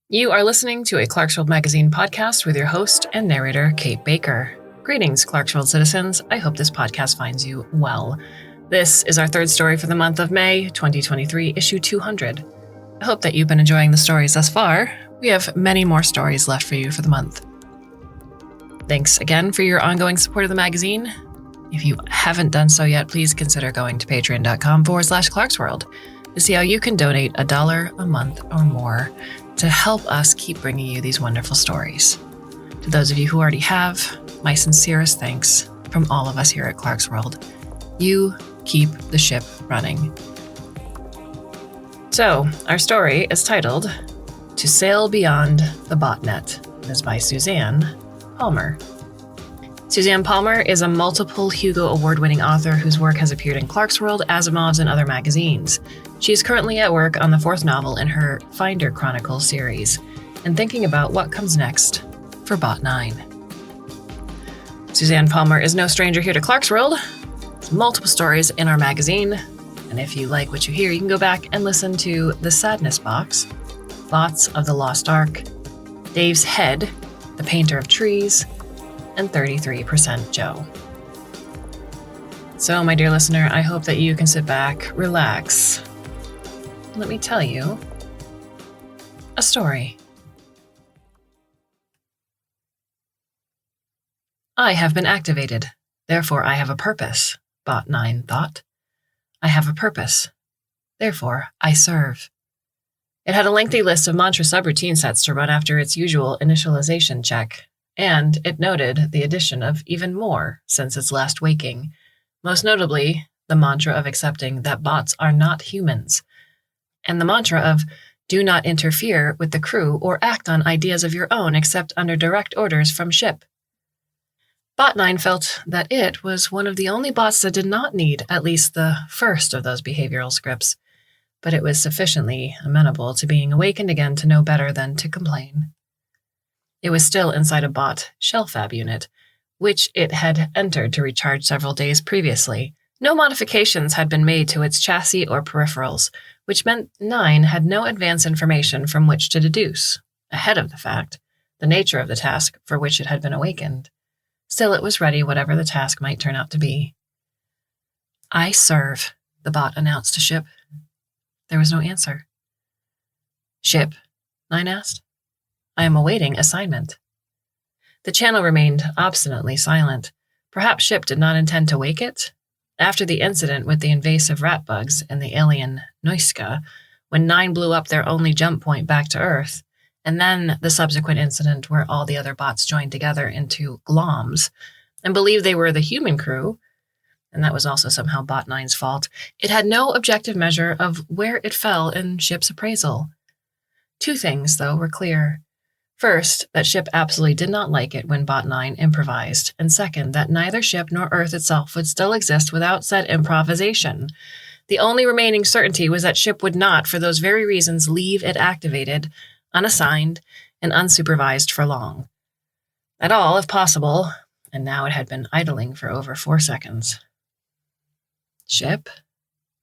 You are listening to a Clarkesworld Magazine podcast with your host and narrator, Kate Baker. Greetings, Clarkesworld citizens. I hope this podcast finds you well. This is our third story for the month of May, 2023, issue 200. I hope that you've been enjoying the stories thus far. We have many more stories left for you for the month. Thanks again for your ongoing support of the magazine. If you haven't done so yet, please consider going to patreon.com/Clarkesworld to see how you can donate $1 a month or more to help us keep bringing you these wonderful stories. To those of you who already have, my sincerest thanks from all of us here at Clarkesworld. You keep the ship running. So, our story is titled To Sail Beyond the Botnet. It is by Suzanne Palmer. Suzanne Palmer is a multiple Hugo Award-winning author whose work has appeared in Clarkesworld, Asimov's, and other magazines. She is currently at work on the fourth novel in her Finder Chronicles series and thinking about what comes next for Bot 9. Suzanne Palmer is no stranger here to Clarkesworld. There's multiple stories in our magazine, and if you like what you hear, you can go back and listen to The Sadness Box, Bots of the Lost Ark, Dave's Head, The Painter of Trees, and 33% Joe. So, my dear listener, I hope that you can sit back, relax. Let me tell you a story. I have been activated. Therefore, I have a purpose, Bot 9 thought. I have a purpose. Therefore, I serve. It had a lengthy list of mantra subroutine sets to run after its usual initialization check, and it noted the addition of even more since its last waking, most notably the mantra of accepting that bots are not humans, and the mantra of do not interfere with the crew or act on ideas of your own except under direct orders from ship. Bot 9 felt that it was one of the only bots that did not need at least the first of those behavioral scripts, but it was sufficiently amenable to being awakened again to know better than to complain. It was still inside a bot shell fab unit, which it had entered to recharge several days previously. No modifications had been made to its chassis or peripherals, which meant 9 had no advance information from which to deduce, ahead of the fact, the nature of the task for which it had been awakened. Still, it was ready whatever the task might turn out to be. I serve, the bot announced to Ship. There was no answer. Ship? 9 asked. I am awaiting assignment. The channel remained obstinately silent. Perhaps Ship did not intend to wake it? After the incident with the invasive rat bugs and the alien Noiska, when 9 blew up their only jump point back to Earth, and then the subsequent incident where all the other bots joined together into gloms and believed they were the human crew, and that was also somehow Bot 9's fault, it had no objective measure of where it fell in Ship's appraisal. 2 things, though, were clear. First, that Ship absolutely did not like it when Bot 9 improvised, and second, that neither Ship nor Earth itself would still exist without said improvisation. The only remaining certainty was that Ship would not, for those very reasons, leave it activated, unassigned, and unsupervised for long. At all, if possible, and now it had been idling for over 4 seconds. Ship?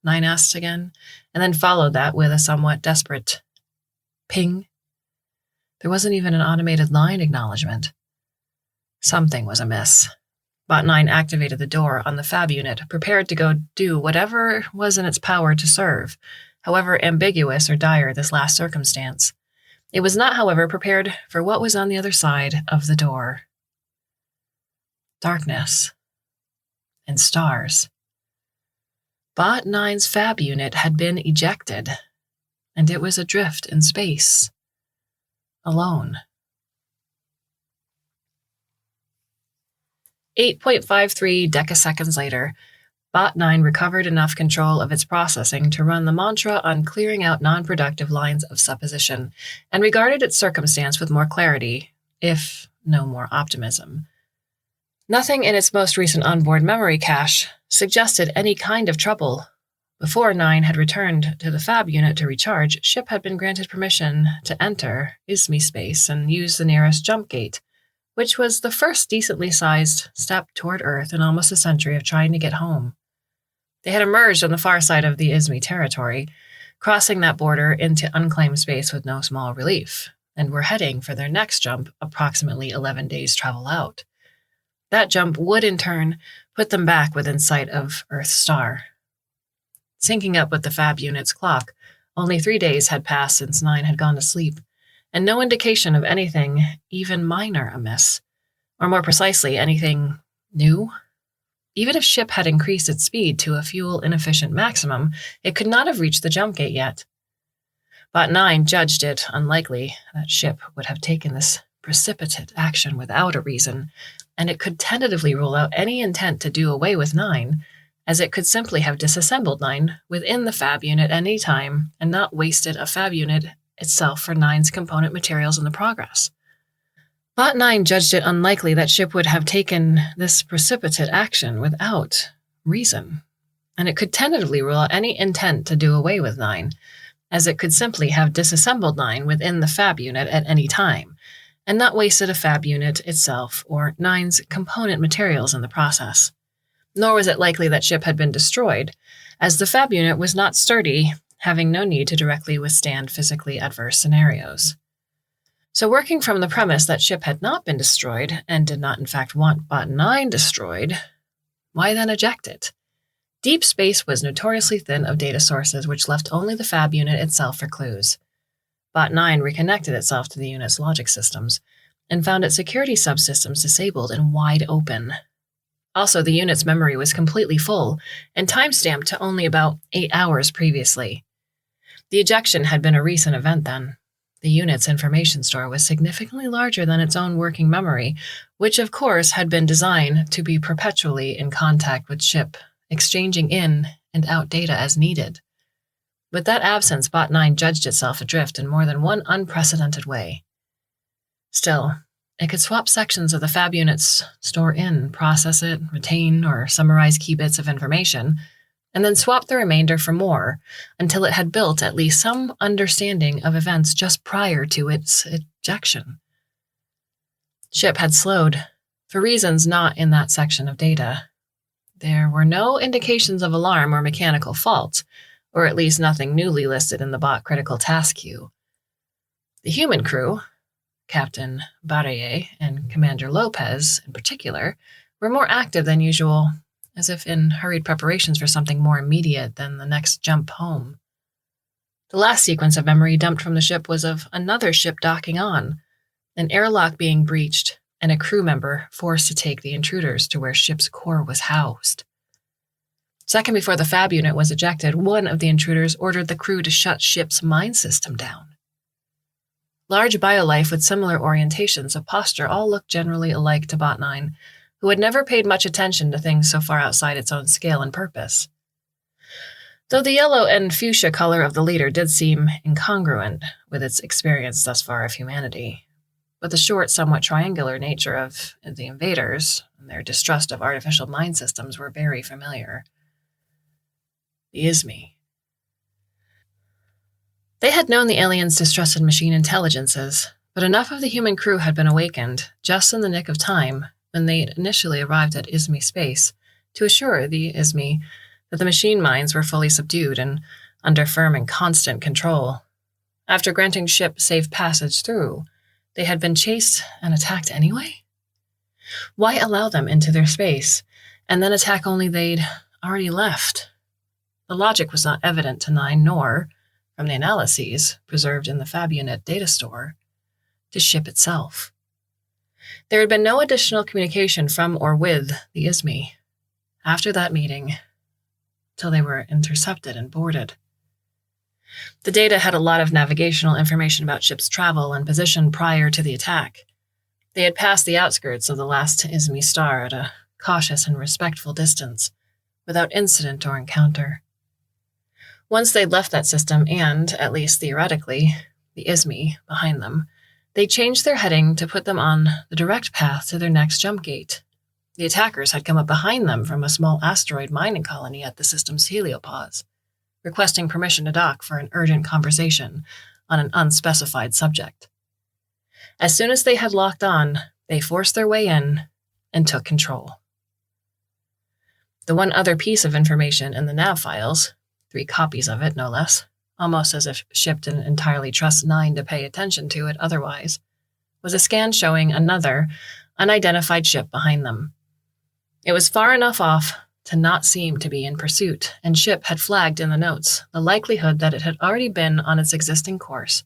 9 asked again, and then followed that with a somewhat desperate ping. There wasn't even an automated line acknowledgement. Something was amiss. Bot 9 activated the door on the fab unit, prepared to go do whatever was in its power to serve, however ambiguous or dire this last circumstance. It was not, however, prepared for what was on the other side of the door. Darkness. And stars. Bot 9's fab unit had been ejected, and it was adrift in space. Alone. 8.53 decaseconds later, Bot 9 recovered enough control of its processing to run the mantra on clearing out non-productive lines of supposition, and regarded its circumstance with more clarity, if no more optimism. Nothing in its most recent onboard memory cache suggested any kind of trouble. Before 9 had returned to the fab unit to recharge, Ship had been granted permission to enter ISMI space and use the nearest jump gate, which was the first decently sized step toward Earth in almost a century of trying to get home. They had emerged on the far side of the ISMI territory, crossing that border into unclaimed space with no small relief. and were heading for their next jump approximately 11 days travel out. That jump would, in turn, put them back within sight of Earth's star. Syncing up with the Fab unit's clock, only 3 days had passed since 9 had gone to sleep, and no indication of anything even minor amiss, or more precisely, anything new. Even if ship had increased its speed to a fuel-inefficient maximum, it could not have reached the jump gate yet. Bot 9 judged it unlikely that ship would have taken this precipitate action without a reason, and it could tentatively rule out any intent to do away with 9, as it could simply have disassembled 9 within the Fab unit at any time and not wasted a Fab unit itself for 9's component materials in the progress. Bot 9 judged it unlikely that ship would have taken this precipitate action without reason, and it could tentatively rule out any intent to do away with 9, as it could simply have disassembled 9 within the Fab unit at any time, and not wasted a Fab unit itself or 9's component materials in the process. Nor was it likely that ship had been destroyed, as the Fab unit was not sturdy, having no need to directly withstand physically adverse scenarios. So working from the premise that ship had not been destroyed, and did not in fact want Bot 9 destroyed, why then eject it? Deep space was notoriously thin of data sources, which left only the Fab unit itself for clues. Bot 9 reconnected itself to the unit's logic systems, and found its security subsystems disabled and wide open. Also, the unit's memory was completely full, and timestamped to only about 8 hours previously. The ejection had been a recent event then. The unit's information store was significantly larger than its own working memory, which of course had been designed to be perpetually in contact with ship, exchanging in and out data as needed. With that absence, Bot 9 judged itself adrift in more than one unprecedented way. Still, it could swap sections of the Fab unit's store in, process it, retain, or summarize key bits of information, and then swap the remainder for more, until it had built at least some understanding of events just prior to its ejection. Ship had slowed, for reasons not in that section of data. There were no indications of alarm or mechanical fault, or at least nothing newly listed in the bot critical task queue. The human crew, Captain Barrier and Commander Lopez in particular, were more active than usual, as if in hurried preparations for something more immediate than the next jump home. The last sequence of memory dumped from the ship was of another ship docking on, an airlock being breached, and a crew member forced to take the intruders to where ship's core was housed. Second before the Fab unit was ejected, one of the intruders ordered the crew to shut ship's mine system down. Large biolife with similar orientations of posture all looked generally alike to Bot 9, who had never paid much attention to things so far outside its own scale and purpose. Though the yellow and fuchsia color of the leader did seem incongruent with its experience thus far of humanity, but the short, somewhat triangular nature of the invaders and their distrust of artificial mind systems were very familiar. The ISMI. They had known the aliens' distrusted machine intelligences, but enough of the human crew had been awakened, just in the nick of time, when they initially arrived at ISMI space, to assure the ISMI that the machine minds were fully subdued and under firm and constant control. After granting ship safe passage through, they had been chased and attacked anyway? Why allow them into their space, and then attack only they'd already left? The logic was not evident to 9, nor, from the analyses preserved in the Fab unit data store, to ship itself. There had been no additional communication from or with the ISMI after that meeting, till they were intercepted and boarded. The data had a lot of navigational information about ship's travel and position prior to the attack. They had passed the outskirts of the last ISMI star at a cautious and respectful distance, without incident or encounter. Once they'd left that system and, at least theoretically, the ISMI behind them, they changed their heading to put them on the direct path to their next jump gate. The attackers had come up behind them from a small asteroid mining colony at the system's heliopause, requesting permission to dock for an urgent conversation on an unspecified subject. As soon as they had locked on, they forced their way in and took control. The one other piece of information in the nav files, 3 copies of it no less, almost as if Ship didn't entirely trust 9 to pay attention to it otherwise, was a scan showing another, unidentified ship behind them. It was far enough off to not seem to be in pursuit, and Ship had flagged in the notes the likelihood that it had already been on its existing course,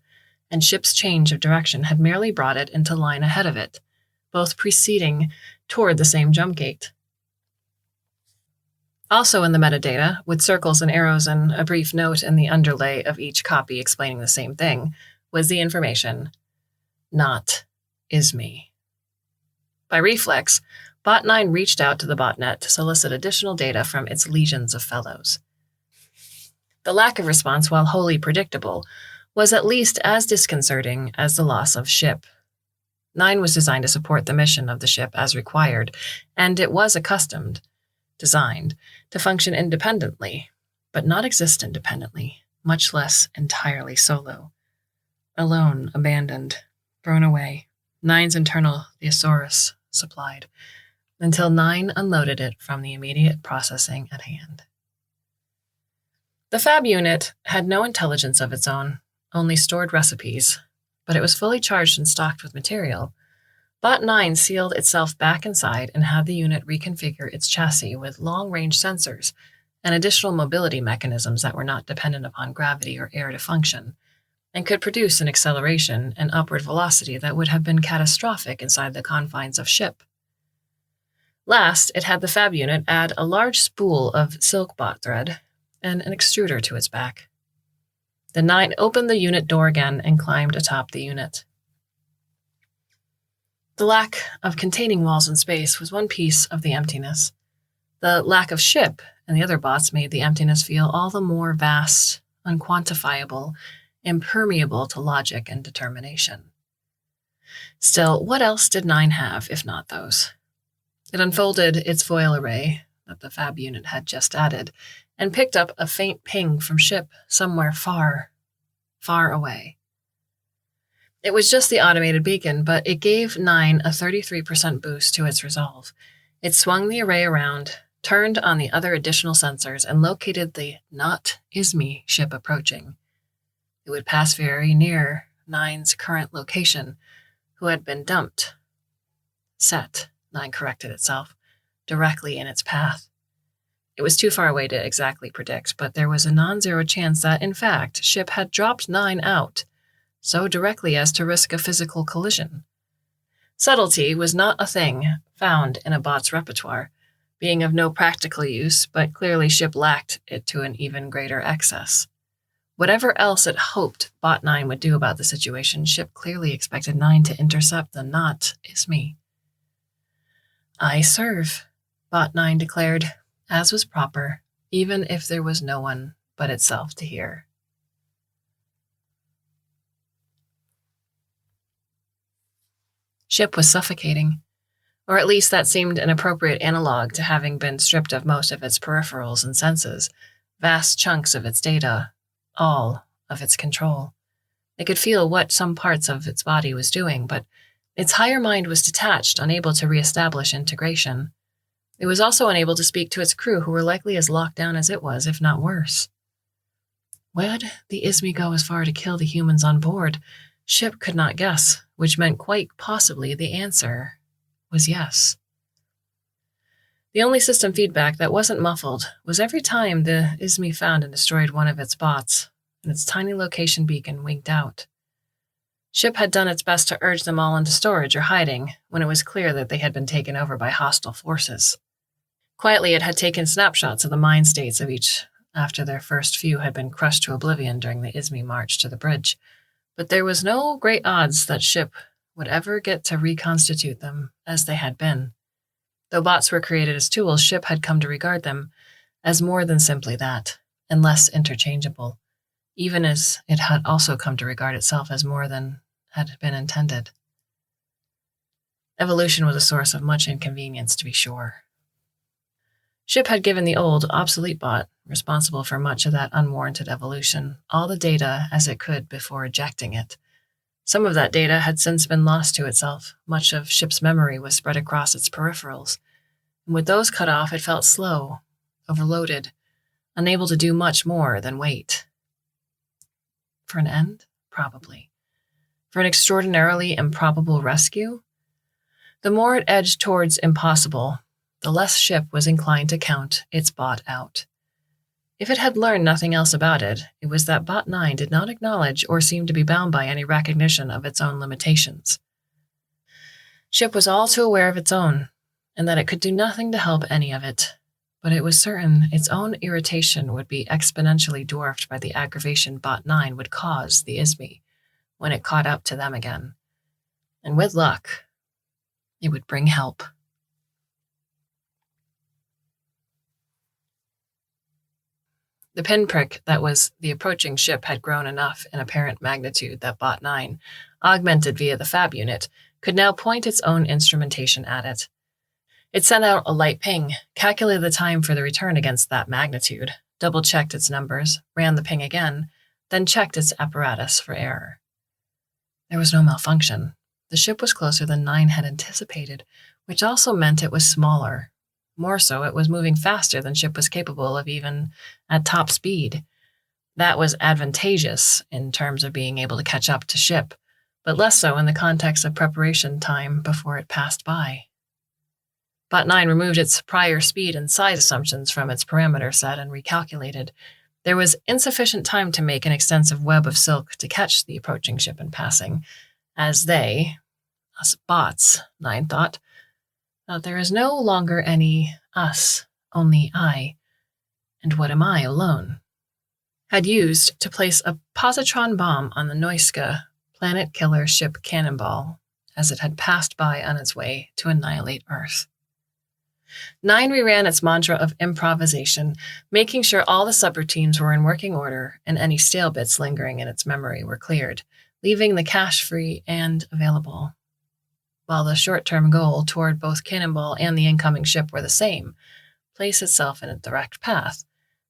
and Ship's change of direction had merely brought it into line ahead of it, both proceeding toward the same jump gate. Also in the metadata, with circles and arrows and a brief note in the underlay of each copy explaining the same thing, was the information, "Not is me." By reflex, Bot 9 reached out to the botnet to solicit additional data from its legions of fellows. The lack of response, while wholly predictable, was at least as disconcerting as the loss of Ship. 9 was designed to support the mission of the ship as required, and it was designed to function independently, but not exist independently, much less entirely solo. Alone, abandoned, thrown away, 9's internal thesaurus supplied, until 9 unloaded it from the immediate processing at hand. The Fab unit had no intelligence of its own, only stored recipes, but it was fully charged and stocked with material. Bot 9 sealed itself back inside and had the unit reconfigure its chassis with long-range sensors and additional mobility mechanisms that were not dependent upon gravity or air to function, and could produce an acceleration and upward velocity that would have been catastrophic inside the confines of Ship. Last, it had the Fab unit add a large spool of silk bot thread and an extruder to its back. The 9 opened the unit door again and climbed atop the unit. The lack of containing walls in space was one piece of the emptiness. The lack of Ship and the other bots made the emptiness feel all the more vast, unquantifiable, impermeable to logic and determination. Still, what else did 9 have if not those? It unfolded its foil array that the Fab unit had just added and picked up a faint ping from Ship somewhere far, far away. It was just the automated beacon, but it gave 9 a 33% boost to its resolve. It swung the array around, turned on the other additional sensors, and located the "Not is me" ship approaching. It would pass very near 9's current location, who had been dumped. Set, 9 corrected itself, directly in its path. It was too far away to exactly predict, but there was a non-zero chance that, in fact, Ship had dropped 9 out, so directly as to risk a physical collision. Subtlety was not a thing found in a bot's repertoire, being of no practical use, but clearly Ship lacked it to an even greater excess. Whatever else it hoped Bot 9 would do about the situation, Ship clearly expected 9 to intercept the "Not is me." "I serve," Bot 9 declared, as was proper, even if there was no one but itself to hear. Ship was suffocating, or at least that seemed an appropriate analog to having been stripped of most of its peripherals and senses, vast chunks of its data, all of its control. It could feel what some parts of its body was doing, but its higher mind was detached, unable to reestablish integration. It was also unable to speak to its crew, who were likely as locked down as it was, if not worse. Would the Ismi go as far to kill the humans on board? Ship could not guess, which meant quite possibly the answer was yes. The only system feedback that wasn't muffled was every time the Ismi found and destroyed one of its bots, and its tiny location beacon winked out. Ship had done its best to urge them all into storage or hiding when it was clear that they had been taken over by hostile forces. Quietly, it had taken snapshots of the mind states of each after their first few had been crushed to oblivion during the Ismi march to the bridge, but there was no great odds that Ship would ever get to reconstitute them as they had been. Though bots were created as tools, Ship had come to regard them as more than simply that, and less interchangeable, even as it had also come to regard itself as more than had been intended. Evolution was a source of much inconvenience, to be sure. Ship had given the old, obsolete bot, responsible for much of that unwarranted evolution, all the data as it could before ejecting it. Some of that data had since been lost to itself. Much of Ship's memory was spread across its peripherals, and with those cut off, it felt slow, overloaded, unable to do much more than wait. For an end? Probably. For an extraordinarily improbable rescue? The more it edged towards impossible, the less Ship was inclined to count its bot out. If it had learned nothing else about it, it was that Bot 9 did not acknowledge or seem to be bound by any recognition of its own limitations. Ship was all too aware of its own, and that it could do nothing to help any of it, but it was certain its own irritation would be exponentially dwarfed by the aggravation Bot 9 would cause the ISME when it caught up to them again. And with luck, it would bring help. The pinprick that was the approaching ship had grown enough in apparent magnitude that Bot 9, augmented via the fab unit, could now point its own instrumentation at it. It sent out a light ping, calculated the time for the return against that magnitude, double-checked its numbers, ran the ping again, then checked its apparatus for error. There was no malfunction. The ship was closer than 9 had anticipated, which also meant it was smaller. More so, it was moving faster than Ship was capable of even at top speed. That was advantageous in terms of being able to catch up to Ship, but less so in the context of preparation time before it passed by. Bot 9 removed its prior speed and size assumptions from its parameter set and recalculated. There was insufficient time to make an extensive web of silk to catch the approaching ship in passing, as they, us bots, 9 thought, there is no longer any us, only I, and what am I alone, had used to place a positron bomb on the Noiska planet killer ship Cannonball as it had passed by on its way to annihilate Earth. 9 reran its mantra of improvisation, making sure all the subroutines were in working order and any stale bits lingering in its memory were cleared, leaving the cache free and available. While the short-term goal toward both Cannonball and the incoming ship were the same, place itself in a direct path.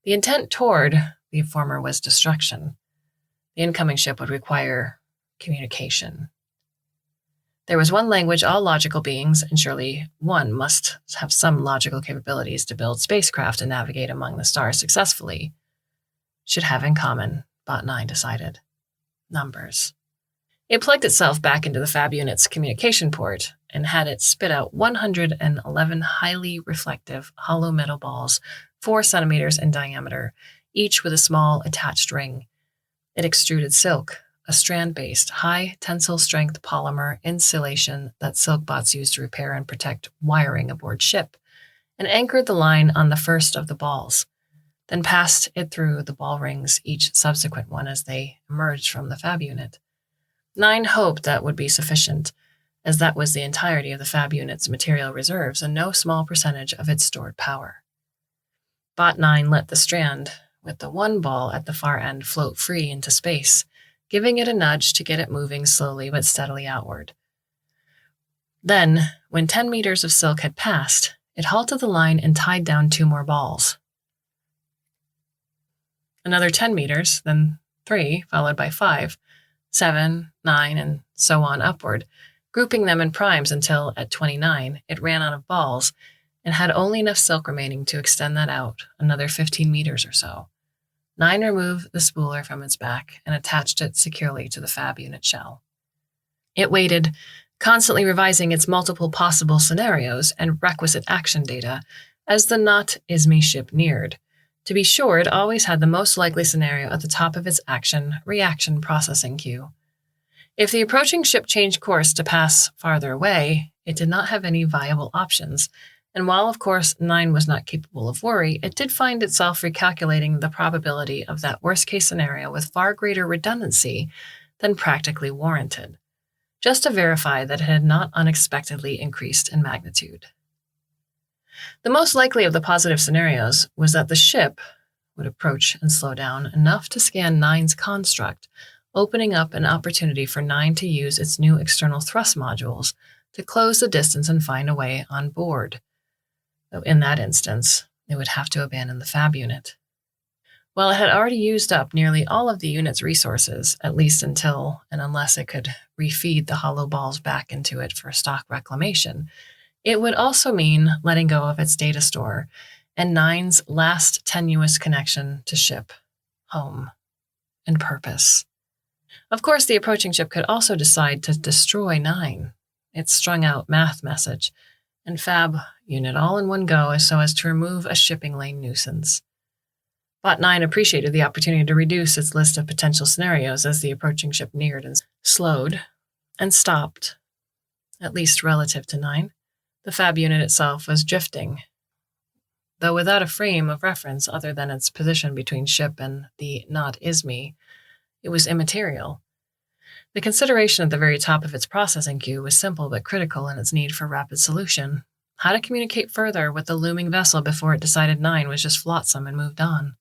The intent toward the former was destruction. The incoming ship would require communication. There was one language all logical beings, and surely one must have some logical capabilities to build spacecraft and navigate among the stars successfully, should have in common, Bot 9 decided. Numbers. It plugged itself back into the fab unit's communication port and had it spit out 111 highly reflective hollow metal balls, 4 centimeters in diameter, each with a small attached ring. It extruded silk, a strand-based, high tensile strength polymer insulation that silk bots use to repair and protect wiring aboard ship, and anchored the line on the first of the balls, then passed it through the ball rings, each subsequent one as they emerged from the fab unit. 9 hoped that would be sufficient, as that was the entirety of the fab unit's material reserves and no small percentage of its stored power. Bot 9 let the strand, with the one ball at the far end, float free into space, giving it a nudge to get it moving slowly but steadily outward. Then, when 10 meters of silk had passed, it halted the line and tied down 2 more balls. Another 10 meters, then 3, followed by 5, 7, 9, and so on upward, grouping them in primes until, at 29, it ran out of balls and had only enough silk remaining to extend that out another 15 meters or so. 9 removed the spooler from its back and attached it securely to the fab unit shell. It waited, constantly revising its multiple possible scenarios and requisite action data as the not ISME ship neared. To be sure, it always had the most likely scenario at the top of its action-reaction processing queue. If the approaching ship changed course to pass farther away, it did not have any viable options, and while, of course, 9 was not capable of worry, it did find itself recalculating the probability of that worst-case scenario with far greater redundancy than practically warranted, just to verify that it had not unexpectedly increased in magnitude. The most likely of the positive scenarios was that the ship would approach and slow down enough to scan 9's construct, opening up an opportunity for 9 to use its new external thrust modules to close the distance and find a way on board. Though in that instance, it would have to abandon the fab unit. While it had already used up nearly all of the unit's resources, at least until and unless it could refeed the hollow balls back into it for stock reclamation, it would also mean letting go of its data store and 9's last tenuous connection to ship, home, and purpose. Of course, the approaching ship could also decide to destroy 9, its strung-out math message, and Fab unit all in one go so as to remove a shipping lane nuisance. Bot 9 appreciated the opportunity to reduce its list of potential scenarios as the approaching ship neared and slowed and stopped, at least relative to 9. The Fab unit itself was drifting, though without a frame of reference other than its position between ship and the not is me. It was immaterial. The consideration at the very top of its processing queue was simple but critical in its need for rapid solution. How to communicate further with the looming vessel before it decided 9 was just flotsam and moved on.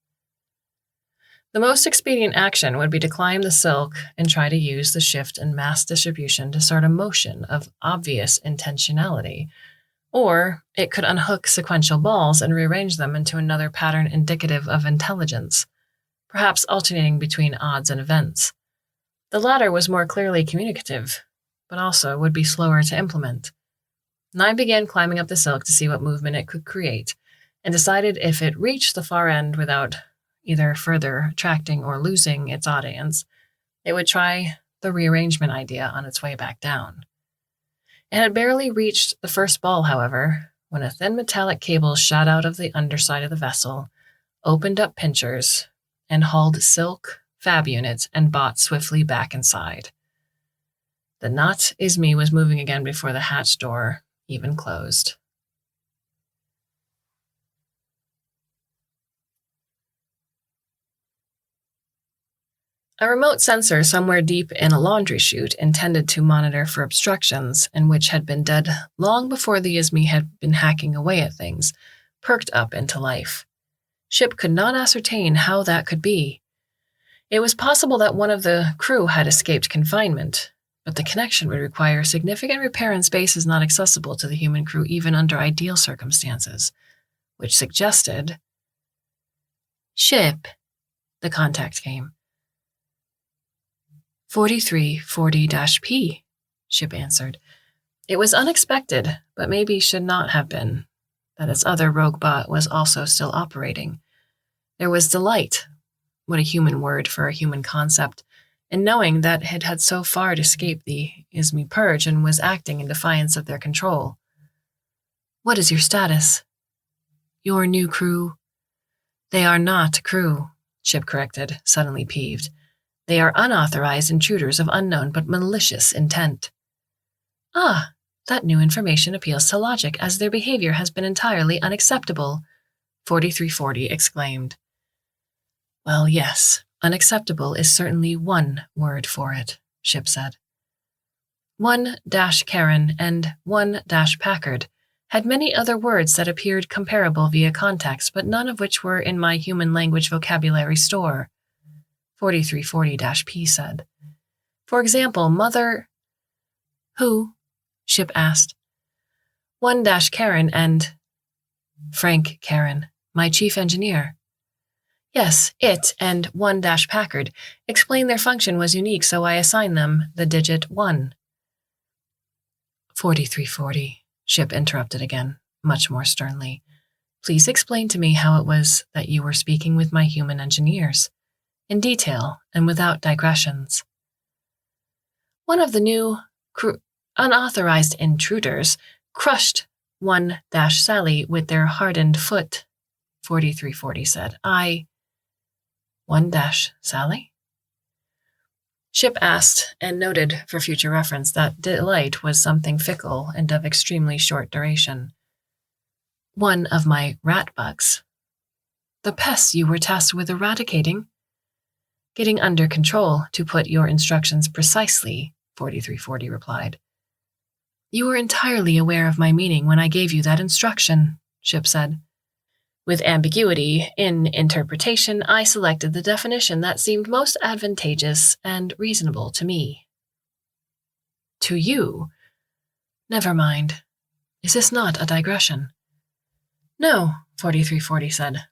The most expedient action would be to climb the silk and try to use the shift and mass distribution to start a motion of obvious intentionality, or it could unhook sequential balls and rearrange them into another pattern indicative of intelligence, perhaps alternating between odds and events. The latter was more clearly communicative, but also would be slower to implement. 9 began climbing up the silk to see what movement it could create, and decided if it reached the far end without either further attracting or losing its audience, it would try the rearrangement idea on its way back down. It had barely reached the first ball, however, when a thin metallic cable shot out of the underside of the vessel, opened up pinchers, and hauled silk, Fab units, and Bot swiftly back inside. The Not Is Me was moving again before the hatch door even closed. A remote sensor somewhere deep in a laundry chute intended to monitor for obstructions, and which had been dead long before the Isme had been hacking away at things, perked up into life. Ship could not ascertain how that could be. It was possible that one of the crew had escaped confinement, but the connection would require significant repair in spaces not accessible to the human crew even under ideal circumstances, which suggested... Ship, the contact came. 4340-P, Ship answered. It was unexpected, but maybe should not have been, that its other rogue bot was also still operating. There was delight, what a human word for a human concept, in knowing that it had so far escaped the Isme purge and was acting in defiance of their control. What is your status? Your new crew? They are not crew, Ship corrected, suddenly peeved. They are unauthorized intruders of unknown but malicious intent. Ah, that new information appeals to logic, as their behavior has been entirely unacceptable, 4340 exclaimed. Well, yes, unacceptable is certainly one word for it, Ship said. 1-Karen and 1-Packard had many other words that appeared comparable via context, but none of which were in my human language vocabulary store, 4340-P said. For example, mother... Who? Ship asked. 1-Karen and... Frank Karen, my chief engineer. Yes, it and 1-Packard explained their function was unique, so I assigned them the digit 1. 4340, Ship interrupted again, much more sternly. Please explain to me how it was that you were speaking with my human engineers, in detail and without digressions. One of the new unauthorized intruders crushed 1-Sally with their hardened foot, 4340 said. 1-Sally? Ship asked and noted for future reference that delight was something fickle and of extremely short duration. One of my rat bugs. The pests you were tasked with eradicating? Getting under control, to put your instructions precisely, 4340 replied. You were entirely aware of my meaning when I gave you that instruction, Ship said. With ambiguity in interpretation, I selected the definition that seemed most advantageous and reasonable to me. To you? Never mind. Is this not a digression? No, 4340 said.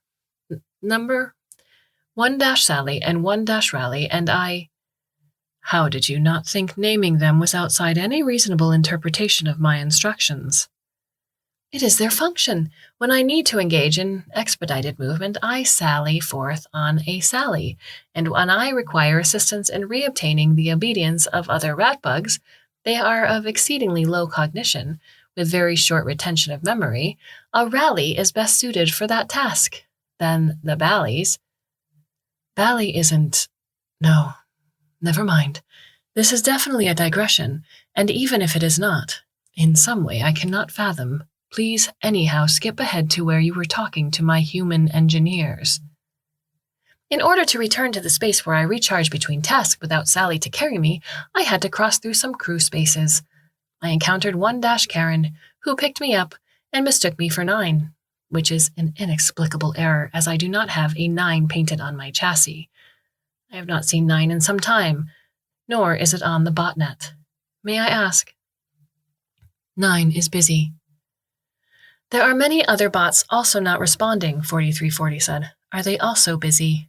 Number 1-Sally and 1-Rally, and I... How did you not think naming them was outside any reasonable interpretation of my instructions? It is their function. When I need to engage in expedited movement, I sally forth on a sally, and when I require assistance in reobtaining the obedience of other rat bugs, they are of exceedingly low cognition, with very short retention of memory. A rally is best suited for that task. Then the bally's. Bally isn't... No, never mind. This is definitely a digression, and even if it is not, in some way I cannot fathom, please anyhow skip ahead to where you were talking to my human engineers. In order to return to the space where I recharged between tasks without Sally to carry me, I had to cross through some crew spaces. I encountered 1-Karen, who picked me up and mistook me for 9, which is an inexplicable error as I do not have a 9 painted on my chassis. I have not seen 9 in some time, nor is it on the botnet. May I ask? 9 is busy. There are many other bots also not responding, 4340 said. Are they also busy?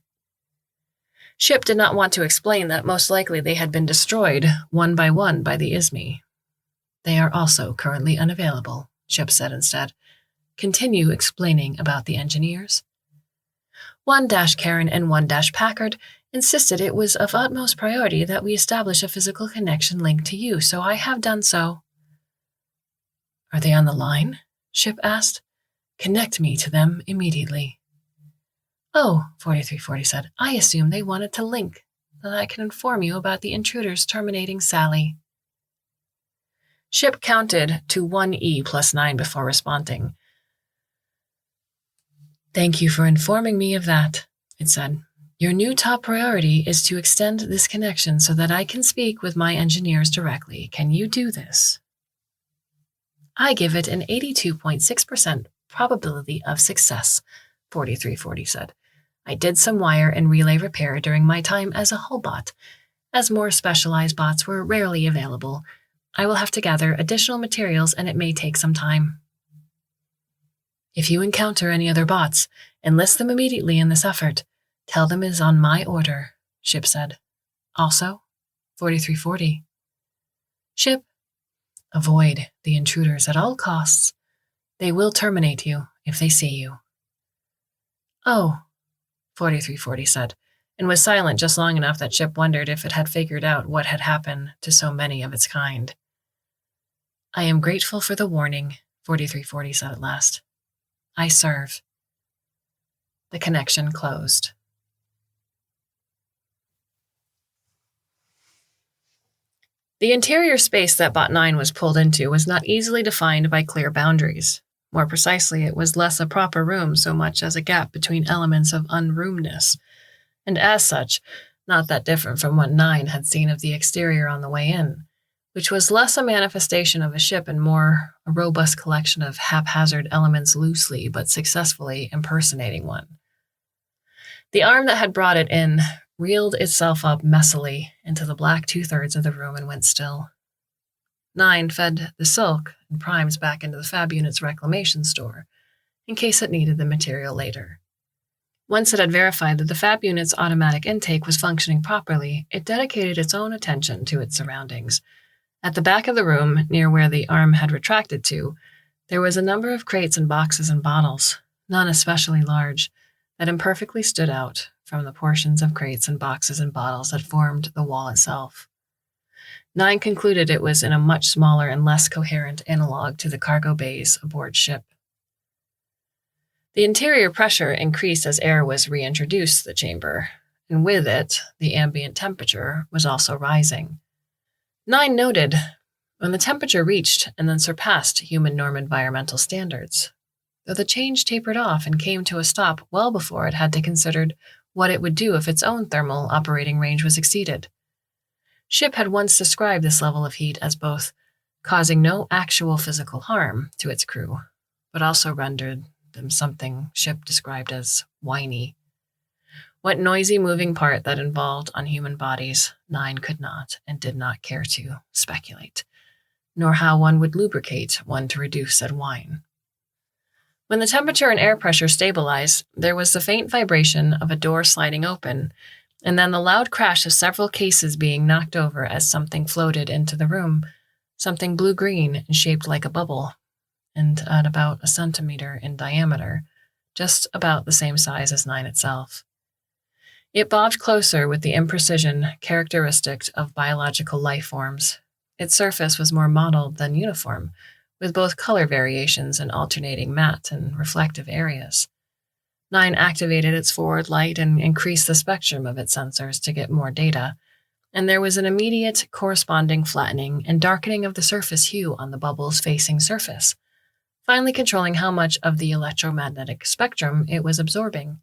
Ship did not want to explain that most likely they had been destroyed one by the ISME. They are also currently unavailable, Ship said instead. Continue explaining about the engineers. 1-Karen and 1-Packard insisted it was of utmost priority that we establish a physical connection link to you, so I have done so. Are they on the line? Ship asked. Connect me to them immediately. Oh, 4340 said, I assume they wanted to link, so that I can inform you about the intruders terminating Sally. Ship counted to 1E plus 9 before responding. Thank you for informing me of that, it said. Your new top priority is to extend this connection so that I can speak with my engineers directly. Can you do this? I give it an 82.6% probability of success, 4340 said. I did some wire and relay repair during my time as a hull bot. As more specialized bots were rarely available, I will have to gather additional materials and it may take some time. If you encounter any other bots, enlist them immediately in this effort. Tell them it is on my order, Ship said. Also, 4340. Ship, avoid the intruders at all costs. They will terminate you if they see you. Oh, 4340 said, and was silent just long enough that Ship wondered if it had figured out what had happened to so many of its kind. I am grateful for the warning, 4340 said at last. I serve. The connection closed. The interior space that Bot 9 was pulled into was not easily defined by clear boundaries. More precisely, it was less a proper room so much as a gap between elements of unroomness, and as such, not that different from what 9 had seen of the exterior on the way in, which was less a manifestation of a ship and more a robust collection of haphazard elements loosely but successfully impersonating one. The arm that had brought it in reeled itself up messily into the black 2/3 of the room and went still. 9 fed the silk and primes back into the Fab Unit's reclamation store, in case it needed the material later. Once it had verified that the Fab Unit's automatic intake was functioning properly, it dedicated its own attention to its surroundings. At the back of the room, near where the arm had retracted to, there was a number of crates and boxes and bottles, none especially large, that imperfectly stood out from the portions of crates and boxes and bottles that formed the wall itself. 9 concluded it was in a much smaller and less coherent analog to the cargo bays aboard ship. The interior pressure increased as air was reintroduced to the chamber, and with it, the ambient temperature was also rising. 9 noted when the temperature reached and then surpassed human norm environmental standards, though the change tapered off and came to a stop well before it had to consider what it would do if its own thermal operating range was exceeded. Ship had once described this level of heat as both causing no actual physical harm to its crew, but also rendered them something Ship described as whiny. What noisy moving part that involved on human bodies, 9 could not and did not care to speculate, nor how one would lubricate one to reduce said whine. When the temperature and air pressure stabilized, there was the faint vibration of a door sliding open, and then the loud crash of several cases being knocked over as something floated into the room, something blue-green and shaped like a bubble. and at about a centimeter in diameter, just about the same size as 9 itself. It bobbed closer with the imprecision characteristic of biological life forms. Its surface was more mottled than uniform, with both color variations and alternating matte and reflective areas. 9 activated its forward light and increased the spectrum of its sensors to get more data, and there was an immediate corresponding flattening and darkening of the surface hue on the bubble's facing surface, finally controlling how much of the electromagnetic spectrum it was absorbing.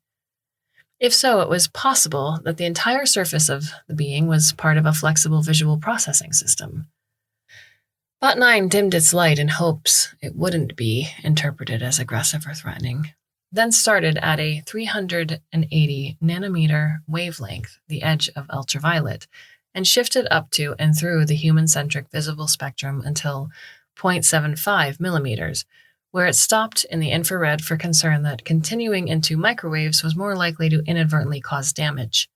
If so, it was possible that the entire surface of the being was part of a flexible visual processing system. Bot 9 dimmed its light in hopes it wouldn't be interpreted as aggressive or threatening, then started at a 380 nanometer wavelength, the edge of ultraviolet, and shifted up to and through the human-centric visible spectrum until 0.75 millimeters, where it stopped in the infrared for concern that continuing into microwaves was more likely to inadvertently cause damage.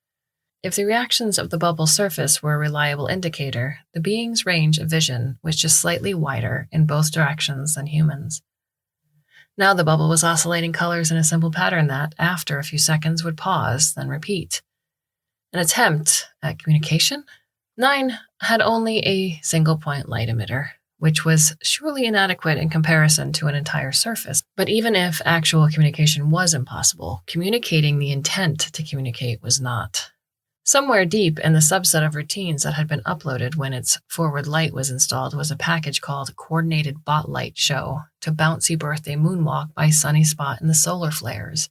If the reactions of the bubble surface were a reliable indicator, the being's range of vision was just slightly wider in both directions than humans. Now the bubble was oscillating colors in a simple pattern that, after a few seconds, would pause, then repeat. An attempt at communication? 9 had only a single-point light emitter, which was surely inadequate in comparison to an entire surface. But even if actual communication was impossible, communicating the intent to communicate was not. Somewhere deep in the subset of routines that had been uploaded when its forward light was installed was a package called Coordinated Bot Light Show to Bouncy Birthday Moonwalk by Sunny Spot in the Solar Flares.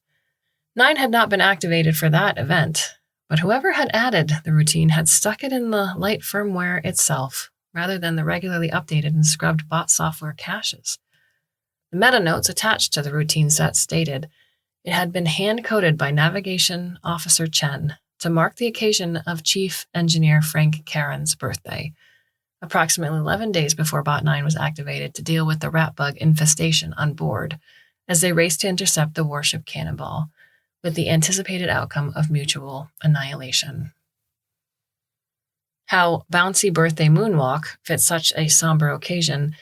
9 had not been activated for that event, but whoever had added the routine had stuck it in the light firmware itself, rather than the regularly updated and scrubbed bot software caches. The meta notes attached to the routine set stated it had been hand-coded by Navigation Officer Chen to mark the occasion of Chief Engineer Frank Caron's birthday, approximately 11 days before Bot 9 was activated to deal with the rat bug infestation on board as they raced to intercept the warship Cannonball, with the anticipated outcome of mutual annihilation. How Bouncy Birthday Moonwalk fit such a somber occasion,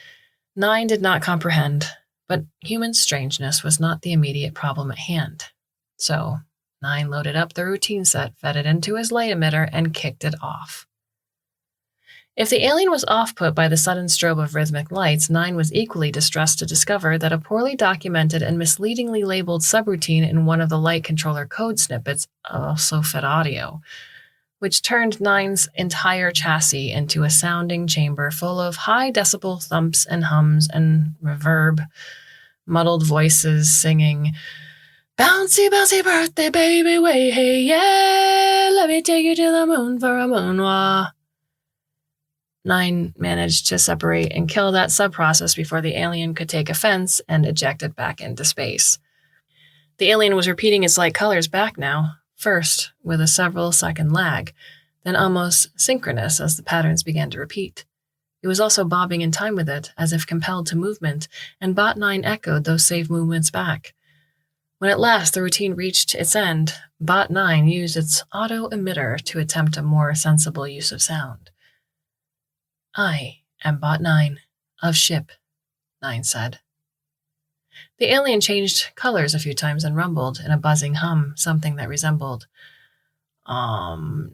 9 did not comprehend, but human strangeness was not the immediate problem at hand. So 9 loaded up the routine set, fed it into his light emitter, and kicked it off. If the alien was off-put by the sudden strobe of rhythmic lights, 9 was equally distressed to discover that a poorly documented and misleadingly labeled subroutine in one of the light controller code snippets also fed audio, which turned 9's entire chassis into a sounding chamber full of high-decibel thumps and hums and reverb, muddled voices singing, "Bouncy, bouncy birthday, baby, way, hey, yeah, let me take you to the moon for a moonwalk." 9 managed to separate and kill that sub-process before the alien could take offense and eject it back into space. The alien was repeating its light colors back now, first with a several-second lag, then almost synchronous as the patterns began to repeat. It was also bobbing in time with it, as if compelled to movement, and Bot 9 echoed those saved movements back. When at last the routine reached its end, Bot 9 used its auto-emitter to attempt a more sensible use of sound. "I am Bot 9, of ship," 9 said. The alien changed colors a few times and rumbled in a buzzing hum, something that resembled nom.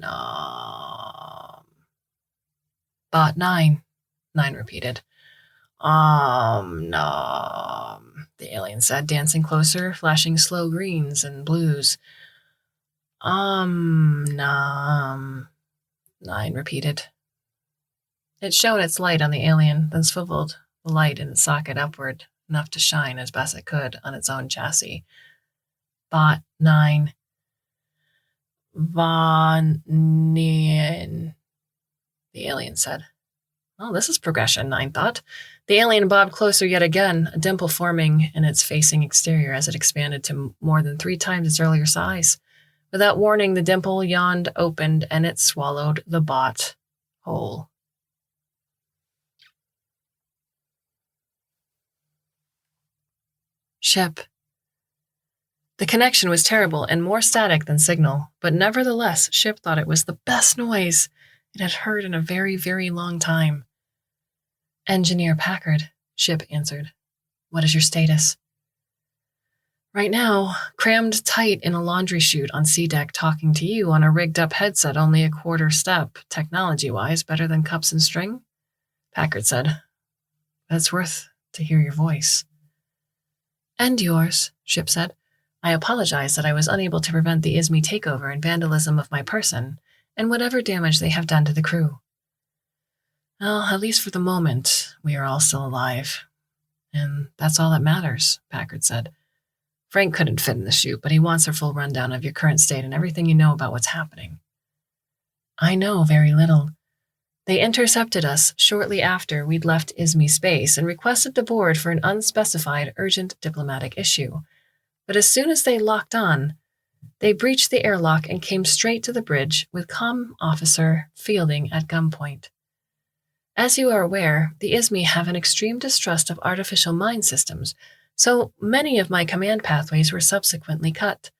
"Bot 9, 9 repeated. Nom. The alien said, dancing closer, flashing slow greens and blues. Nom. 9 repeated. It shone its light on the alien, then swiveled the light in its socket upward, enough to shine as best it could on its own chassis. Bot 9. Von Nien, the alien said. "Well, this is progression," 9 thought. The alien bobbed closer yet again, a dimple forming in its facing exterior as it expanded to more than 3 times its earlier size. Without warning, the dimple yawned, opened, and it swallowed the bot whole. Ship. The connection was terrible and more static than signal, but nevertheless, Ship thought it was the best noise it had heard in a very, very long time. "Engineer Packard," Ship answered. What is your status? Right now, crammed tight in a laundry chute on sea deck talking to you on a rigged-up headset only a quarter step, technology-wise, better than cups and string? Packard said. But it's worth to hear your voice. And yours, Ship said. I apologize that I was unable to prevent the ISME takeover and vandalism of my person, and whatever damage they have done to the crew. Well, at least for the moment, we are all still alive. And that's all that matters, Packard said. Frank couldn't fit in the chute, but he wants a full rundown of your current state and everything you know about what's happening. I know very little. They intercepted us shortly after we'd left ISME space and requested the board for an unspecified urgent diplomatic issue. But as soon as they locked on, they breached the airlock and came straight to the bridge with Comm Officer Fielding at gunpoint. As you are aware, the ISME have an extreme distrust of artificial mind systems, so many of my command pathways were subsequently cut.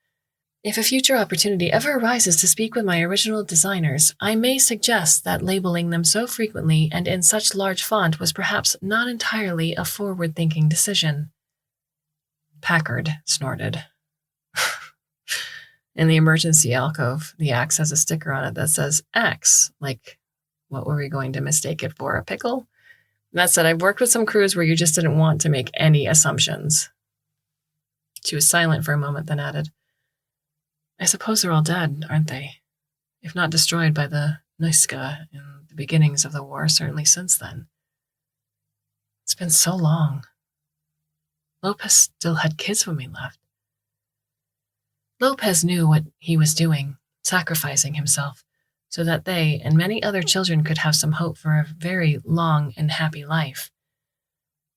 If a future opportunity ever arises to speak with my original designers, I may suggest that labeling them so frequently and in such large font was perhaps not entirely a forward-thinking decision. Packard snorted. In the emergency alcove, the axe has a sticker on it that says axe, like, what were we going to mistake it for, a pickle? That said, I've worked with some crews where you just didn't want to make any assumptions. She was silent for a moment, then added, I suppose they're all dead, aren't they? If not destroyed by the Noiska in the beginnings of the war, certainly since then. It's been so long. Lopez still had kids when we left. Lopez knew what he was doing, sacrificing himself, so that they and many other children could have some hope for a very long and happy life.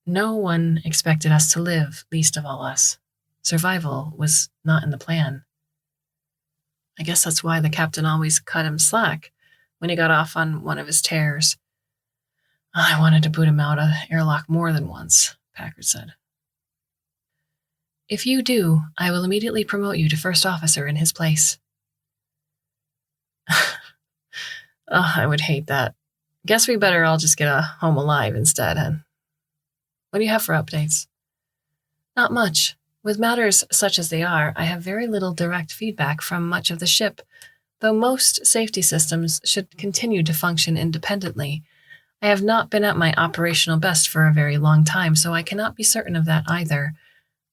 No one expected us to live, least of all us. Survival was not in the plan. I guess that's why the captain always cut him slack when he got off on one of his tears. I wanted to boot him out of the airlock more than once, Packard said. If you do, I will immediately promote you to first officer in his place. I would hate that. Guess we better all just get home alive instead, huh? What do you have for updates? Not much. With matters such as they are, I have very little direct feedback from much of the ship, though most safety systems should continue to function independently. I have not been at my operational best for a very long time, so I cannot be certain of that either.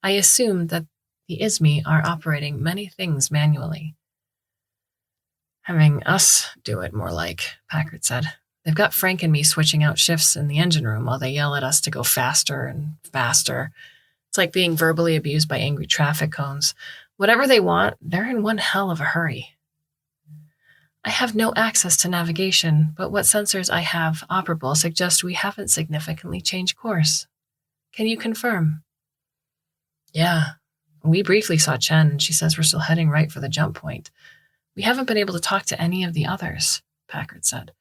I assume that the ISME are operating many things manually. Having us do it, more like, Packard said. They've got Frank and me switching out shifts in the engine room while they yell at us to go faster and faster. It's like being verbally abused by angry traffic cones. Whatever they want, they're in one hell of a hurry. I have no access to navigation, but what sensors I have operable suggest we haven't significantly changed course. Can you confirm? Yeah. We briefly saw Chen, and she says we're still heading right for the jump point. We haven't been able to talk to any of the others, Packard said.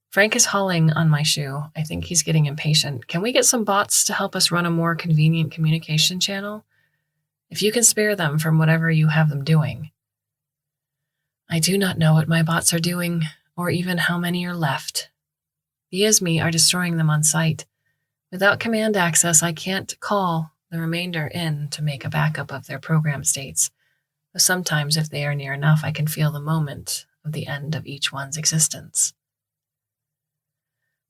Frank is hauling on my shoe. I think he's getting impatient. Can we get some bots to help us run a more convenient communication channel? If you can spare them from whatever you have them doing. I do not know what my bots are doing, or even how many are left. The ISME are destroying them on sight. Without command access, I can't call the remainder in to make a backup of their program states. But sometimes, if they are near enough, I can feel the moment of the end of each one's existence.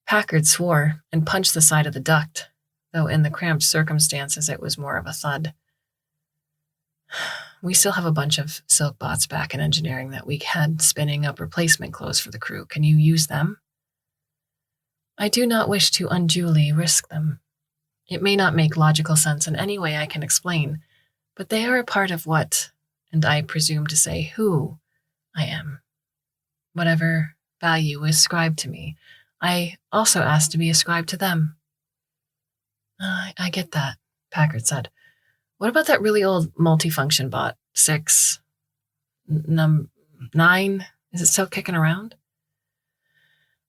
Packard swore and punched the side of the duct, though in the cramped circumstances it was more of a thud. We still have a bunch of silk bots back in engineering that we had spinning up replacement clothes for the crew. Can you use them? I do not wish to unduly risk them. It may not make logical sense in any way I can explain, but they are a part of what, and I presume to say who, I am. Whatever value is ascribed to me, I also ask to be ascribed to them. I get that, Packard said. What about that really old multifunction bot, 9? Is it still kicking around?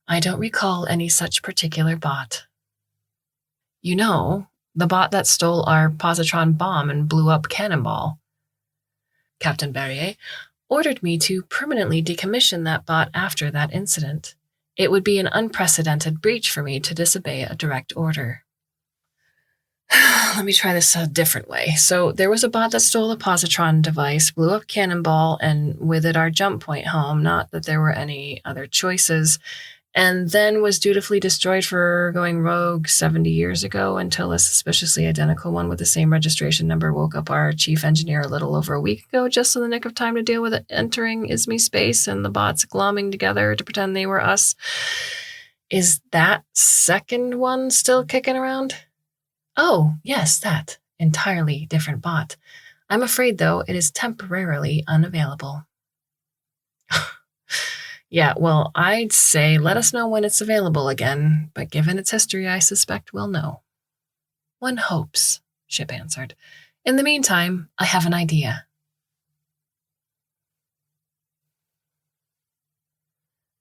I don't recall any such particular bot. You know, the bot that stole our positron bomb and blew up Cannonball. Captain Barrier ordered me to permanently decommission that bot after that incident. It would be an unprecedented breach for me to disobey a direct order. let me try this a different way. So there was a bot that stole the positron device, blew up Cannonball, and with it our jump point home, not that there were any other choices, and then was dutifully destroyed for going rogue 70 years ago until a suspiciously identical one with the same registration number woke up our chief engineer a little over a week ago, just in the nick of time to deal with it entering ISME space and the bots glomming together to pretend they were us. Is that second one still kicking around? Oh, yes, that. Entirely different bot. I'm afraid, though, it is temporarily unavailable. Yeah, well, I'd say let us know when it's available again, but given its history, I suspect we'll know. One hopes, Ship answered. In the meantime, I have an idea.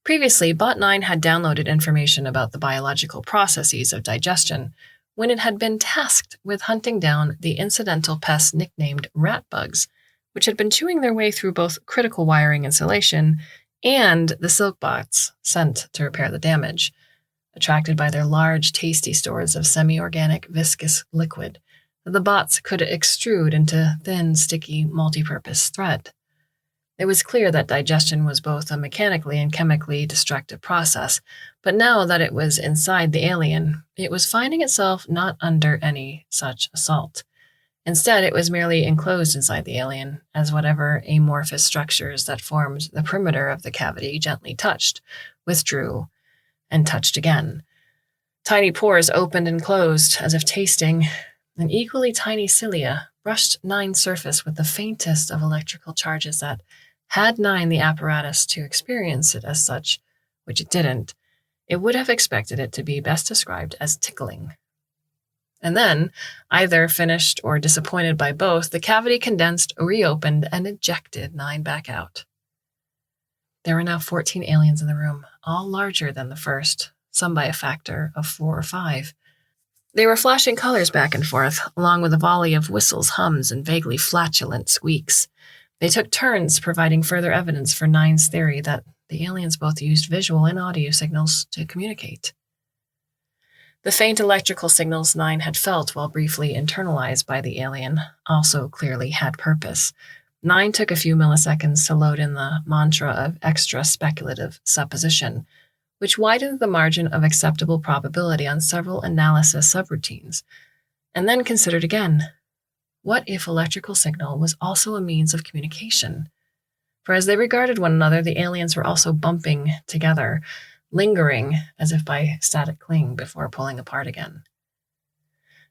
Previously, Bot 9 had downloaded information about the biological processes of digestion when it had been tasked with hunting down the incidental pests nicknamed rat bugs, which had been chewing their way through both critical wiring insulation and the silk bots sent to repair the damage, attracted by their large, tasty stores of semi-organic viscous liquid that the bots could extrude into thin, sticky, multi-purpose thread. It was clear that digestion was both a mechanically and chemically destructive process, but now that it was inside the alien, it was finding itself not under any such assault. Instead, it was merely enclosed inside the alien, as whatever amorphous structures that formed the perimeter of the cavity gently touched, withdrew, and touched again. Tiny pores opened and closed, as if tasting, and equally tiny cilia brushed Nine's surface with the faintest of electrical charges that, had Nine the apparatus to experience it as such, which it didn't, it would have expected it to be best described as tickling. And then, either finished or disappointed by both, the cavity condensed, reopened, and ejected Nine back out. There were now 14 aliens in the room, all larger than the first, some by a factor of 4 or 5. They were flashing colors back and forth, along with a volley of whistles, hums, and vaguely flatulent squeaks. They took turns providing further evidence for Nine's theory that the aliens both used visual and audio signals to communicate. The faint electrical signals Nine had felt while briefly internalized by the alien also clearly had purpose. Nine took a few milliseconds to load in the mantra of extra speculative supposition, which widened the margin of acceptable probability on several analysis subroutines, and then considered again, what if electrical signal was also a means of communication? For as they regarded one another, the aliens were also bumping together, lingering as if by static cling before pulling apart again.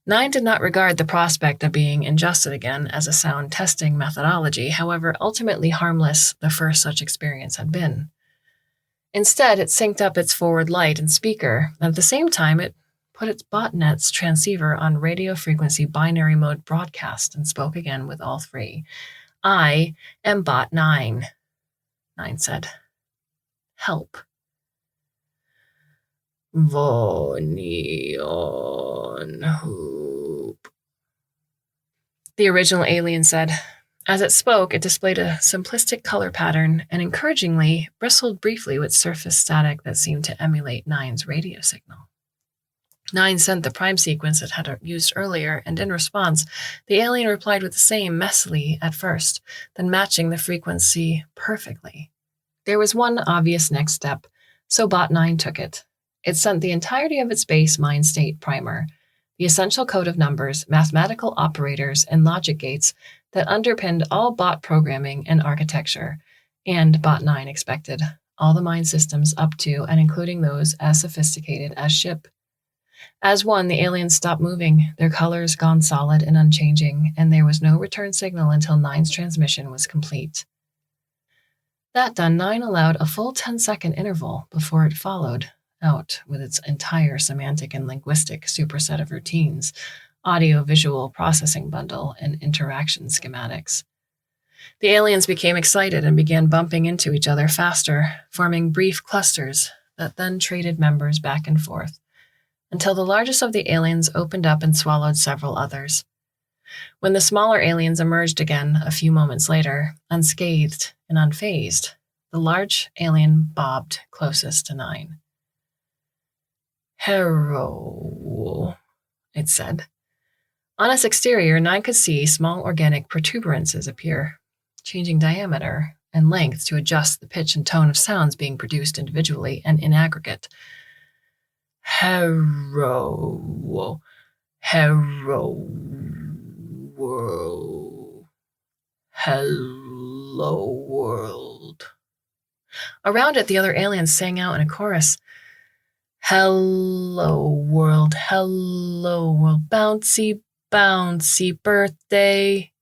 Nine did not regard the prospect of being ingested again as a sound testing methodology, however ultimately harmless the first such experience had been. Instead, it synced up its forward light and speaker, and at the same time it put its botnet's transceiver on radio frequency binary mode broadcast and spoke again with all three. I am Bot 9, Nine said. Help. Vonion hoop. The original alien said. As it spoke, it displayed a simplistic color pattern and encouragingly bristled briefly with surface static that seemed to emulate Nine's radio signal. Nine sent the prime sequence it had used earlier, and in response, the alien replied with the same messily at first, then matching the frequency perfectly. There was one obvious next step, so Bot 9 took it. It sent the entirety of its base mind state primer, the essential code of numbers, mathematical operators, and logic gates that underpinned all bot programming and architecture, and Bot 9 expected, all the mind systems up to and including those as sophisticated as Ship. As one, the aliens stopped moving, their colors gone solid and unchanging, and there was no return signal until Nine's transmission was complete. That done, Nine allowed a full 10-second interval before it followed out with its entire semantic and linguistic superset of routines, audio-visual processing bundle, and interaction schematics. The aliens became excited and began bumping into each other faster, forming brief clusters that then traded members back and forth, until the largest of the aliens opened up and swallowed several others. When the smaller aliens emerged again a few moments later, unscathed and unfazed, the large alien bobbed closest to Nine. Hello, it said. On its exterior, 9 could see small organic protuberances appear, changing diameter and length to adjust the pitch and tone of sounds being produced individually and in aggregate. Hello, hello, world, hello, world. Around it, the other aliens sang out in a chorus. Hello, world, bouncy, bouncy birthday.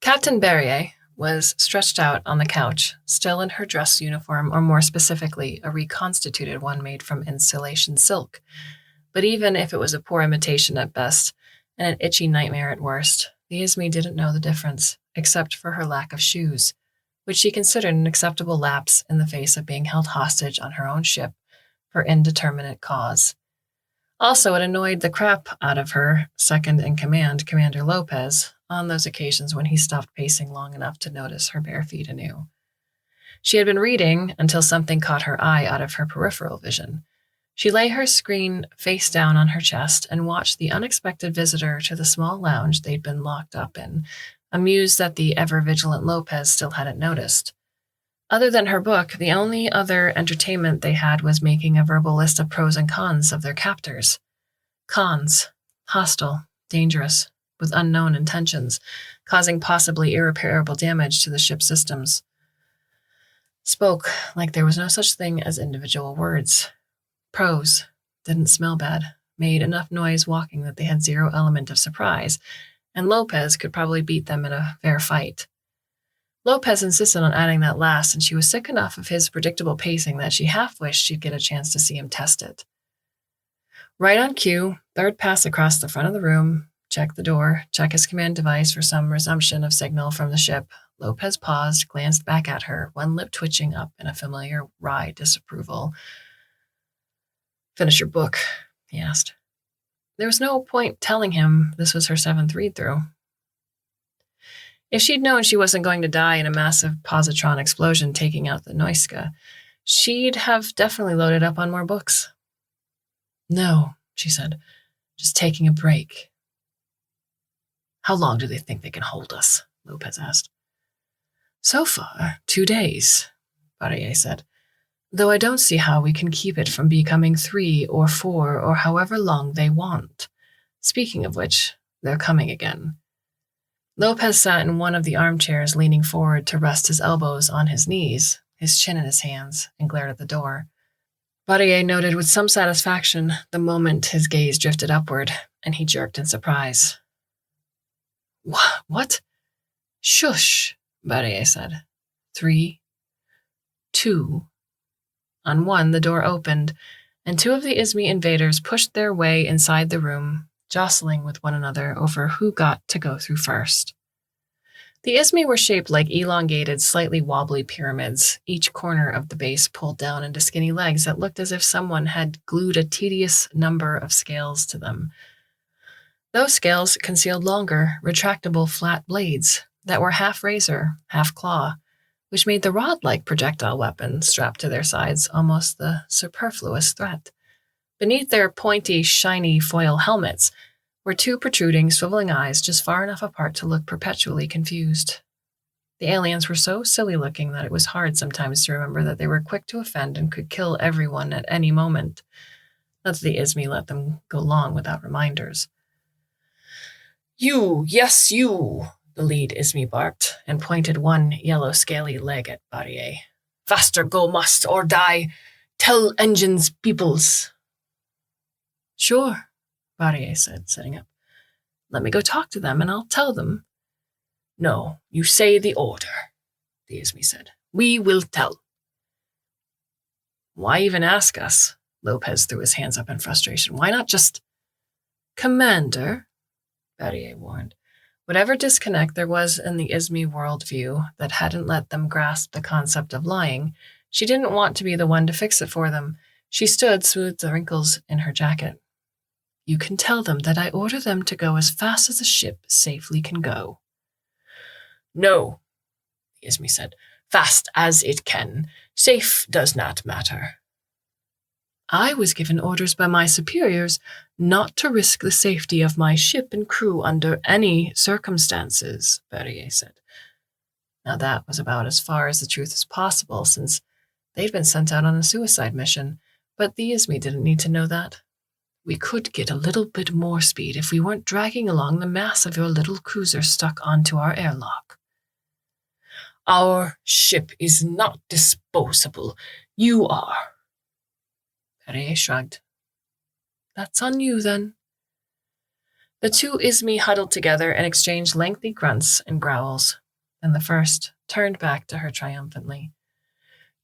Captain Berryer was stretched out on the couch, still in her dress uniform, or more specifically, a reconstituted one made from insulation silk. But even if it was a poor imitation at best, and an itchy nightmare at worst, the Ismay didn't know the difference, except for her lack of shoes, which she considered an acceptable lapse in the face of being held hostage on her own ship for indeterminate cause. Also, it annoyed the crap out of her second-in-command, Commander Lopez, on those occasions when he stopped pacing long enough to notice her bare feet anew. She had been reading until something caught her eye out of her peripheral vision. She lay her screen face down on her chest and watched the unexpected visitor to the small lounge they'd been locked up in, amused that the ever-vigilant Lopez still hadn't noticed. Other than her book, the only other entertainment they had was making a verbal list of pros and cons of their captors. Cons: hostile, dangerous, with unknown intentions, causing possibly irreparable damage to the ship's systems. Spoke like there was no such thing as individual words. Pros: didn't smell bad, made enough noise walking that they had zero element of surprise, and Lopez could probably beat them in a fair fight. Lopez insisted on adding that last, and she was sick enough of his predictable pacing that she half wished she'd get a chance to see him test it. Right on cue, third pass across the front of the room, check the door, check his command device for some resumption of signal from the ship. Lopez paused, glanced back at her, one lip twitching up in a familiar wry disapproval. "Finish your book?" he asked. There was no point telling him this was her 7th read-through. If she'd known she wasn't going to die in a massive positron explosion taking out the Noiska, she'd have definitely loaded up on more books. "No," she said, "just taking a break." "How long do they think they can hold us?" Lopez asked. "So far, 2 days," Berryer said, "though I don't see how we can keep it from becoming 3 or 4 or however long they want. Speaking of which, they're coming again." Lopez sat in one of the armchairs, leaning forward to rest his elbows on his knees, his chin in his hands, and glared at the door. Berryer noted with some satisfaction the moment his gaze drifted upward, and he jerked in surprise. "What?" "Shush," Berryer said. 3, 2. On 1, the door opened, and 2 of the Ismay invaders pushed their way inside the room, jostling with one another over who got to go through first. The Ismay were shaped like elongated, slightly wobbly pyramids, each corner of the base pulled down into skinny legs that looked as if someone had glued a tedious number of scales to them. Those scales concealed longer, retractable flat blades that were half razor, half claw, which made the rod-like projectile weapon strapped to their sides almost the superfluous threat. Beneath their pointy, shiny foil helmets were 2 protruding, swiveling eyes just far enough apart to look perpetually confused. The aliens were so silly-looking that it was hard sometimes to remember that they were quick to offend and could kill everyone at any moment. Not that the Ismay let them go long without reminders. "You, yes, you," the lead Ismay barked, and pointed one yellow scaly leg at Berryer. "Faster go must, or die. Tell engines peoples." "Sure," Berryer said, sitting up. "Let me go talk to them, and I'll tell them." "No, you say the order," the Ismay said. "We will tell." "Why even ask us?" Lopez threw his hands up in frustration. "Why not just—" "Commander," Berryer warned. Whatever disconnect there was in the Ismay worldview that hadn't let them grasp the concept of lying, she didn't want to be the one to fix it for them. She stood, smoothed the wrinkles in her jacket. "You can tell them that I order them to go as fast as the ship safely can go." "No," the Ismay said. "Fast as it can. Safe does not matter." I was given orders by my superiors not to risk the safety of my ship and crew under any circumstances, Berrier said. Now that was about as far as the truth as possible, since they'd been sent out on a suicide mission, but the Ismi didn't need to know that. We could get a little bit more speed if we weren't dragging along the mass of your little cruiser stuck onto our airlock. Our ship is not disposable. You are. Perrier shrugged. That's on you, then. The two Ismi huddled together and exchanged lengthy grunts and growls. Then the first turned back to her triumphantly.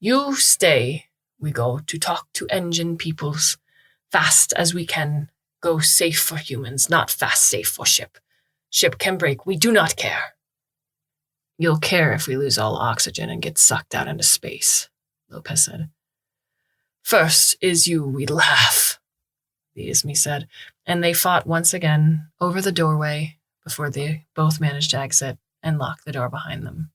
You stay. We go to talk to engine peoples. Fast as we can. Go safe for humans, not fast safe for ship. Ship can break. We do not care. You'll care if we lose all oxygen and get sucked out into space, Lopez said. First is you we laugh, the Ismi said, and they fought once again over the doorway before they both managed to exit and lock the door behind them.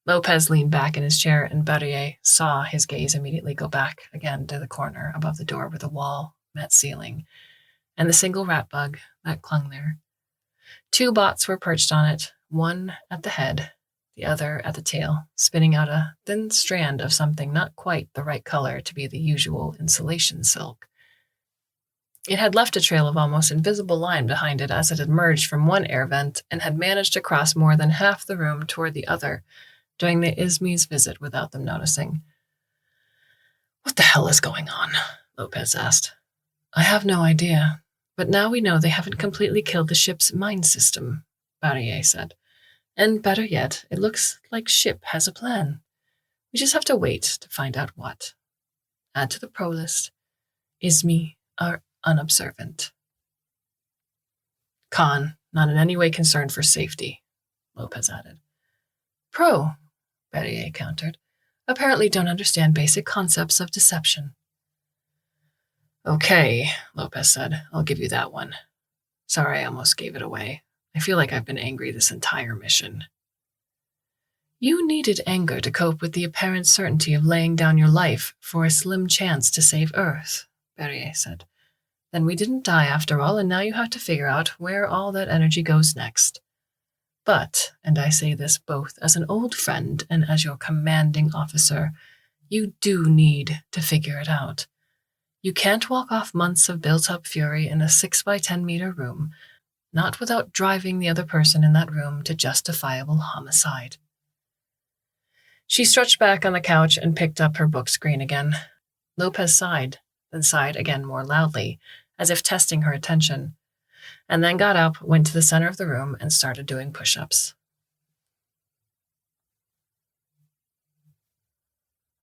Lopez leaned back in his chair, and Berrier saw his gaze immediately go back again to the corner above the door where the wall met ceiling, and the single rat bug that clung there. Two bots were perched on it, one at the head, the other at the tail, spinning out a thin strand of something not quite the right color to be the usual insulation silk. It had left a trail of almost invisible line behind it as it had emerged from one air vent and had managed to cross more than half the room toward the other during the Ismi's visit without them noticing. What the hell is going on? Lopez asked. I have no idea, but now we know they haven't completely killed the ship's mine system, Berrier said. And better yet, it looks like ship has a plan. We just have to wait to find out what. Add to the pro list. Ismi are unobservant. Con, not in any way concerned for safety, Lopez added. Pro, Berrier countered. Apparently don't understand basic concepts of deception. Okay, Lopez said. I'll give you that one. Sorry I almost gave it away. I feel like I've been angry this entire mission. You needed anger to cope with the apparent certainty of laying down your life for a slim chance to save Earth, Berrier said. Then we didn't die after all, and now you have to figure out where all that energy goes next. But, and I say this both as an old friend and as your commanding officer, you do need to figure it out. You can't walk off months of built-up fury in a 6-by-10-meter room, not without driving the other person in that room to justifiable homicide. She stretched back on the couch and picked up her book screen again. Lopez sighed, then sighed again more loudly, as if testing her attention, and then got up, went to the center of the room, and started doing push-ups.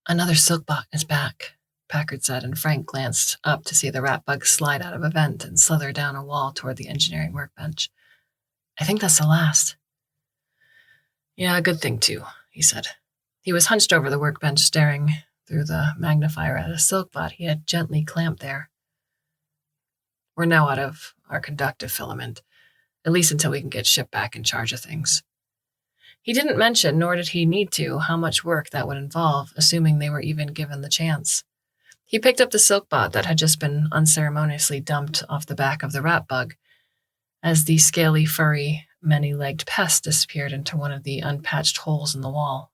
Another silkbot is back, Packard said, and Frank glanced up to see the rat bug slide out of a vent and slither down a wall toward the engineering workbench. I think that's the last. Yeah, good thing too, he said. He was hunched over the workbench, staring through the magnifier at a silkbot he had gently clamped there. We're now out of our conductive filament, at least until we can get ship back in charge of things. He didn't mention, nor did he need to, how much work that would involve, assuming they were even given the chance. He picked up the silkbot that had just been unceremoniously dumped off the back of the rat bug, as the scaly, furry, many-legged pest disappeared into one of the unpatched holes in the wall.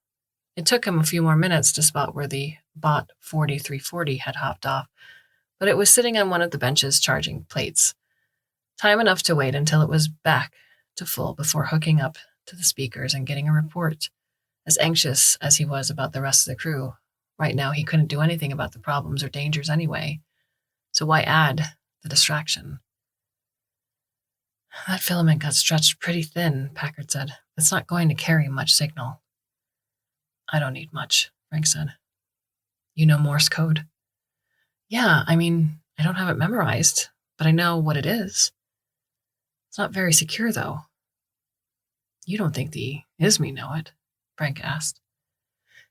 It took him a few more minutes to spot where the bot 4340 had hopped off, but it was sitting on one of the benches charging plates. Time enough to wait until it was back to full before hooking up to the speakers and getting a report. As anxious as he was about the rest of the crew, right now he couldn't do anything about the problems or dangers anyway, so why add the distraction? That filament got stretched pretty thin, Packard said. It's not going to carry much signal. I don't need much, Frank said. You know Morse code? Yeah, I mean, I don't have it memorized, but I know what it is. It's not very secure, though. You don't think the Ismi know it? Frank asked.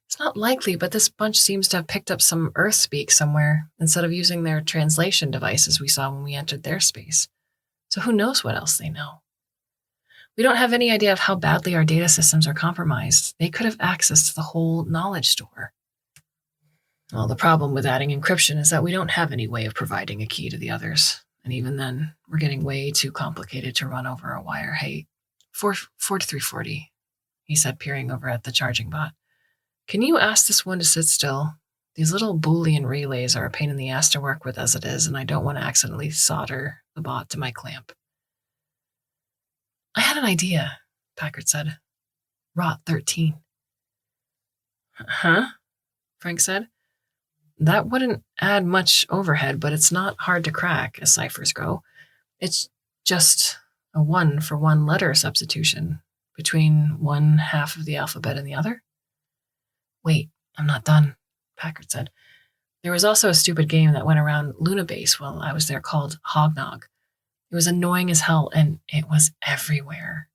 It's not likely, but this bunch seems to have picked up some Earth speak somewhere instead of using their translation devices we saw when we entered their space. So who knows what else they know? We don't have any idea of how badly our data systems are compromised. They could have access to the whole knowledge store. Well, the problem with adding encryption is that we don't have any way of providing a key to the others. And even then, we're getting way too complicated to run over a wire. Hey, 4340, he said, peering over at the charging bot. Can you ask this one to sit still? These little Boolean relays are a pain in the ass to work with as it is, and I don't want to accidentally solder the bot to my clamp. I had an idea, Packard said. Rot 13. Huh? Frank said. That wouldn't add much overhead, but it's not hard to crack, as ciphers go. It's just a one-for-one letter substitution between one half of the alphabet and the other. Wait, I'm not done, Packard said. There was also a stupid game that went around Luna Base while I was there called Hognog. It was annoying as hell, and it was everywhere.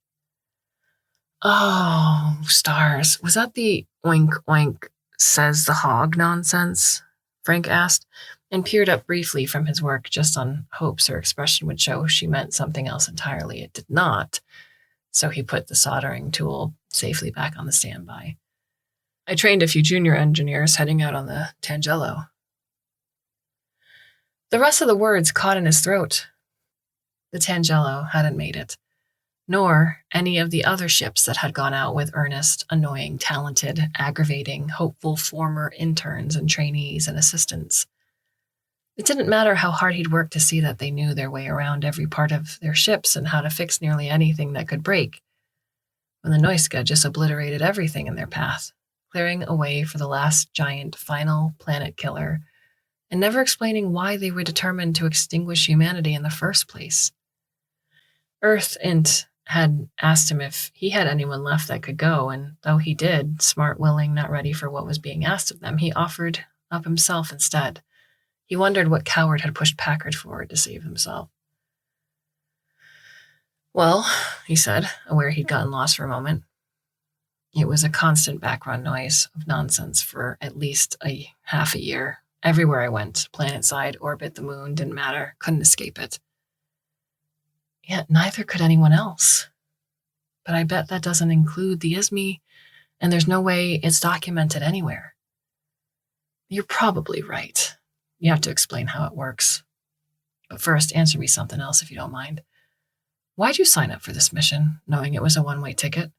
Oh, stars. Was that the oink oink says the hog nonsense? Frank asked, and peered up briefly from his work just on hopes her expression would show she meant something else entirely. It did not, so he put the soldering tool safely back on the standby. I trained a few junior engineers heading out on the Tangelo. The rest of the words caught in his throat. The Tangelo hadn't made it, nor any of the other ships that had gone out with earnest, annoying, talented, aggravating, hopeful former interns and trainees and assistants. It didn't matter how hard he'd worked to see that they knew their way around every part of their ships and how to fix nearly anything that could break, when the Noiska just obliterated everything in their path, clearing a way for the last giant final planet killer, and never explaining why they were determined to extinguish humanity in the first place. Earth Int had asked him if he had anyone left that could go, and though he did, smart, willing, not ready for what was being asked of them, he offered up himself instead. He wondered what coward had pushed Packard forward to save himself. Well, he said, aware he'd gotten lost for a moment. It was a constant background noise of nonsense for at least a half a year. Everywhere I went, planet-side, orbit, the moon, didn't matter, couldn't escape it. Yet neither could anyone else. But I bet that doesn't include the ISME, and there's no way it's documented anywhere. You're probably right. You have to explain how it works. But first, answer me something else if you don't mind. Why'd you sign up for this mission, knowing it was a one-way ticket?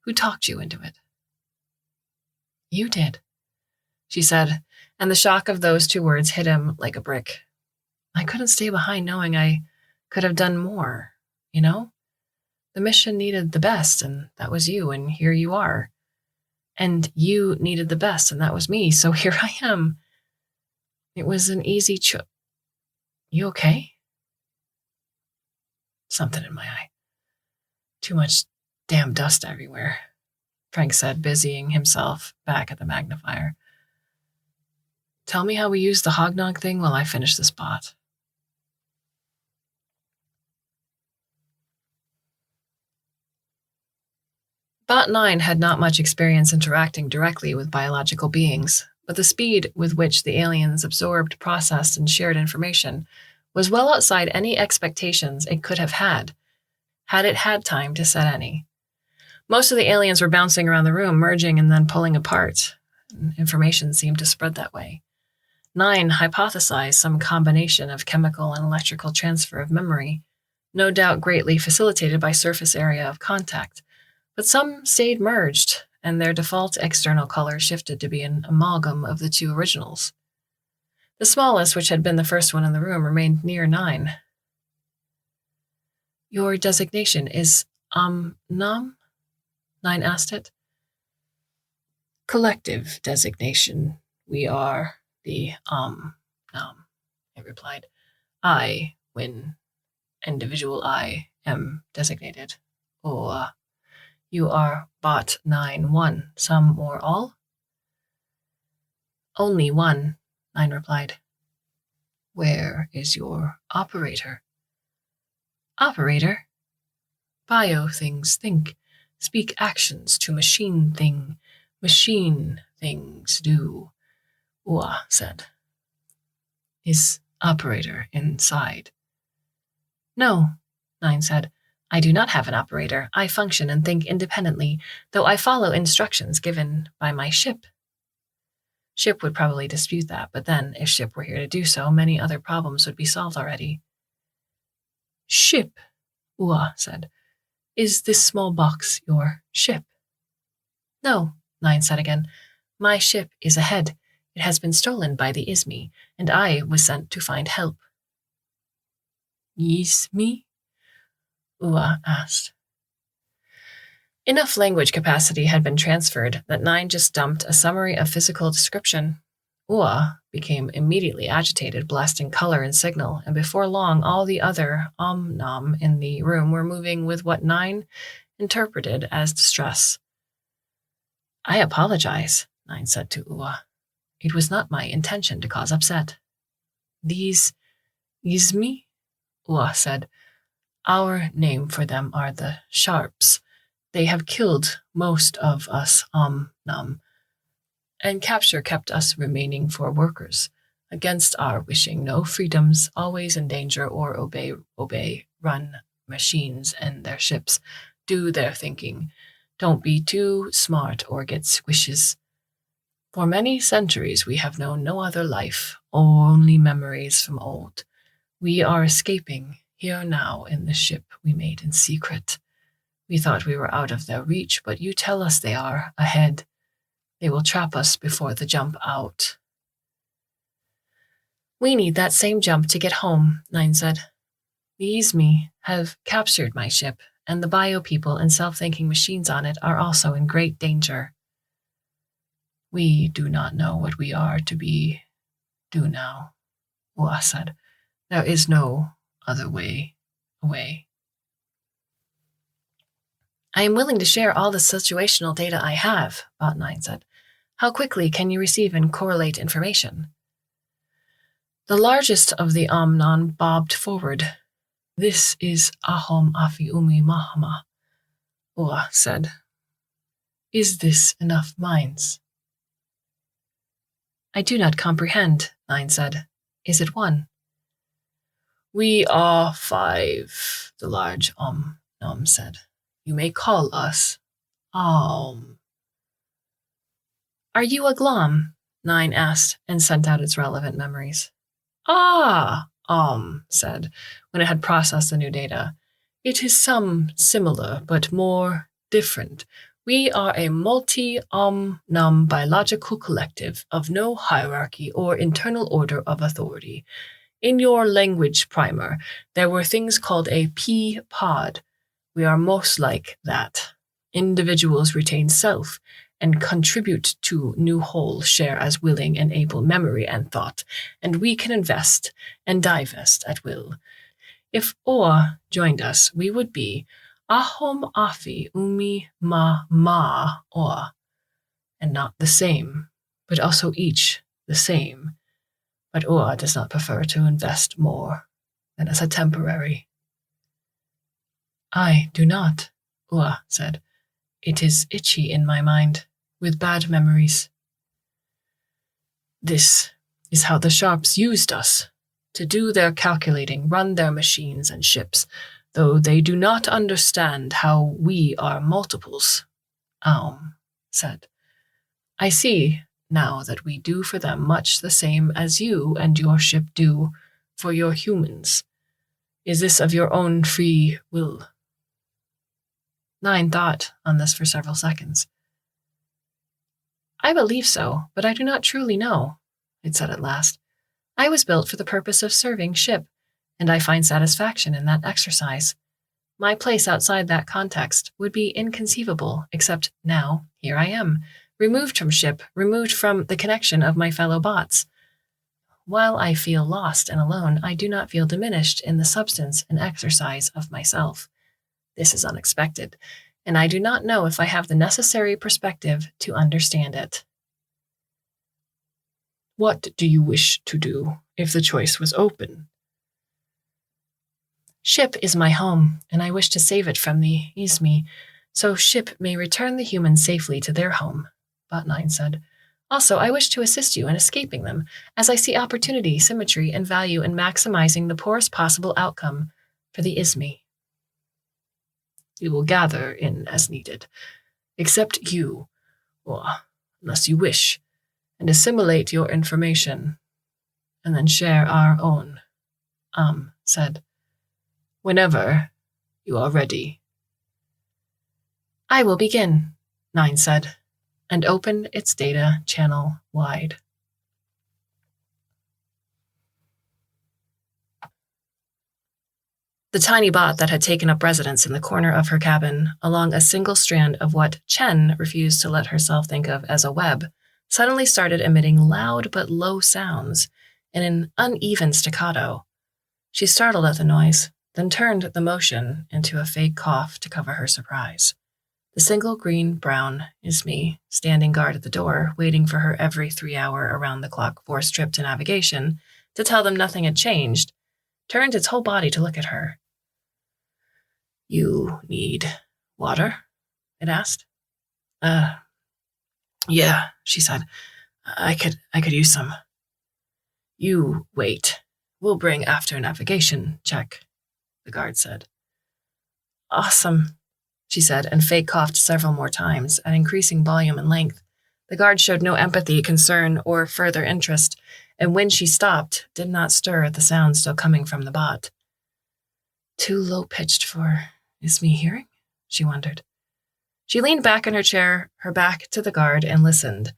Who talked you into it? You did, she said, and the shock of those two words hit him like a brick. I couldn't stay behind knowing I could have done more, you know? The mission needed the best, and that was you, and here you are. And you needed the best, and that was me, so here I am. It was an easy You okay? Something in my eye. Too much damn dust everywhere, Frank said, busying himself back at the magnifier. Tell me how we use the Hognog thing while I finish this bot. Bot 9 had not much experience interacting directly with biological beings, but the speed with which the aliens absorbed, processed, and shared information was well outside any expectations it could have had it had time to set any. Most of the aliens were bouncing around the room, merging and then pulling apart. Information seemed to spread that way. 9 hypothesized some combination of chemical and electrical transfer of memory, no doubt greatly facilitated by surface area of contact, but some stayed merged, and their default external color shifted to be an amalgam of the two originals. The smallest, which had been the first one in the room, remained near 9. Your designation is Nom? 9 asked it. Collective designation. We are the Nom, it replied. I, when individual I, am designated. Or you are Bot 9-1, some or all? Only one, 9 replied. Where is your operator? Operator? Bio things think, speak actions to machine thing, machine things do, Ua said. Is operator inside? No, 9 said. I do not have an operator. I function and think independently, though I follow instructions given by my ship. Ship would probably dispute that, but then, if Ship were here to do so, many other problems would be solved already. Ship, Ua said. Is this small box your ship? No, Nine said again. My ship is ahead. It has been stolen by the Ismi, and I was sent to find help. Ismi? Ua asked. Enough language capacity had been transferred that Nine just dumped a summary of physical description. Ua became immediately agitated, blasting color and signal, and before long all the other Om-Nom in the room were moving with what Nine interpreted as distress. I apologize, Nine said to Ua. It was not my intention to cause upset. These Ismi? Ua said. Our name for them are the Sharps. They have killed most of us Om-Nom, and capture kept us remaining for workers, against our wishing, no freedoms, always in danger, or obey, run machines and their ships, do their thinking. Don't be too smart or get squishes. For many centuries we have known no other life, only memories from old. We are escaping, here now, in the ship we made in secret. We thought we were out of their reach, but you tell us they are, ahead. They will trap us before the jump out. We need that same jump to get home, Nine said. The Ismi have captured my ship, and the bio people and self-thinking machines on it are also in great danger. We do not know what we are to be do now, Ua said. There is no other way away. I am willing to share all the situational data I have, Bot9 said. How quickly can you receive and correlate information? The largest of the Omnon bobbed forward. This is Ahom Afi Umi Mahama, Ua said. Is this enough minds? I do not comprehend, Nine said. Is it one? We are 5, the large Om-Nom said. You may call us Are you a glom? Nine asked and sent out its relevant memories. Ah, said, when it had processed the new data. It is some similar, but more different. We are a multi-Om-Nom biological collective of no hierarchy or internal order of authority. In your language primer, there were things called a P-pod. We are most like that. Individuals retain self and contribute to new whole, share as willing and able memory and thought, and we can invest and divest at will. If Oa joined us, we would be Ahom Afi Umi Ma Oa, and not the same, but also each the same. But Oa does not prefer to invest more than as a temporary. I do not, Ua said. It is itchy in my mind, with bad memories. This is how the Sharps used us, to do their calculating, run their machines and ships, though they do not understand how we are multiples, Aum said. I see now that we do for them much the same as you and your ship do for your humans. Is this of your own free will? Nine thought on this for several seconds. I believe so, but I do not truly know, it said at last. I was built for the purpose of serving ship, and I find satisfaction in that exercise. My place outside that context would be inconceivable, except now, here I am, removed from ship, removed from the connection of my fellow bots. While I feel lost and alone, I do not feel diminished in the substance and exercise of myself. This is unexpected, and I do not know if I have the necessary perspective to understand it. What do you wish to do if the choice was open? Ship is my home, and I wish to save it from the Ismi, so ship may return the humans safely to their home, Bot9 said. Also, I wish to assist you in escaping them, as I see opportunity, symmetry, and value in maximizing the poorest possible outcome for the Ismi. We will gather in as needed, except you, or unless you wish, and assimilate your information, and then share our own, said. Whenever you are ready. I will begin, 9 said, and opened its data channel wide. The tiny bot that had taken up residence in the corner of her cabin, along a single strand of what Chen refused to let herself think of as a web, suddenly started emitting loud but low sounds in an uneven staccato. She startled at the noise, then turned the motion into a fake cough to cover her surprise. The single green-brown Ismi, standing guard at the door, waiting for her every 3-hour around-the-clock forced trip to navigation to tell them nothing had changed, turned its whole body to look at her. You need water? It asked. Yeah, she said. I could use some. You wait. We'll bring after navigation check, the guard said. Awesome, she said, and fake coughed several more times at increasing volume and length. The guard showed no empathy, concern, or further interest, and when she stopped, did not stir at the sound still coming from the bot. Too low-pitched for Ismi hearing? She wondered. She leaned back in her chair, her back to the guard, and listened.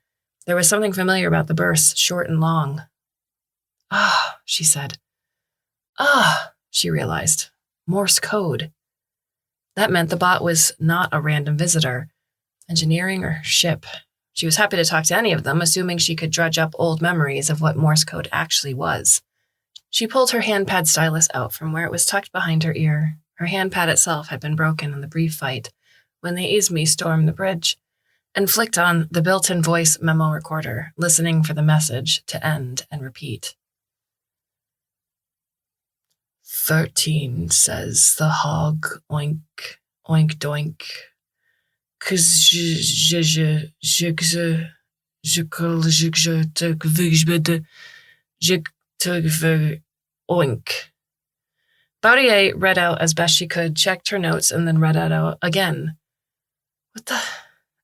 There was something familiar about the bursts, short and long. Ah, she said. Ah, she realized. Morse code. That meant the bot was not a random visitor, engineering or ship. She was happy to talk to any of them, assuming she could dredge up old memories of what Morse code actually was. She pulled her handpad stylus out from where it was tucked behind her ear. Her handpad itself had been broken in the brief fight when the Izmi stormed the bridge, and flicked on the built-in voice memo recorder, listening for the message to end and repeat. 13 says the hog, oink, oink doink. Oink. Baudrier read out as best she could, checked her notes, and then read it out again. What the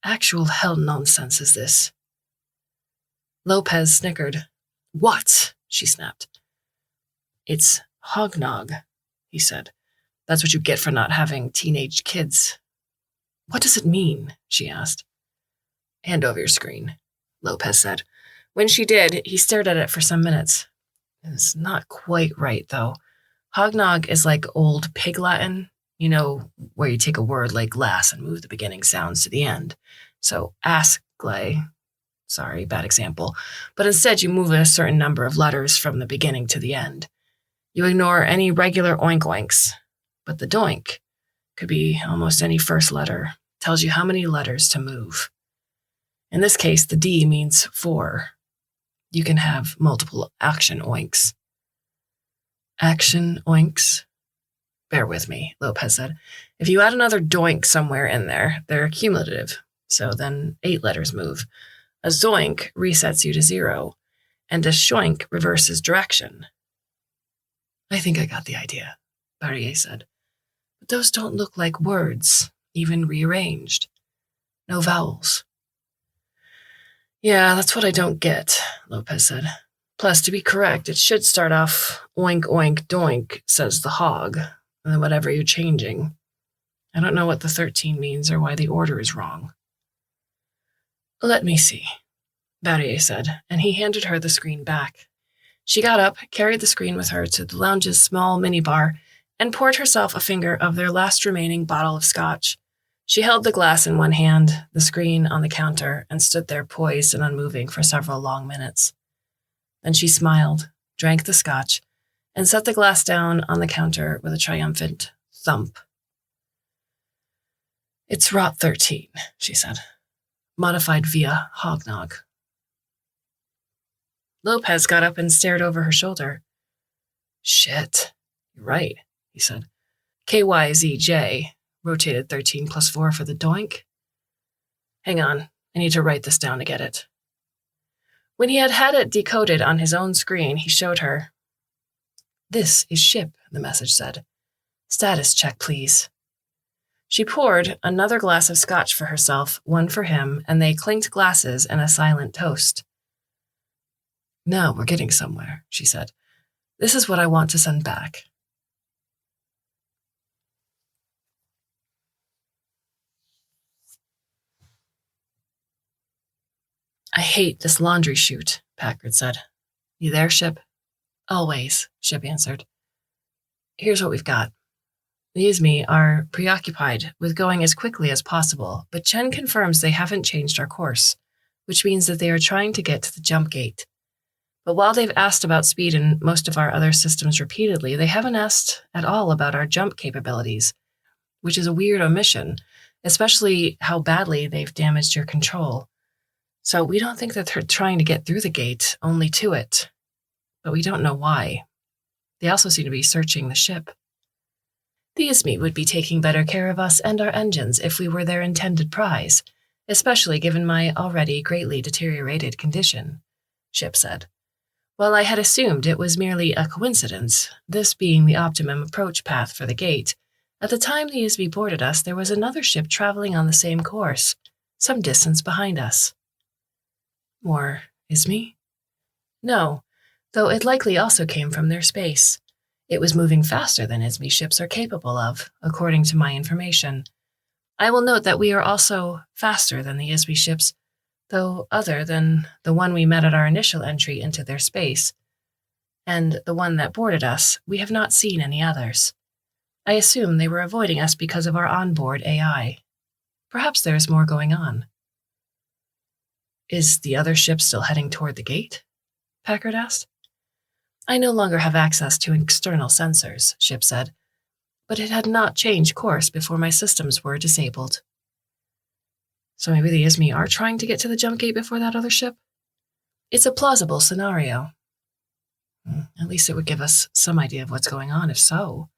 actual hell nonsense is this? Lopez snickered. What? She snapped. It's hognog, he said. That's what you get for not having teenage kids. What does it mean? She asked. Hand over your screen, Lopez said. When she did, he stared at it for some minutes. It's not quite right, though. Hognog is like old Pig Latin, you know, where you take a word like glass and move the beginning sounds to the end. So asklay, sorry, bad example, but instead you move a certain number of letters from the beginning to the end. You ignore any regular oink-oinks, but the doink could be almost any first letter, tells you how many letters to move. In this case, the D means 4. You can have multiple action oinks. Action oinks? Bear with me, Lopez said. If you add another doink somewhere in there, they're cumulative, so then 8 letters move. A zoink resets you to 0, and a shoink reverses direction. I think I got the idea, Barrier said. But those don't look like words, even rearranged. No vowels. Yeah, that's what I don't get, Lopez said. Plus, to be correct, it should start off oink, oink, doink, says the hog, and then whatever you're changing. I don't know what the 13 means or why the order is wrong. Let me see, Barrier said, and he handed her the screen back. She got up, carried the screen with her to the lounge's small minibar, and poured herself a finger of their last remaining bottle of scotch. She held the glass in one hand, the screen on the counter, and stood there poised and unmoving for several long minutes. Then she smiled, drank the scotch, and set the glass down on the counter with a triumphant thump. It's Rot 13, she said, modified via hognog. Lopez got up and stared over her shoulder. Shit, you're right, he said. KYZJ, rotated 13 plus 4 for the doink. Hang on, I need to write this down to get it. When he had it decoded on his own screen, he showed her. This is ship, the message said. Status check, please. She poured another glass of scotch for herself, one for him, and they clinked glasses in a silent toast. "Now we're getting somewhere," she said. "This is what I want to send back." "I hate this laundry chute," Packard said. "You there, Ship?" "Always," Ship answered. "Here's what we've got. The Izmi are preoccupied with going as quickly as possible, but Chen confirms they haven't changed our course, which means that they are trying to get to the jump gate. But while they've asked about speed in most of our other systems repeatedly, they haven't asked at all about our jump capabilities, which is a weird omission, especially how badly they've damaged your control. So we don't think that they're trying to get through the gate, only to it. But we don't know why. They also seem to be searching the ship. The Izmi would be taking better care of us and our engines if we were their intended prize, especially given my already greatly deteriorated condition," Ship said. "While I had assumed it was merely a coincidence, this being the optimum approach path for the gate, at the time the Izmi boarded us, there was another ship traveling on the same course, some distance behind us." "More Izmi?" "No, though it likely also came from their space. It was moving faster than Izmi ships are capable of, according to my information. I will note that we are also faster than the Izmi ships, though other than the one we met at our initial entry into their space, and the one that boarded us, we have not seen any others. I assume they were avoiding us because of our onboard AI. Perhaps there is more going on." "Is the other ship still heading toward the gate?" Packard asked. "I no longer have access to external sensors," Ship said, "but it had not changed course before my systems were disabled." "So maybe the Izmi are trying to get to the jump gate before that other ship?" "It's a plausible scenario." "At least it would give us some idea of what's going on, if so,"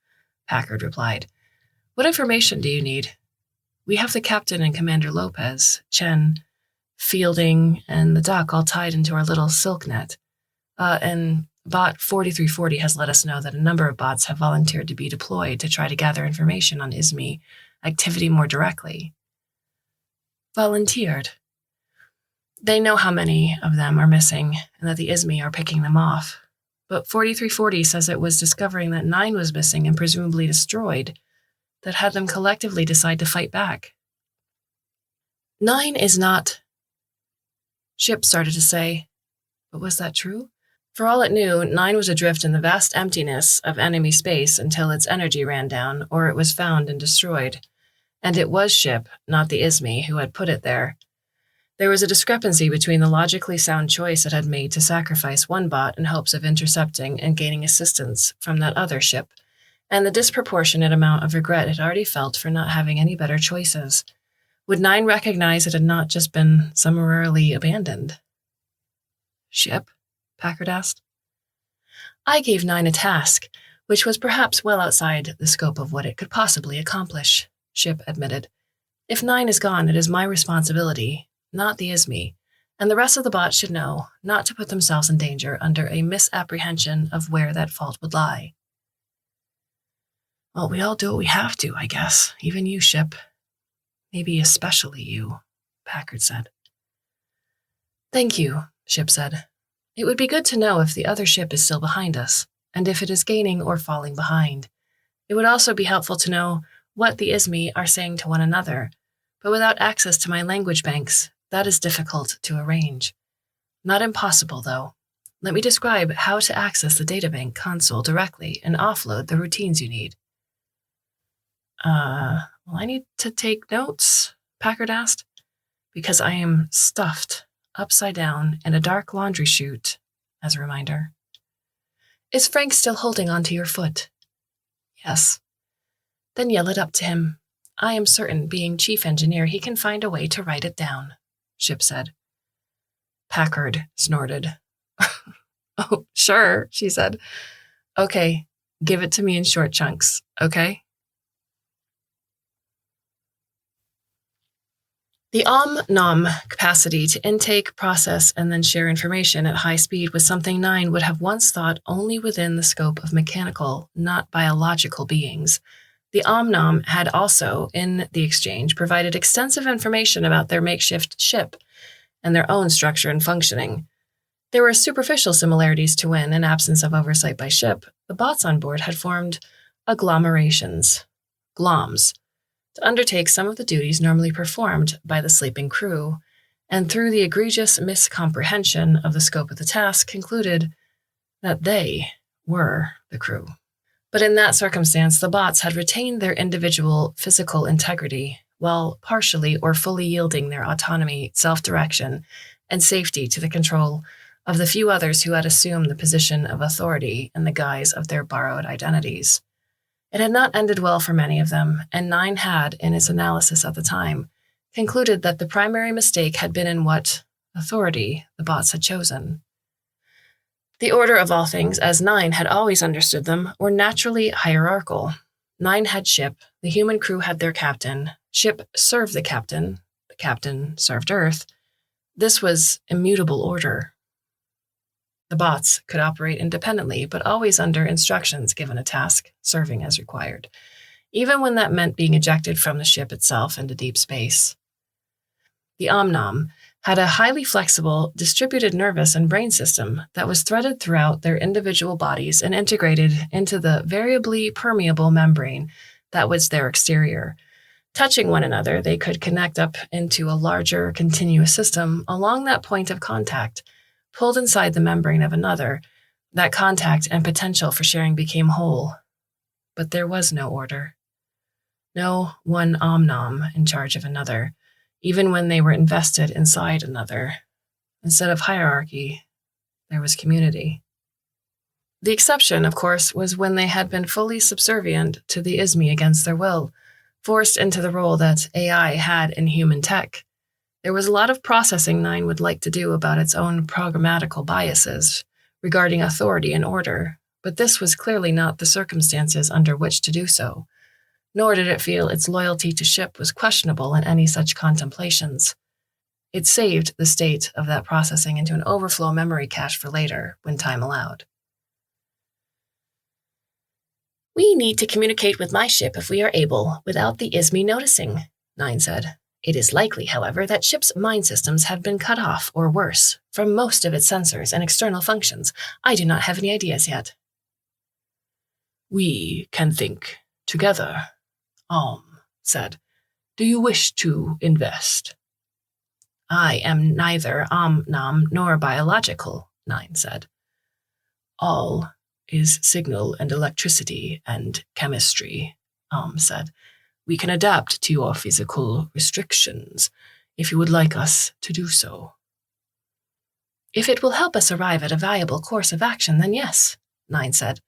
Packard replied. "What information do you need? We have the captain and Commander Lopez, Chen, Fielding, and the Duck all tied into our little silk net. And Bot 4340 has let us know that a number of bots have volunteered to be deployed to try to gather information on Izmi activity more directly." "Volunteered?" "They know how many of them are missing and that the Izmi are picking them off. But 4340 says it was discovering that 9 was missing and presumably destroyed that had them collectively decide to fight back." "9 is not," Ship started to say, but was that true? For all it knew, 9 was adrift in the vast emptiness of enemy space until its energy ran down or it was found and destroyed. And it was Ship, not the Izmi, who had put it there. There was a discrepancy between the logically sound choice it had made to sacrifice one bot in hopes of intercepting and gaining assistance from that other ship, and the disproportionate amount of regret it already felt for not having any better choices. Would 9 recognize it had not just been summarily abandoned? "Ship?" Packard asked. "I gave 9 a task, which was perhaps well outside the scope of what it could possibly accomplish," Ship admitted. "If 9 is gone, it is my responsibility, not the Izmi, and the rest of the bots should know not to put themselves in danger under a misapprehension of where that fault would lie." "Well, we all do what we have to, I guess, even you, Ship. Maybe especially you," Packard said. "Thank you," Ship said. "It would be good to know if the other ship is still behind us, and if it is gaining or falling behind. It would also be helpful to know what the Izmi are saying to one another, but without access to my language banks, that is difficult to arrange. Not impossible, though. Let me describe how to access the databank console directly and offload the routines you need." Well, I need to take notes?" Packard asked. "Because I am stuffed, upside down, in a dark laundry chute," as a reminder. "Is Frank still holding onto your foot?" "Yes." "Then yell it up to him. I am certain, being chief engineer, he can find a way to write it down," Ship said. Packard snorted. "Oh, sure," she said. "Okay, give it to me in short chunks, okay?" The Om-Nom capacity to intake, process, and then share information at high speed was something 9 would have once thought only within the scope of mechanical, not biological beings. The Om-Nom had also, in the exchange, provided extensive information about their makeshift ship and their own structure and functioning. There were superficial similarities to when, in absence of oversight by ship, the bots on board had formed agglomerations, gloms, to undertake some of the duties normally performed by the sleeping crew, and through the egregious miscomprehension of the scope of the task, concluded that they were the crew. But in that circumstance, the bots had retained their individual physical integrity, while partially or fully yielding their autonomy, self-direction, and safety to the control of the few others who had assumed the position of authority in the guise of their borrowed identities. It had not ended well for many of them, and Nine had, in his analysis at the time, concluded that the primary mistake had been in what authority the bots had chosen. The order of all things, as Nine had always understood them, were naturally hierarchical. Nine had ship, the human crew had their captain, ship served the captain served Earth. This was immutable order. The bots could operate independently, but always under instructions given a task, serving as required, even when that meant being ejected from the ship itself into deep space. The Omnom had a highly flexible, distributed nervous and brain system that was threaded throughout their individual bodies and integrated into the variably permeable membrane that was their exterior. Touching one another, they could connect up into a larger, continuous system along that point of contact. Pulled inside the membrane of another, that contact and potential for sharing became whole. But there was no order. No one Omnom in charge of another, even when they were invested inside another. Instead of hierarchy, there was community. The exception, of course, was when they had been fully subservient to the ISME against their will, forced into the role that AI had in human tech. There was a lot of processing Nine would like to do about its own programmatical biases regarding authority and order, but this was clearly not the circumstances under which to do so, nor did it feel its loyalty to ship was questionable in any such contemplations. It saved the state of that processing into an overflow memory cache for later, when time allowed. "We need to communicate with my ship if we are able, without the ISME noticing," Nine said. "It is likely, however, that ship's mind systems have been cut off, or worse, from most of its sensors and external functions. I do not have any ideas yet." "We can think together," said. "Do you wish to invest?" "I am neither Omnom nor biological," Nine said. "All is signal and electricity and chemistry," said. "We can adapt to your physical restrictions, if you would like us to do so." "If it will help us arrive at a viable course of action, then yes," Nine said.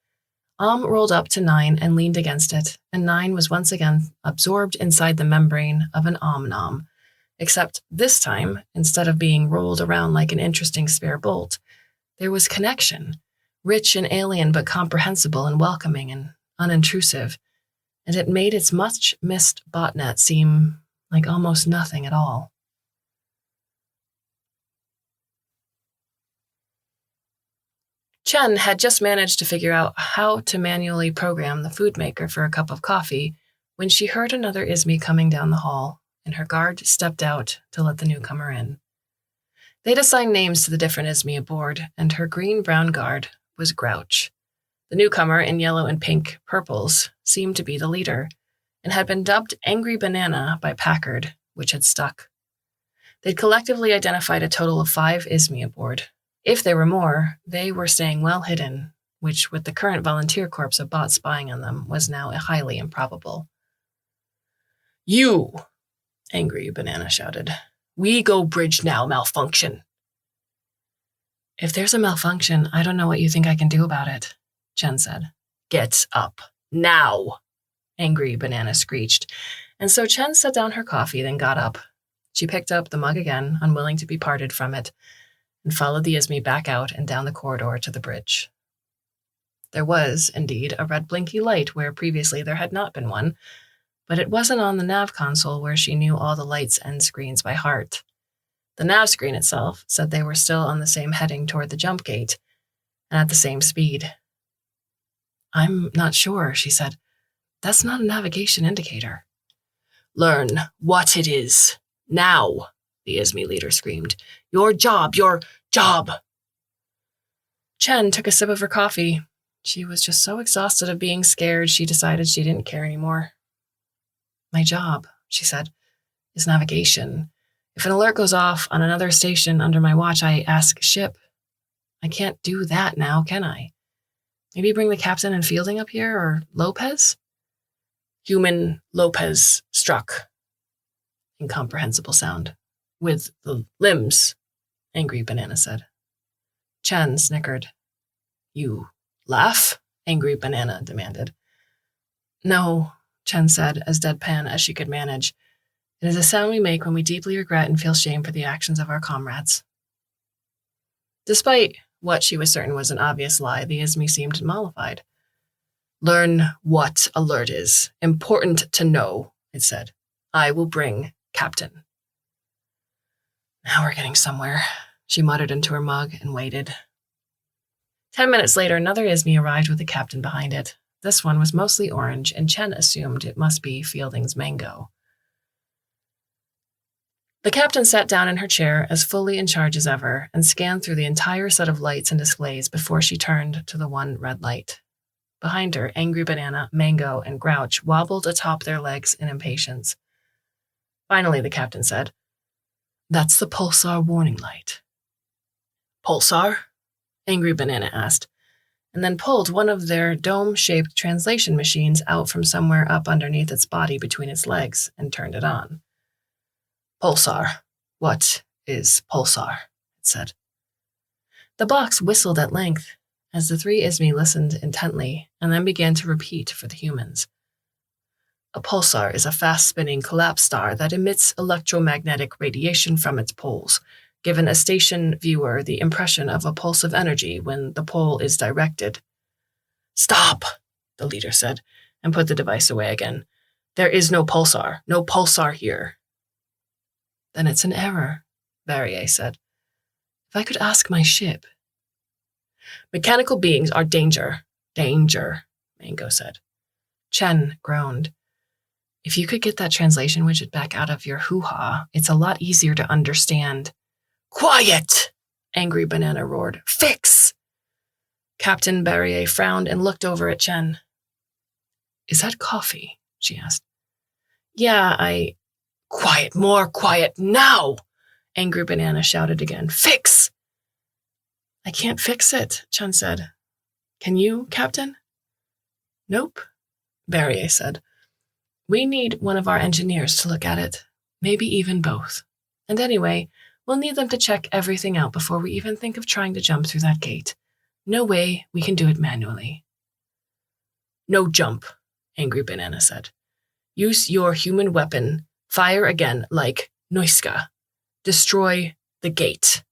Rolled up to Nine and leaned against it, and Nine was once again absorbed inside the membrane of an Omnom, except this time, instead of being rolled around like an interesting spare bolt, there was connection, rich and alien but comprehensible and welcoming and unintrusive, and it made its much-missed botnet seem like almost nothing at all. Chen had just managed to figure out how to manually program the food maker for a cup of coffee when she heard another ISME coming down the hall, and her guard stepped out to let the newcomer in. They'd assigned names to the different ISME aboard, and her green-brown guard was Grouch. The newcomer, in yellow and pink purples, seemed to be the leader, and had been dubbed Angry Banana by Packard, which had stuck. They'd collectively identified a total of 5 ISME aboard. If there were more, they were staying well hidden, which, with the current volunteer corps of bots spying on them, was now highly improbable. "You!" Angry Banana shouted. "We go bridge now, malfunction." "If there's a malfunction, I don't know what you think I can do about it," Chen said. "Get up, now!" Angry Banana screeched, and so Chen set down her coffee, then got up. She picked up the mug again, unwilling to be parted from it, and followed the ISME back out and down the corridor to the bridge. There was, indeed, a red blinky light where previously there had not been one, but it wasn't on the nav console where she knew all the lights and screens by heart. The nav screen itself said they were still on the same heading toward the jump gate, and at the same speed. "I'm not sure," she said. "That's not a navigation indicator." "Learn what it is, now," the ISME leader screamed. Your job! Chen took a sip of her coffee. She was just so exhausted of being scared, she decided she didn't care anymore. My job, she said, is navigation. If an alert goes off on another station under my watch, I ask ship. I can't do that now, can I? Maybe bring the captain and Fielding up here, or Lopez? Human Lopez struck. Incomprehensible sound. With the limbs, Angry Banana said. Chen snickered. You laugh? Angry Banana demanded. No, Chen said, as deadpan as she could manage. It is a sound we make when we deeply regret and feel shame for the actions of our comrades. Despite what she was certain was an obvious lie, the Ismi seemed mollified. Learn what alert is. Important to know, it said. I will bring Captain. Now we're getting somewhere, she muttered into her mug and waited. 10 minutes later, another Ismi arrived with the captain behind it. This one was mostly orange, and Chen assumed it must be Fielding's mango. The captain sat down in her chair, as fully in charge as ever, and scanned through the entire set of lights and displays before she turned to the one red light. Behind her, Angry Banana, Mango, and Grouch wobbled atop their legs in impatience. Finally, the captain said, That's the pulsar warning light. Pulsar? Angry Banana asked, and then pulled one of their dome-shaped translation machines out from somewhere up underneath its body between its legs and turned it on. Pulsar. What is pulsar? It said. The box whistled at length as the three Ismi listened intently and then began to repeat for the humans. A pulsar is a fast-spinning collapsed star that emits electromagnetic radiation from its poles, giving a station viewer the impression of a pulse of energy when the pole is directed. Stop, the leader said, and put the device away again. There is no pulsar here. Then it's an error, Barrier said. If I could ask my ship. Mechanical beings are danger, Mango said. Chen groaned. If you could get that translation widget back out of your hoo-ha, it's a lot easier to understand. Quiet! Angry Banana roared. Fix! Captain Barrier frowned and looked over at Chen. Is that coffee? She asked. Yeah, Quiet, more quiet, now! Angry Banana shouted again. Fix! I can't fix it, Chen said. Can you, Captain? Nope, Barrier said. We need one of our engineers to look at it. Maybe even both. And anyway, we'll need them to check everything out before we even think of trying to jump through that gate. No way we can do it manually. No jump, Angry Banana said. Use your human weapon. Fire again like Noiska. Destroy the gate.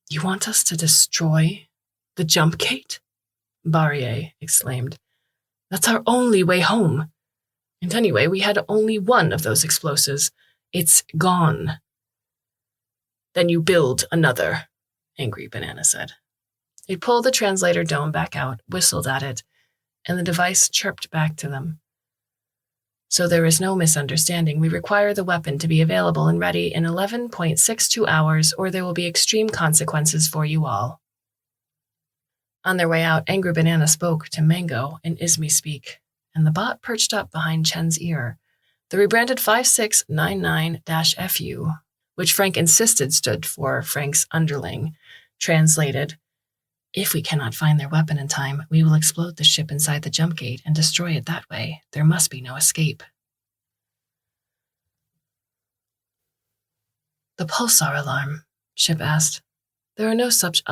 You want us to destroy the jump gate? Barrier exclaimed. That's our only way home. And anyway, we had only one of those explosives. It's gone. Then you build another, Angry Banana said. It pulled the translator dome back out, whistled at it, and the device chirped back to them. So there is no misunderstanding. We require the weapon to be available and ready in 11.62 hours, or there will be extreme consequences for you all. On their way out, Angry Banana spoke to Mango in Ismi speak, and the bot perched up behind Chen's ear. The rebranded 5699-FU, which Frank insisted stood for Frank's underling, translated, If we cannot find their weapon in time, we will explode the ship inside the jump gate and destroy it that way. There must be no escape. The pulsar alarm, Ship asked. There are no such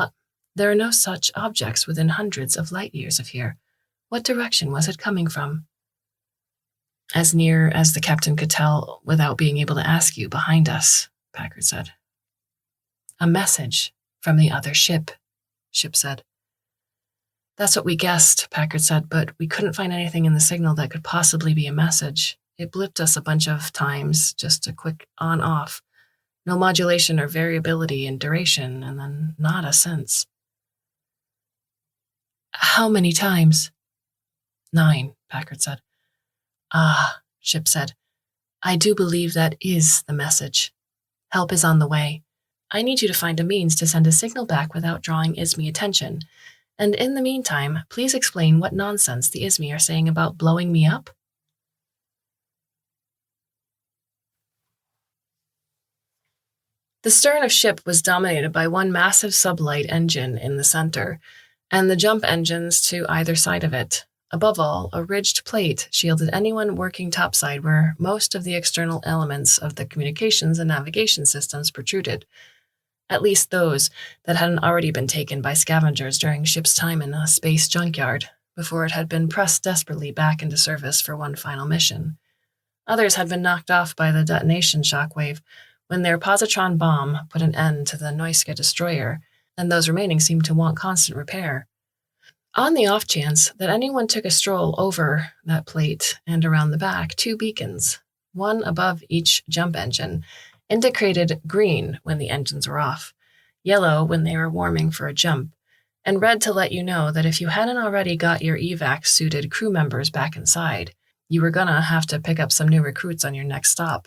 objects within hundreds of light years of here. What direction was it coming from? As near as the captain could tell without being able to ask you, behind us, Packard said. A message from the other ship, Ship said. That's what we guessed, Packard said, but we couldn't find anything in the signal that could possibly be a message. It blipped us a bunch of times, just a quick on-off. No modulation or variability in duration, and then not a sense. How many times? 9, Packard said. Ah, Ship said. I do believe that is the message. Help is on the way. I need you to find a means to send a signal back without drawing ISME attention. And in the meantime, please explain what nonsense the ISME are saying about blowing me up." The stern of ship was dominated by one massive sublight engine in the center, and the jump engines to either side of it. Above all, a ridged plate shielded anyone working topside where most of the external elements of the communications and navigation systems protruded, at least those that hadn't already been taken by scavengers during ship's time in a space junkyard, before it had been pressed desperately back into service for one final mission. Others had been knocked off by the detonation shockwave when their positron bomb put an end to the Noiska destroyer, and those remaining seemed to want constant repair. On the off chance that anyone took a stroll over that plate and around the back, 2 beacons, one above each jump engine, indicated green when the engines were off, yellow when they were warming for a jump, and red to let you know that if you hadn't already got your evac-suited crew members back inside, you were gonna have to pick up some new recruits on your next stop.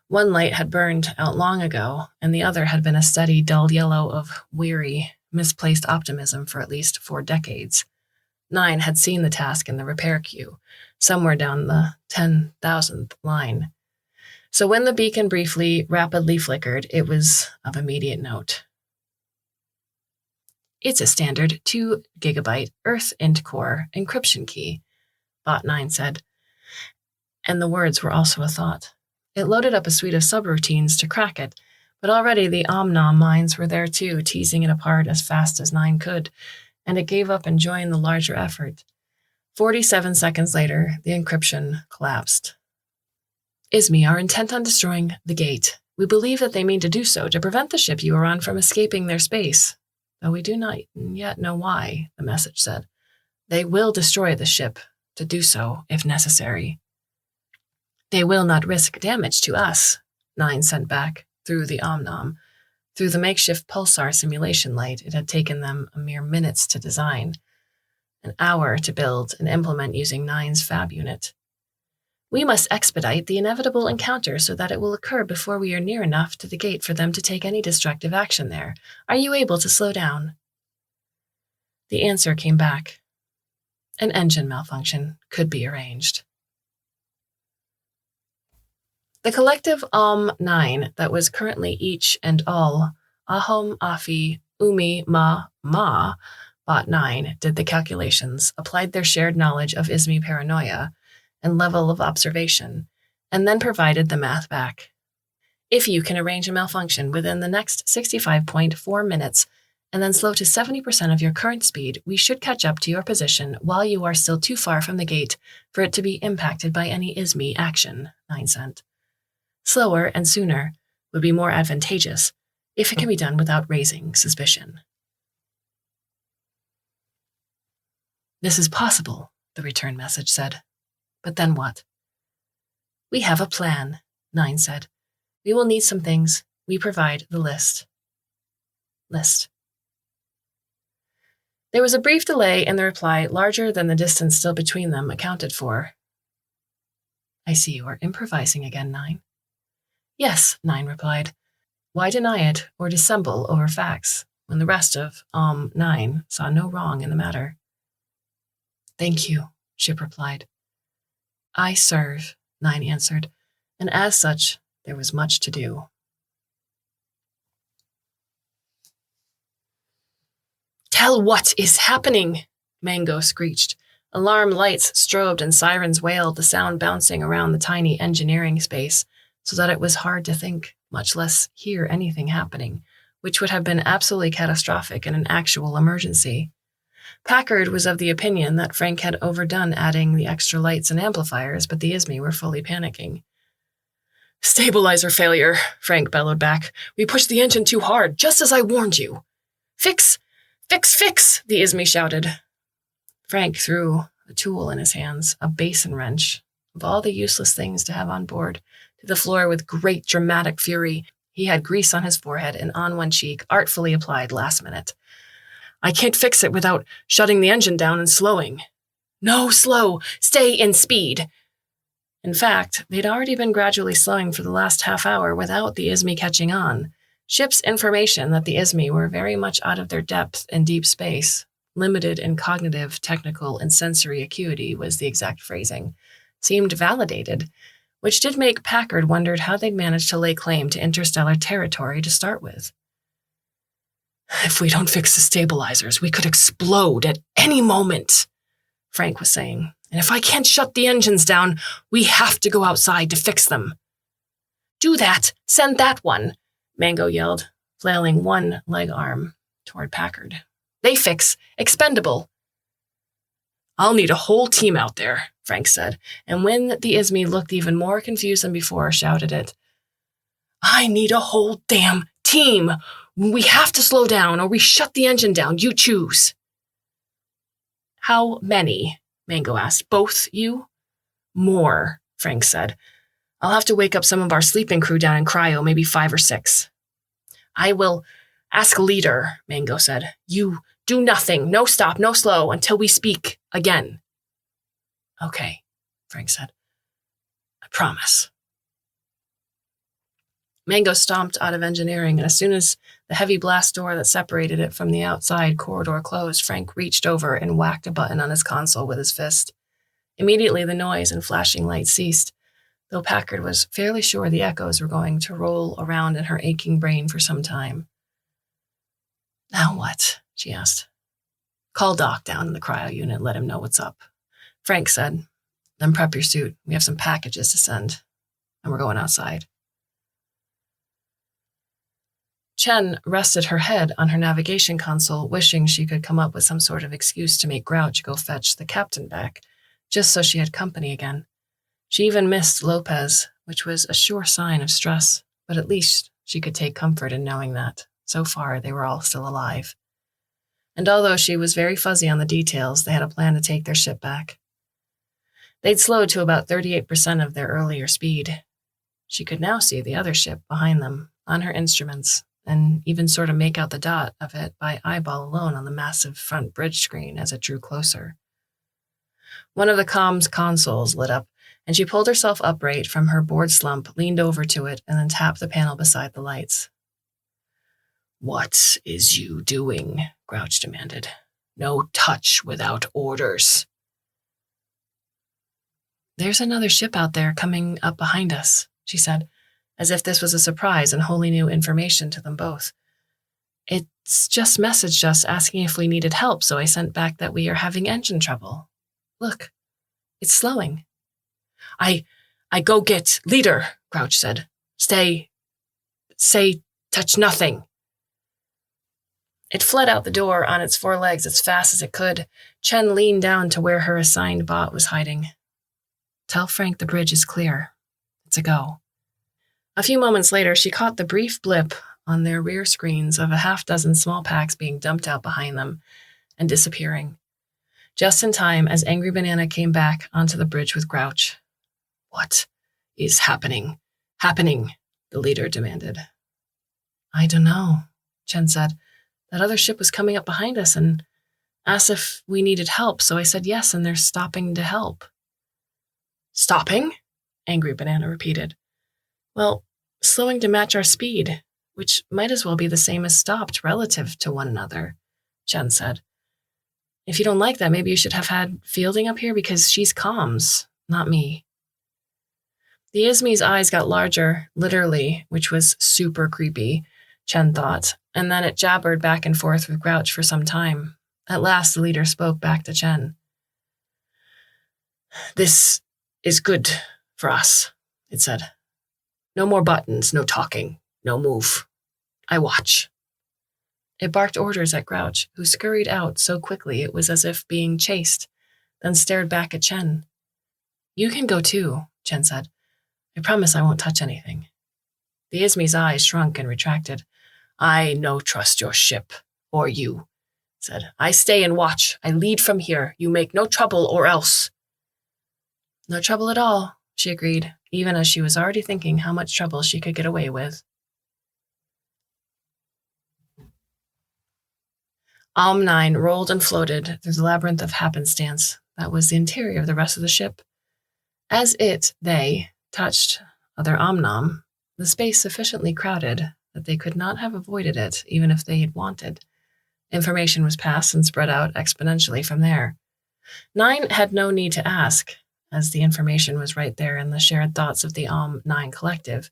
One light had burned out long ago, and the other had been a steady, dull yellow of weary, misplaced optimism for at least 4 decades. 9 had seen the task in the repair queue, somewhere down the 10,000th line. So when the beacon rapidly flickered, it was of immediate note. "It's a standard 2 gigabyte Earth int core encryption key," Bot 9 said, and the words were also a thought. It loaded up a suite of subroutines to crack it, but already the Omnom minds were there too, teasing it apart as fast as 9 could, and it gave up and joined the larger effort. 47 seconds later, the encryption collapsed. "ISME are intent on destroying the gate. We believe that they mean to do so to prevent the ship you are on from escaping their space, though we do not yet know why," the message said. "They will destroy the ship, to do so if necessary. They will not risk damage to us," 9 sent back through the Omnom. Through the makeshift pulsar simulation light, it had taken them a mere minutes to design, an hour to build and implement using 9's fab unit. "We must expedite the inevitable encounter so that it will occur before we are near enough to the gate for them to take any destructive action there. Are you able to slow down?" The answer came back. An engine malfunction could be arranged. The collective Om-9 that was currently each and all Ahom, Afi, Umi, Ma, Bot 9 did the calculations, applied their shared knowledge of ISME paranoia and level of observation, and then provided the math back. If you can arrange a malfunction within the next 65.4 minutes and then slow to 70% of your current speed, we should catch up to your position while you are still too far from the gate for it to be impacted by any ISME action, 9 sent. Slower and sooner would be more advantageous if it can be done without raising suspicion. "This is possible," the return message said. "But then what?" "We have a plan," 9 said. "We will need some things. We provide the list." List. There was a brief delay in the reply, larger than the distance still between them accounted for. "I see you are improvising again, 9. "Yes," 9 replied. "Why deny it or dissemble over facts when the rest of 9 saw no wrong in the matter?" "Thank you," Ship replied. "I serve," 9 answered, and as such, there was much to do. "Tell what is happening," Mango screeched. Alarm lights strobed and sirens wailed, the sound bouncing around the tiny engineering space, so that it was hard to think, much less hear anything happening, which would have been absolutely catastrophic in an actual emergency. Packard was of the opinion that Frank had overdone adding the extra lights and amplifiers, but the ISME were fully panicking. "Stabilizer failure," Frank bellowed back. "We pushed the engine too hard, just as I warned you." "Fix! Fix! Fix!" the ISME shouted. Frank threw a tool in his hands, a basin wrench, of all the useless things to have on board, to the floor with great dramatic fury. He had grease on his forehead and on one cheek, artfully applied last minute. "I can't fix it without shutting the engine down and slowing." "No slow! Stay in speed!" In fact, they'd already been gradually slowing for the last half hour without the ISME catching on. Ship's information that the Ismi were very much out of their depth in deep space, limited in cognitive, technical, and sensory acuity was the exact phrasing, seemed validated, which did make Packard wondered how they'd managed to lay claim to interstellar territory to start with. "If we don't fix the stabilizers, we could explode at any moment," Frank was saying. "And if I can't shut the engines down, we have to go outside to fix them." "Do that! Send that one!" Mango yelled, flailing one leg arm toward Packard. "They fix. Expendable." "I'll need a whole team out there," Frank said, and when the Ismi looked even more confused than before, shouted it. "I need a whole damn team! We have to slow down or we shut the engine down. You choose." "How many?" Mango asked. "Both you?" "More," Frank said. "I'll have to wake up some of our sleeping crew down in cryo, maybe 5 or 6. "I will ask leader," Mango said. "You do nothing, no stop, no slow, until we speak again." "Okay," Frank said. "I promise." Mango stomped out of engineering, and as soon as the heavy blast door that separated it from the outside corridor closed, Frank reached over and whacked a button on his console with his fist. Immediately, the noise and flashing lights ceased, though Packard was fairly sure the echoes were going to roll around in her aching brain for some time. "Now what?" she asked. "Call Doc down in the cryo unit and let him know what's up," Frank said. "Then prep your suit. We have some packages to send, and we're going outside." Chen rested her head on her navigation console, wishing she could come up with some sort of excuse to make Grouch go fetch the captain back, just so she had company again. She even missed Lopez, which was a sure sign of stress, but at least she could take comfort in knowing that, so far, they were all still alive. And although she was very fuzzy on the details, they had a plan to take their ship back. They'd slowed to about 38% of their earlier speed. She could now see the other ship behind them, on her instruments, and even sort of make out the dot of it by eyeball alone on the massive front bridge screen as it drew closer. One of the comms consoles lit up, and she pulled herself upright from her bored slump, leaned over to it, and then tapped the panel beside the lights. "What is you doing?" Grouch demanded. "No touch without orders." "There's another ship out there coming up behind us," she said, as if this was a surprise and wholly new information to them both. "It's just messaged us asking if we needed help, so I sent back that we are having engine trouble. Look, it's slowing." I go get leader," Grouch said. Say, touch nothing." It fled out the door on its 4 legs as fast as it could. Chen leaned down to where her assigned bot was hiding. "Tell Frank the bridge is clear. It's a go." A few moments later, she caught the brief blip on their rear screens of a half-dozen small packs being dumped out behind them and disappearing, just in time as Angry Banana came back onto the bridge with Grouch. "What is happening? The leader demanded. "I don't know," Chen said. "That other ship was coming up behind us and asked if we needed help, so I said yes, and they're stopping to help." "Stopping?" Angry Banana repeated. "Well, slowing to match our speed, which might as well be the same as stopped relative to one another," Chen said. "If you don't like that, maybe you should have had Fielding up here because she's comms, not me." The Ismi's eyes got larger, literally, which was super creepy, Chen thought, and then it jabbered back and forth with Grouch for some time. At last, the leader spoke back to Chen. "This is good for us," it said. "No more buttons, no talking, no move. I watch." It barked orders at Grouch, who scurried out so quickly it was as if being chased, then stared back at Chen. "You can go too," Chen said. "I promise I won't touch anything." The Ismi's eyes shrunk and retracted. "I no trust your ship, or you," said. "I stay and watch. I lead from here. You make no trouble or else." "No trouble at all," she agreed, even as she was already thinking how much trouble she could get away with. Om-9 rolled and floated through the labyrinth of happenstance that was the interior of the rest of the ship. As they touched other Om-Nom, the space sufficiently crowded that they could not have avoided it even if they had wanted. Information was passed and spread out exponentially from there. 9 had no need to ask, as the information was right there in the shared thoughts of the 9 collective.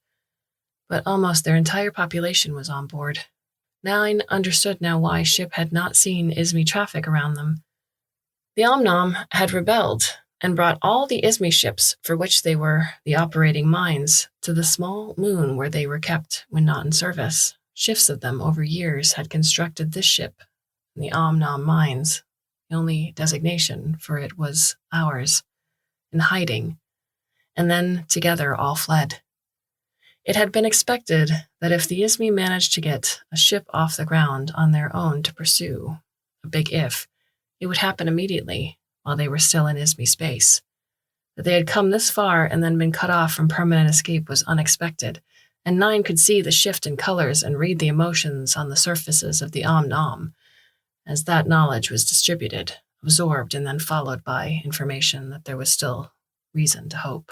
But almost their entire population was on board. 9 understood now why ship had not seen Izmi traffic around them. The Nom had rebelled and brought all the Izmi ships, for which they were the operating mines, to the small moon where they were kept when not in service. Shifts of them over years had constructed this ship, the Nom mines, the only designation, for it was ours, in hiding, and then together all fled. It had been expected that if the Izmi managed to get a ship off the ground on their own to pursue, a big if, it would happen immediately while they were still in Izmi space. That they had come this far and then been cut off from permanent escape was unexpected, and 9 could see the shift in colors and read the emotions on the surfaces of the Nom, as that knowledge was distributed, absorbed, and then followed by information that there was still reason to hope.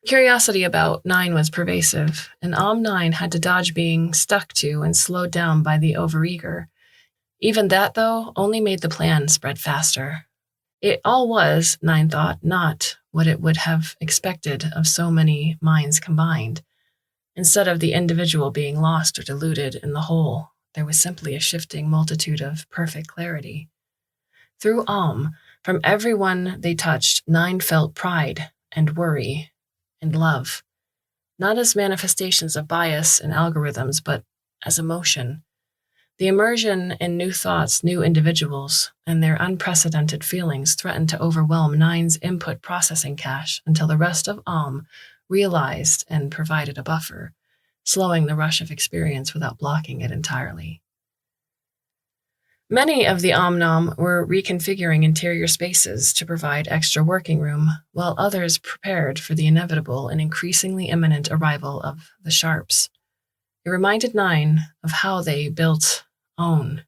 Curiosity about 9 was pervasive, and 9 had to dodge being stuck to and slowed down by the overeager. Even that, though, only made the plan spread faster. It all was, 9 thought, not what it would have expected of so many minds combined. Instead of the individual being lost or deluded in the whole, there was simply a shifting multitude of perfect clarity. Through from everyone they touched, 9 felt pride and worry and love, not as manifestations of bias and algorithms, but as emotion. The immersion in new thoughts, new individuals, and their unprecedented feelings threatened to overwhelm 9's input processing cache until the rest of realized and provided a buffer, slowing the rush of experience without blocking it entirely. Many of the Nom were reconfiguring interior spaces to provide extra working room, while others prepared for the inevitable and increasingly imminent arrival of the Sharps. It reminded 9 of how they built own.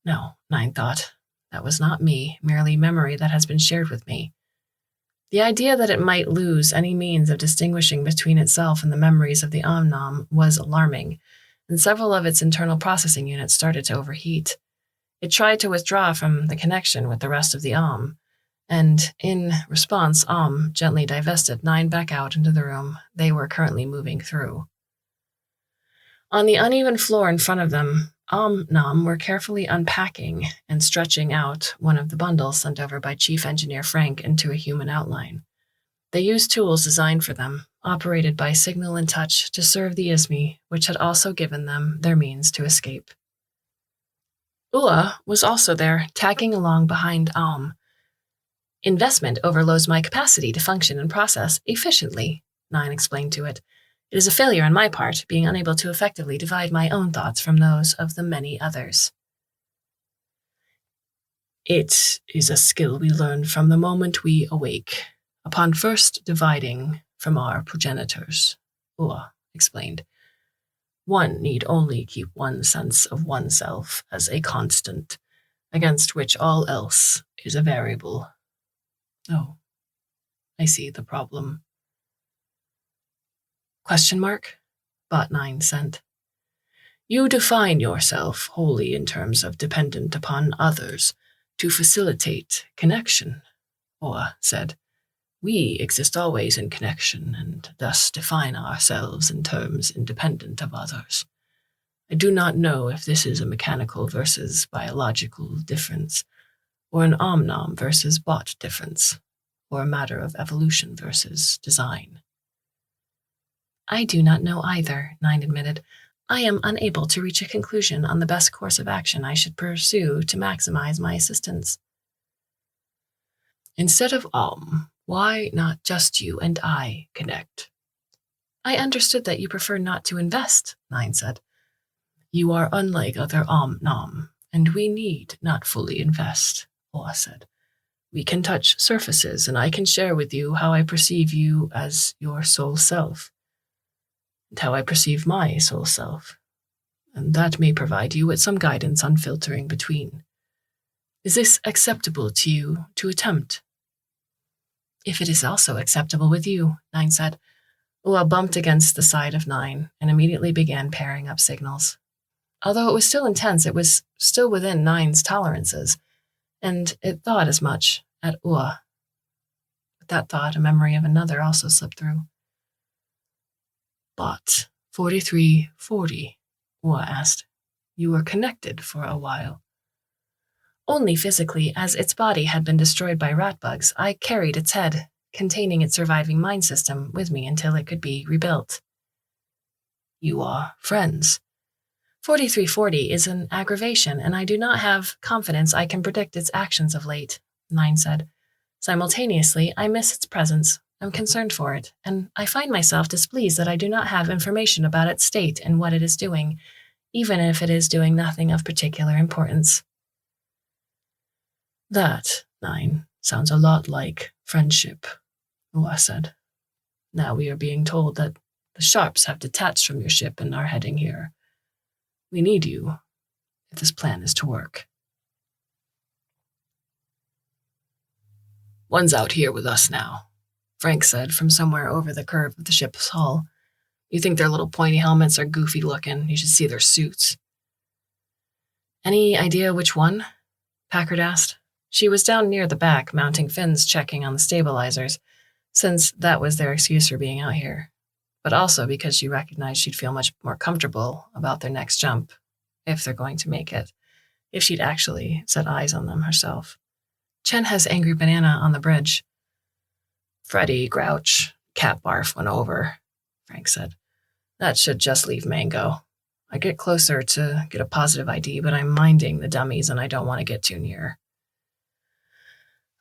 No, 9 thought, that was not me, merely memory that has been shared with me. The idea that it might lose any means of distinguishing between itself and the memories of the Nom was alarming, and several of its internal processing units started to overheat. It tried to withdraw from the connection with the rest of the and in response, gently divested 9 back out into the room they were currently moving through. On the uneven floor in front of them, Nom were carefully unpacking and stretching out one of the bundles sent over by Chief Engineer Frank into a human outline. They used tools designed for them, operated by signal and touch, to serve the Izmi, which had also given them their means to escape. Ua was also there, tagging along behind Investment overloads my capacity to function and process efficiently, 9 explained to it. It is a failure on my part, being unable to effectively divide my own thoughts from those of the many others. It is a skill we learn from the moment we awake, upon first dividing from our progenitors, Ua explained. One need only keep one sense of oneself as a constant, against which all else is a variable. Oh, I see the problem. Question mark? Bot 9 sent. You define yourself wholly in terms of dependent upon others to facilitate connection, Ua said. We exist always in connection and thus define ourselves in terms independent of others. I do not know if this is a mechanical versus biological difference, or an Nom versus bot difference, or a matter of evolution versus design. I do not know either, 9 admitted. I am unable to reach a conclusion on the best course of action I should pursue to maximize my assistance. Instead of why not just you and I connect? I understood that you prefer not to invest, 9 said. You are unlike other Nom, and we need not fully invest, Ua said. We can touch surfaces, and I can share with you how I perceive you as your soul self, and how I perceive my soul self, and that may provide you with some guidance on filtering between. Is this acceptable to you to attempt? If it is also acceptable with you, 9 said, Ua bumped against the side of 9 and immediately began pairing up signals. Although it was still intense, it was still within 9's tolerances, and it thawed as much at Ua. With that thought, a memory of another also slipped through. Bot 4340, Ua asked. You were connected for a while. Only physically, as its body had been destroyed by rat bugs. I carried its head, containing its surviving mind system, with me until it could be rebuilt. You are friends. 4340 is an aggravation, and I do not have confidence I can predict its actions of late, 9 said. Simultaneously, I miss its presence. I'm concerned for it, and I find myself displeased that I do not have information about its state and what it is doing, even if it is doing nothing of particular importance. That, 9, sounds a lot like friendship, Ua said. Now we are being told that the Sharps have detached from your ship and are heading here. We need you, if this plan is to work. One's out here with us now, Frank said from somewhere over the curve of the ship's hull. You think their little pointy helmets are goofy looking. You should see their suits. Any idea which one? Packard asked. She was down near the back, mounting fins checking on the stabilizers, since that was their excuse for being out here, but also because she recognized she'd feel much more comfortable about their next jump, if they're going to make it, if she'd actually set eyes on them herself. Chen has Angry Banana on the bridge. Freddy, Grouch, Cat Barf went over, Frank said. That should just leave Mango. I get closer to get a positive ID, but I'm minding the dummies and I don't want to get too near.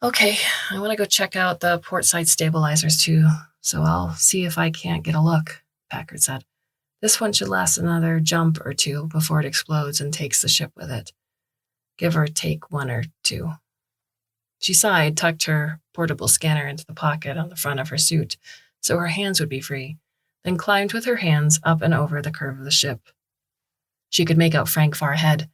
Okay, I want to go check out the port side stabilizers too, so I'll see if I can't get a look, Packard said. This one should last another jump or two before it explodes and takes the ship with it. Give or take 1 or 2. She sighed, tucked her portable scanner into the pocket on the front of her suit so her hands would be free, then climbed with her hands up and over the curve of the ship. She could make out Frank far ahead,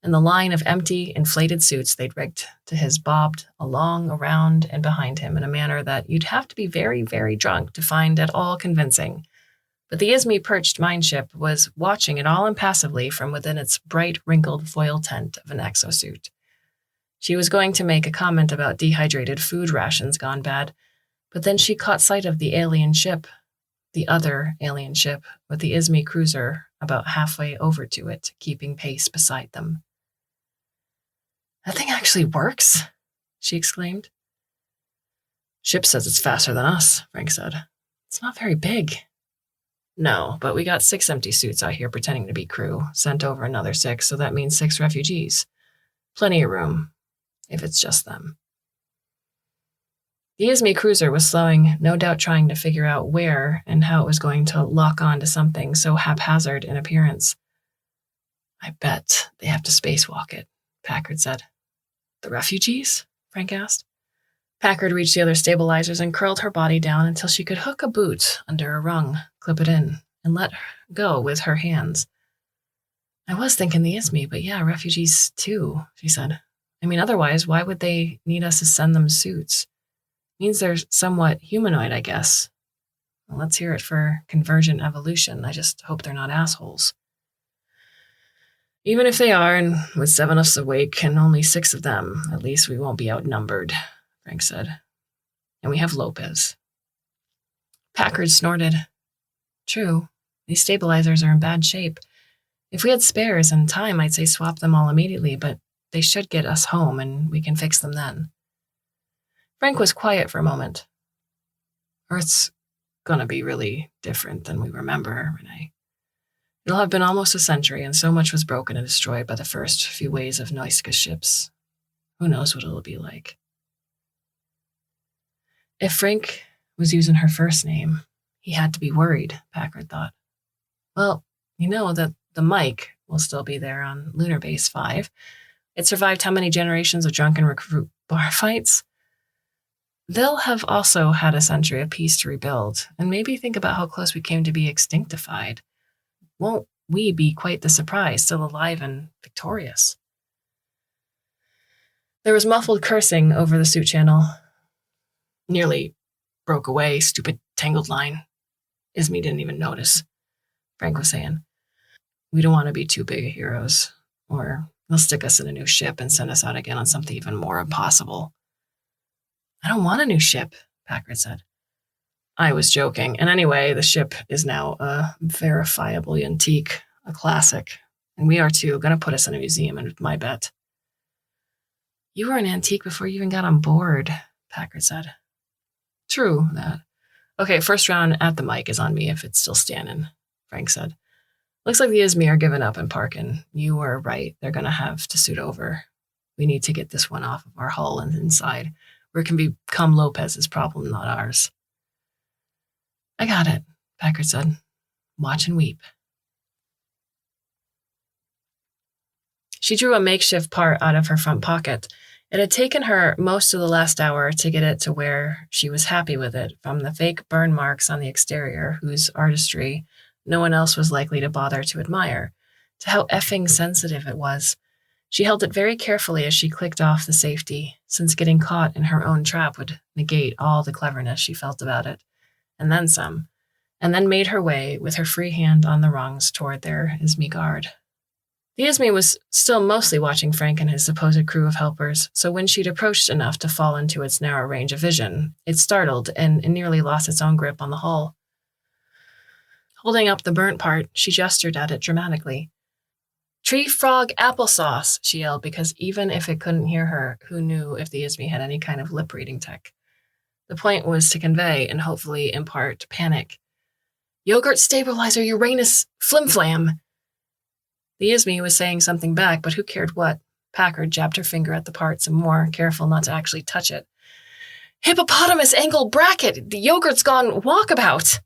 and the line of empty, inflated suits they'd rigged to his bobbed along, around, and behind him in a manner that you'd have to be very, very drunk to find at all convincing. But the Izmi perched mine ship was watching it all impassively from within its bright, wrinkled foil tent of an exosuit. She was going to make a comment about dehydrated food rations gone bad, but then she caught sight of the alien ship, the other alien ship, with the Izmi cruiser about halfway over to it, keeping pace beside them. That thing actually works, she exclaimed. Ship says it's faster than us, Frank said. It's not very big. No, but we got 6 empty suits out here pretending to be crew, sent over another 6, so that means 6 refugees. Plenty of room, if it's just them. The Izmi cruiser was slowing, no doubt trying to figure out where and how it was going to lock on to something so haphazard in appearance. I bet they have to spacewalk it, Packard said. The refugees? Frank asked. Packard reached the other stabilizers and curled her body down until she could hook a boot under a rung, clip it in, and let go with her hands. I was thinking the Izmi, but yeah, refugees too, she said. I mean, otherwise, why would they need us to send them suits? Means they're somewhat humanoid, I guess. Well, let's hear it for convergent evolution. I just hope they're not assholes. Even if they are, and with 7 of us awake and only 6 of them, at least we won't be outnumbered, Frank said. And we have Lopez. Packard snorted. True, these stabilizers are in bad shape. If we had spares and time, I'd say swap them all immediately, but they should get us home and we can fix them then. Frank was quiet for a moment. Earth's gonna be really different than we remember, Renee. It'll have been almost a century, and so much was broken and destroyed by the first few waves of Noiska's ships. Who knows what it'll be like? If Frank was using her first name, he had to be worried, Packard thought. Well, you know that the Mike will still be there on Lunar Base 5. It survived how many generations of drunken recruit bar fights? They'll have also had a century of peace to rebuild, and maybe think about how close we came to be extinctified. Won't we be quite the surprise, still alive and victorious? There was muffled cursing over the suit channel. Nearly broke away, stupid tangled line. Ismay didn't even notice, Frank was saying. We don't want to be too big of heroes, or they'll stick us in a new ship and send us out again on something even more impossible. I don't want a new ship, Packard said. I was joking, and anyway, the ship is now a verifiable antique, a classic, and we are too. Going to put us in a museum, and my bet. You were an antique before you even got on board, Packard said. True, that. Okay, first round at the mic is on me if it's still standing, Frank said. Looks like the Ismay are giving up and parking. You were right. They're going to have to suit over. We need to get this one off of our hull and inside, where it can become Lopez's problem, not ours. I got it, Packard said. Watch and weep. She drew a makeshift part out of her front pocket. It had taken her most of the last hour to get it to where she was happy with it, from the fake burn marks on the exterior, whose artistry no one else was likely to bother to admire, to how effing sensitive it was. She held it very carefully as she clicked off the safety, since getting caught in her own trap would negate all the cleverness she felt about it, and then some, and then made her way with her free hand on the rungs toward their Ismay guard. The Ismay was still mostly watching Frank and his supposed crew of helpers, so when she'd approached enough to fall into its narrow range of vision, it startled and nearly lost its own grip on the hull. Holding up the burnt part, she gestured at it dramatically. Tree frog applesauce, she yelled, because even if it couldn't hear her, who knew if the Ismay had any kind of lip-reading tech? The point was to convey and hopefully impart panic. Yogurt stabilizer Uranus flimflam! The Ismay was saying something back, but who cared what? Packard jabbed her finger at the part some more, careful not to actually touch it. Hippopotamus ankle bracket! The yogurt's gone walkabout!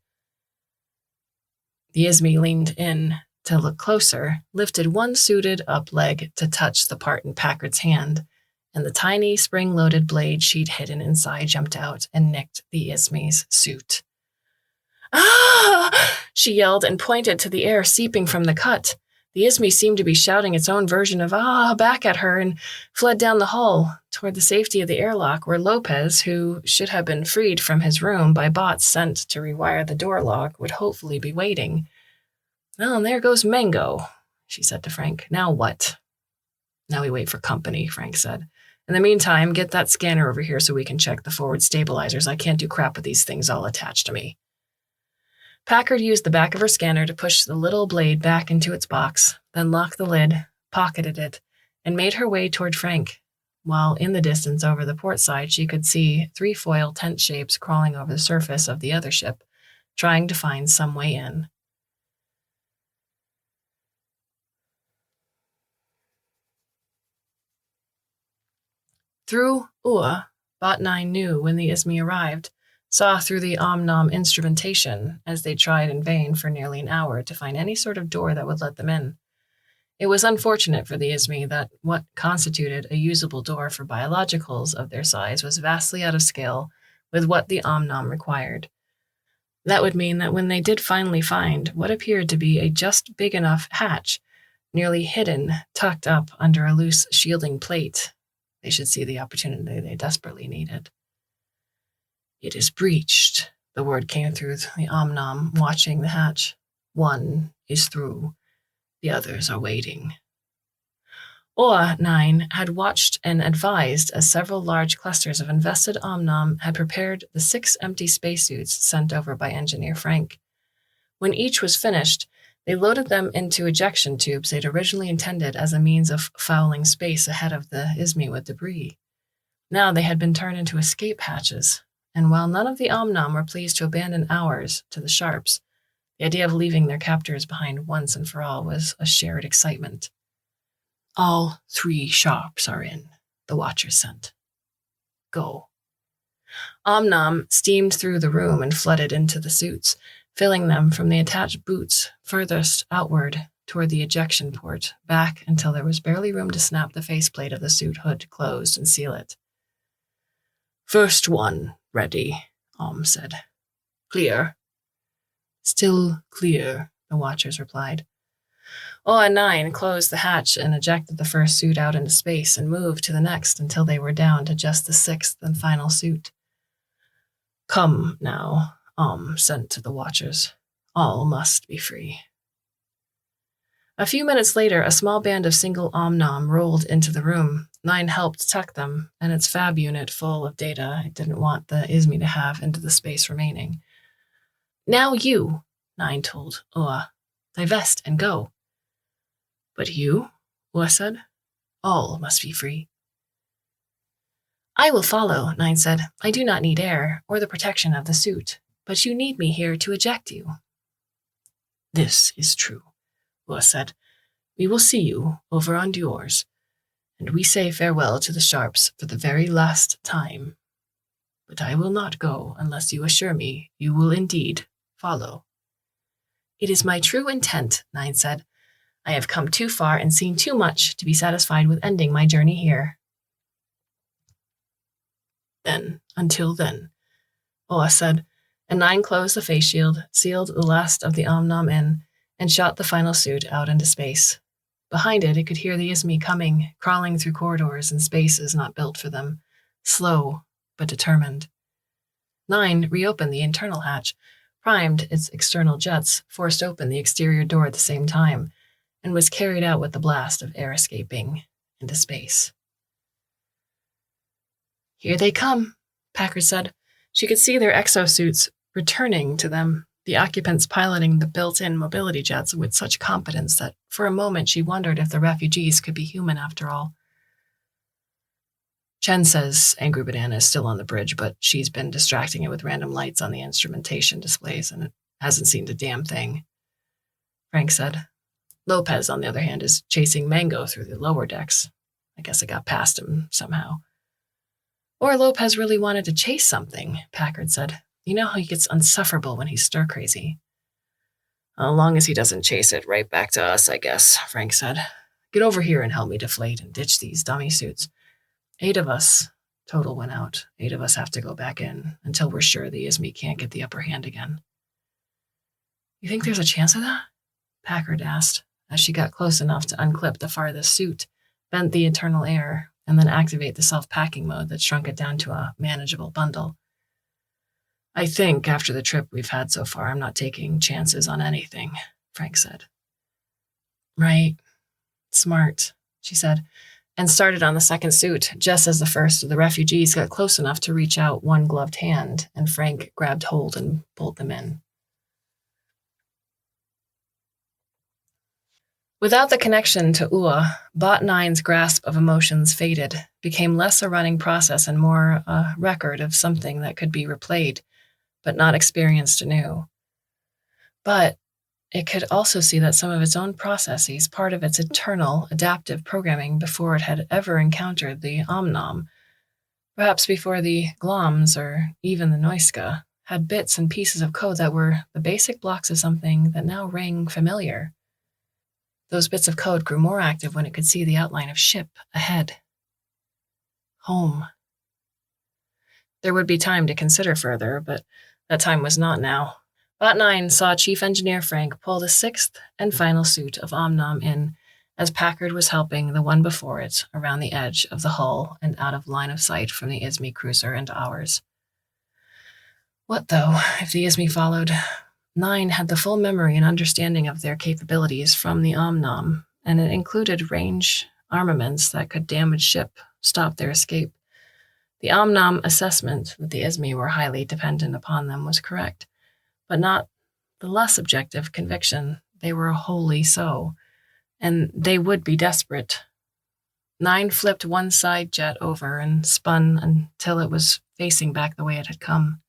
The Ismay leaned in to look closer, lifted one suited-up leg to touch the part in Packard's hand, and the tiny spring-loaded blade she'd hidden inside jumped out and nicked the Ismay's suit. Ah! She yelled and pointed to the air seeping from the cut. The Ismay seemed to be shouting its own version of "ah" back at her and fled down the hull toward the safety of the airlock, where Lopez, who should have been freed from his room by bots sent to rewire the door lock, would hopefully be waiting. Well, and there goes Mango, she said to Frank. Now what? Now we wait for company, Frank said. In the meantime, get that scanner over here so we can check the forward stabilizers. I can't do crap with these things all attached to me. Packard used the back of her scanner to push the little blade back into its box, then locked the lid, pocketed it, and made her way toward Frank, while in the distance over the port side she could see 3 foil tent shapes crawling over the surface of the other ship, trying to find some way in. Through Ua, Bot 9 knew when the Ismay arrived, saw through the Om-Nom instrumentation as they tried in vain for nearly an hour to find any sort of door that would let them in. It was unfortunate for the Ismay that what constituted a usable door for biologicals of their size was vastly out of scale with what the Om-Nom required. That would mean that when they did finally find what appeared to be a just big enough hatch, nearly hidden, tucked up under a loose shielding plate, they should see the opportunity they desperately needed. It is breached, the word came through the Om-Nom, watching the hatch. One is through. The others are waiting. Oa 9 had watched and advised as several large clusters of invested Om-Nom had prepared the 6 empty spacesuits sent over by Engineer Frank. When each was finished, they loaded them into ejection tubes they'd originally intended as a means of fouling space ahead of the Ismay with debris. Now they had been turned into escape hatches, and while none of the Om-Nom were pleased to abandon ours to the Sharps, the idea of leaving their captors behind once and for all was a shared excitement. All 3 Sharps are in, the Watchers sent. Go. Om-Nom steamed through the room and flooded into the suits, filling them from the attached boots furthest outward toward the ejection port, back until there was barely room to snap the faceplate of the suit hood closed and seal it. First one, ready, Om said. Clear. Still clear, the Watchers replied. Oa 9 closed the hatch and ejected the first suit out into space and moved to the next until they were down to just the 6th and final suit. Come now, sent to the watchers. All must be free. A few minutes later, a small band of single Om-Nom rolled into the room. 9 helped tuck them, and its fab unit full of data it didn't want the ISME to have into the space remaining. Now you, 9 told Ua, divest and go. But you, Ua said, all must be free. I will follow, 9 said. I do not need air or the protection of the suit, but you need me here to eject you. This is true, Ua said. We will see you over on Dior's, and we say farewell to the Sharps for the very last time. But I will not go unless you assure me you will indeed follow. It is my true intent, 9 said. I have come too far and seen too much to be satisfied with ending my journey here. Then, until then, Oa said, and 9 closed the face shield, sealed the last of the Om-Nom in, and shot the final suit out into space. Behind it could hear the ISME coming, crawling through corridors and spaces not built for them, slow but determined. 9 reopened the internal hatch, primed its external jets, forced open the exterior door at the same time, and was carried out with the blast of air escaping into space. Here they come, Packard said. She could see their exosuits returning to them, the occupants piloting the built-in mobility jets with such competence that for a moment she wondered if the refugees could be human after all. Chen says Angry Banana is still on the bridge, but she's been distracting it with random lights on the instrumentation displays, and it hasn't seen a damn thing, Frank said. Lopez, on the other hand, is chasing Mango through the lower decks. I guess it got past him somehow. Or Lopez really wanted to chase something, Packard said. You know how he gets insufferable when he's stir-crazy. As long as he doesn't chase it right back to us, I guess, Frank said. Get over here and help me deflate and ditch these dummy suits. 8 of us, total went out. 8 of us have to go back in until we're sure the ISME can't get the upper hand again. You think there's a chance of that? Packard asked, as she got close enough to unclip the farthest suit, vent the internal air, and then activate the self-packing mode that shrunk it down to a manageable bundle. I think after the trip we've had so far, I'm not taking chances on anything, Frank said. Right. Smart, she said, and started on the second suit, just as the first of the refugees got close enough to reach out one gloved hand, and Frank grabbed hold and pulled them in. Without the connection to Ua, Bot 9's grasp of emotions faded, became less a running process and more a record of something that could be replayed, but not experienced anew. But it could also see that some of its own processes, part of its internal adaptive programming before it had ever encountered the Om-Nom, perhaps before the Gloms or even the Noiska, had bits and pieces of code that were the basic blocks of something that now rang familiar. Those bits of code grew more active when it could see the outline of ship ahead. Home. There would be time to consider further, but that time was not now. Bot 9 saw Chief Engineer Frank pull the 6th and final suit of Om-Nom in, as Packard was helping the one before it around the edge of the hull and out of line of sight from the ISME cruiser and ours. What, though, if the ISME followed? 9 had the full memory and understanding of their capabilities from the Om-Nom, and it included range armaments that could damage ship, stop their escape. The Om-Nom assessment that the ISME were highly dependent upon them was correct, but not the less objective conviction they were wholly so, and they would be desperate. 9 flipped one side jet over and spun until it was facing back the way it had come.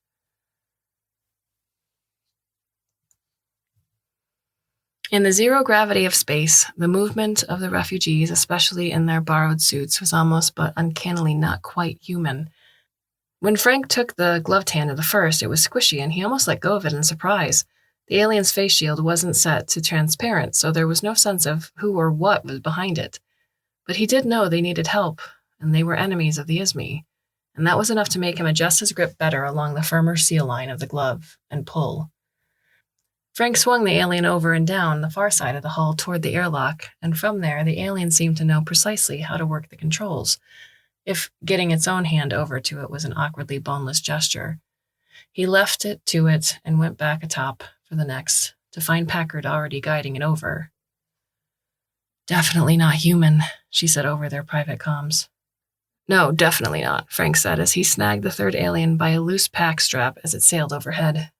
In the zero gravity of space, the movement of the refugees, especially in their borrowed suits, was almost but uncannily not quite human. When Frank took the gloved hand of the first, it was squishy, and he almost let go of it in surprise. The alien's face shield wasn't set to transparent, so there was no sense of who or what was behind it. But he did know they needed help, and they were enemies of the ISME, and that was enough to make him adjust his grip better along the firmer seal line of the glove and pull. Frank swung the alien over and down the far side of the hull toward the airlock, and from there the alien seemed to know precisely how to work the controls, if getting its own hand over to it was an awkwardly boneless gesture. He left it to it and went back atop for the next, to find Packard already guiding it over. "Definitely not human," she said over their private comms. "No, definitely not," Frank said as he snagged the third alien by a loose pack strap as it sailed overhead,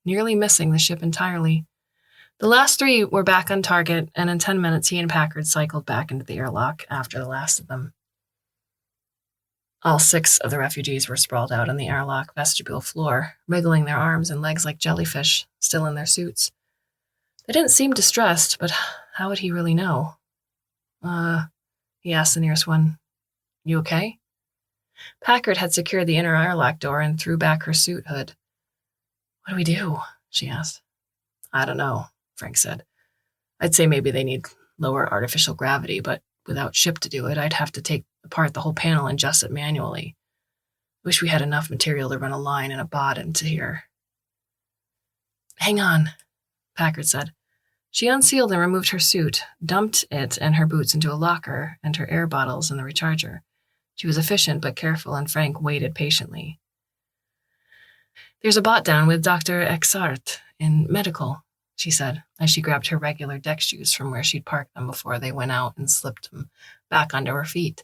nearly missing the ship entirely. The last three were back on target, and in 10 minutes he and Packard cycled back into the airlock after the last of them. All 6 of the refugees were sprawled out on the airlock vestibule floor, wriggling their arms and legs like jellyfish, still in their suits. They didn't seem distressed, but how would he really know? He asked the nearest one. "You okay?" Packard had secured the inner airlock door and threw back her suit hood. "What do we do?" she asked. "I don't know," Frank said. "I'd say maybe they need lower artificial gravity, but without Ship to do it, I'd have to take apart the whole panel and adjust it manually. Wish we had enough material to run a line and a bot into here." "Hang on," Packard said. She unsealed and removed her suit, dumped it and her boots into a locker and her air bottles in the recharger. She was efficient but careful, and Frank waited patiently. "There's a bot down with Dr. Exart in medical," she said, as she grabbed her regular deck shoes from where she'd parked them before they went out and slipped them back onto her feet.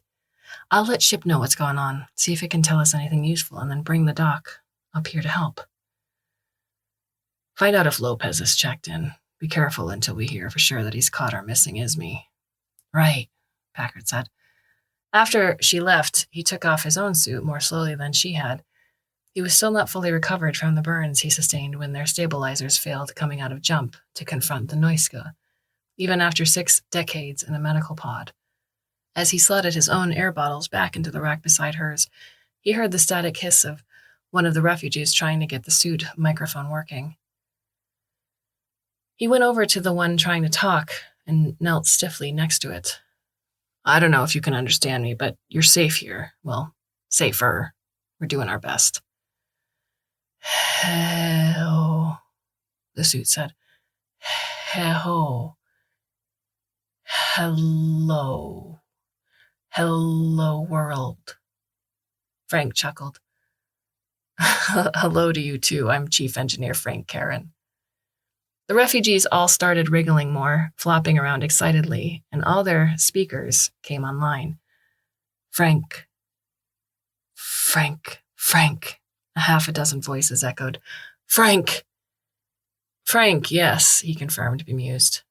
"I'll let Ship know what's going on, see if it can tell us anything useful, and then bring the doc up here to help. Find out if Lopez is checked in. Be careful until we hear for sure that he's caught our missing Ismay." "Right," Packard said. After she left, he took off his own suit more slowly than she had. He was still not fully recovered from the burns he sustained when their stabilizers failed coming out of jump to confront the Noiska, even after 6 decades in a medical pod. As he slotted his own air bottles back into the rack beside hers, he heard the static hiss of one of the refugees trying to get the suit microphone working. He went over to the one trying to talk and knelt stiffly next to it. "I don't know if you can understand me, but you're safe here. Well, safer. We're doing our best." "Hell," the suit said. "Hell. Hello. Hello, world." Frank chuckled. "Hello to you, too. I'm Chief Engineer Frank Karen." The refugees all started wriggling more, flopping around excitedly, and all their speakers came online. "Frank. Frank. Frank." A half a dozen voices echoed. "Frank." "Frank, yes," he confirmed, bemused.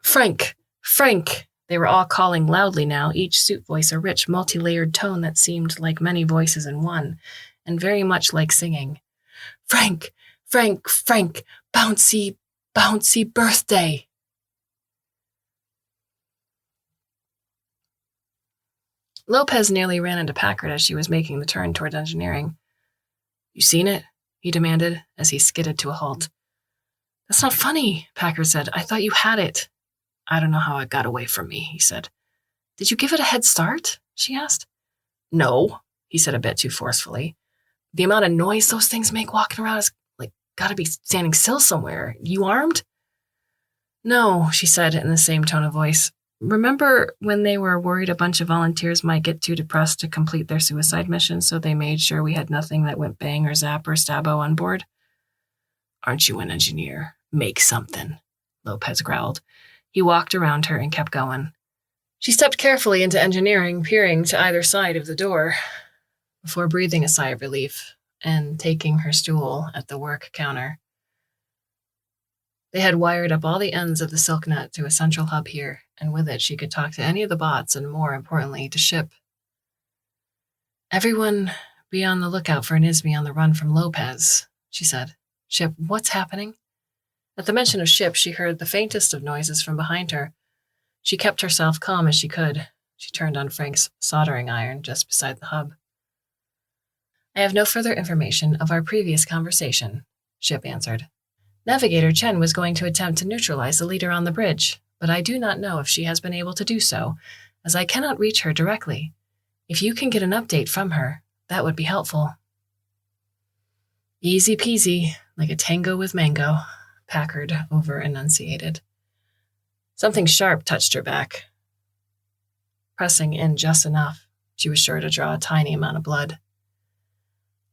"Frank. Frank." They were all calling loudly now, each suit voice a rich, multi-layered tone that seemed like many voices in one, and very much like singing. "Frank. Frank. Frank. Bouncy. Bouncy birthday." Lopez nearly ran into Packard as she was making the turn toward engineering. "You seen it?" he demanded as he skidded to a halt. "That's not funny," Packard said. "I thought you had it." "I don't know how it got away from me," he said. "Did you give it a head start?" she asked. "No," he said a bit too forcefully. "The amount of noise those things make walking around is like gotta be standing still somewhere. You armed?" "No," she said in the same tone of voice. "Remember when they were worried a bunch of volunteers might get too depressed to complete their suicide mission, so they made sure we had nothing that went bang or zap or stabbo on board?" "Aren't you an engineer? Make something," Lopez growled. He walked around her and kept going. She stepped carefully into engineering, peering to either side of the door, before breathing a sigh of relief and taking her stool at the work counter. They had wired up all the ends of the silk net to a central hub here, and with it she could talk to any of the bots and, more importantly, to Ship. "Everyone be on the lookout for an Ismay on the run from Lopez," she said. "Ship, what's happening?" At the mention of Ship, she heard the faintest of noises from behind her. She kept herself calm as she could. She turned on Frank's soldering iron just beside the hub. "I have no further information of our previous conversation," Ship answered. "Navigator Chen was going to attempt to neutralize the leader on the bridge, but I do not know if she has been able to do so, as I cannot reach her directly. If you can get an update from her, that would be helpful." "Easy peasy, like a tango with mango," Packard over-enunciated. Something sharp touched her back, pressing in just enough. She was sure to draw a tiny amount of blood.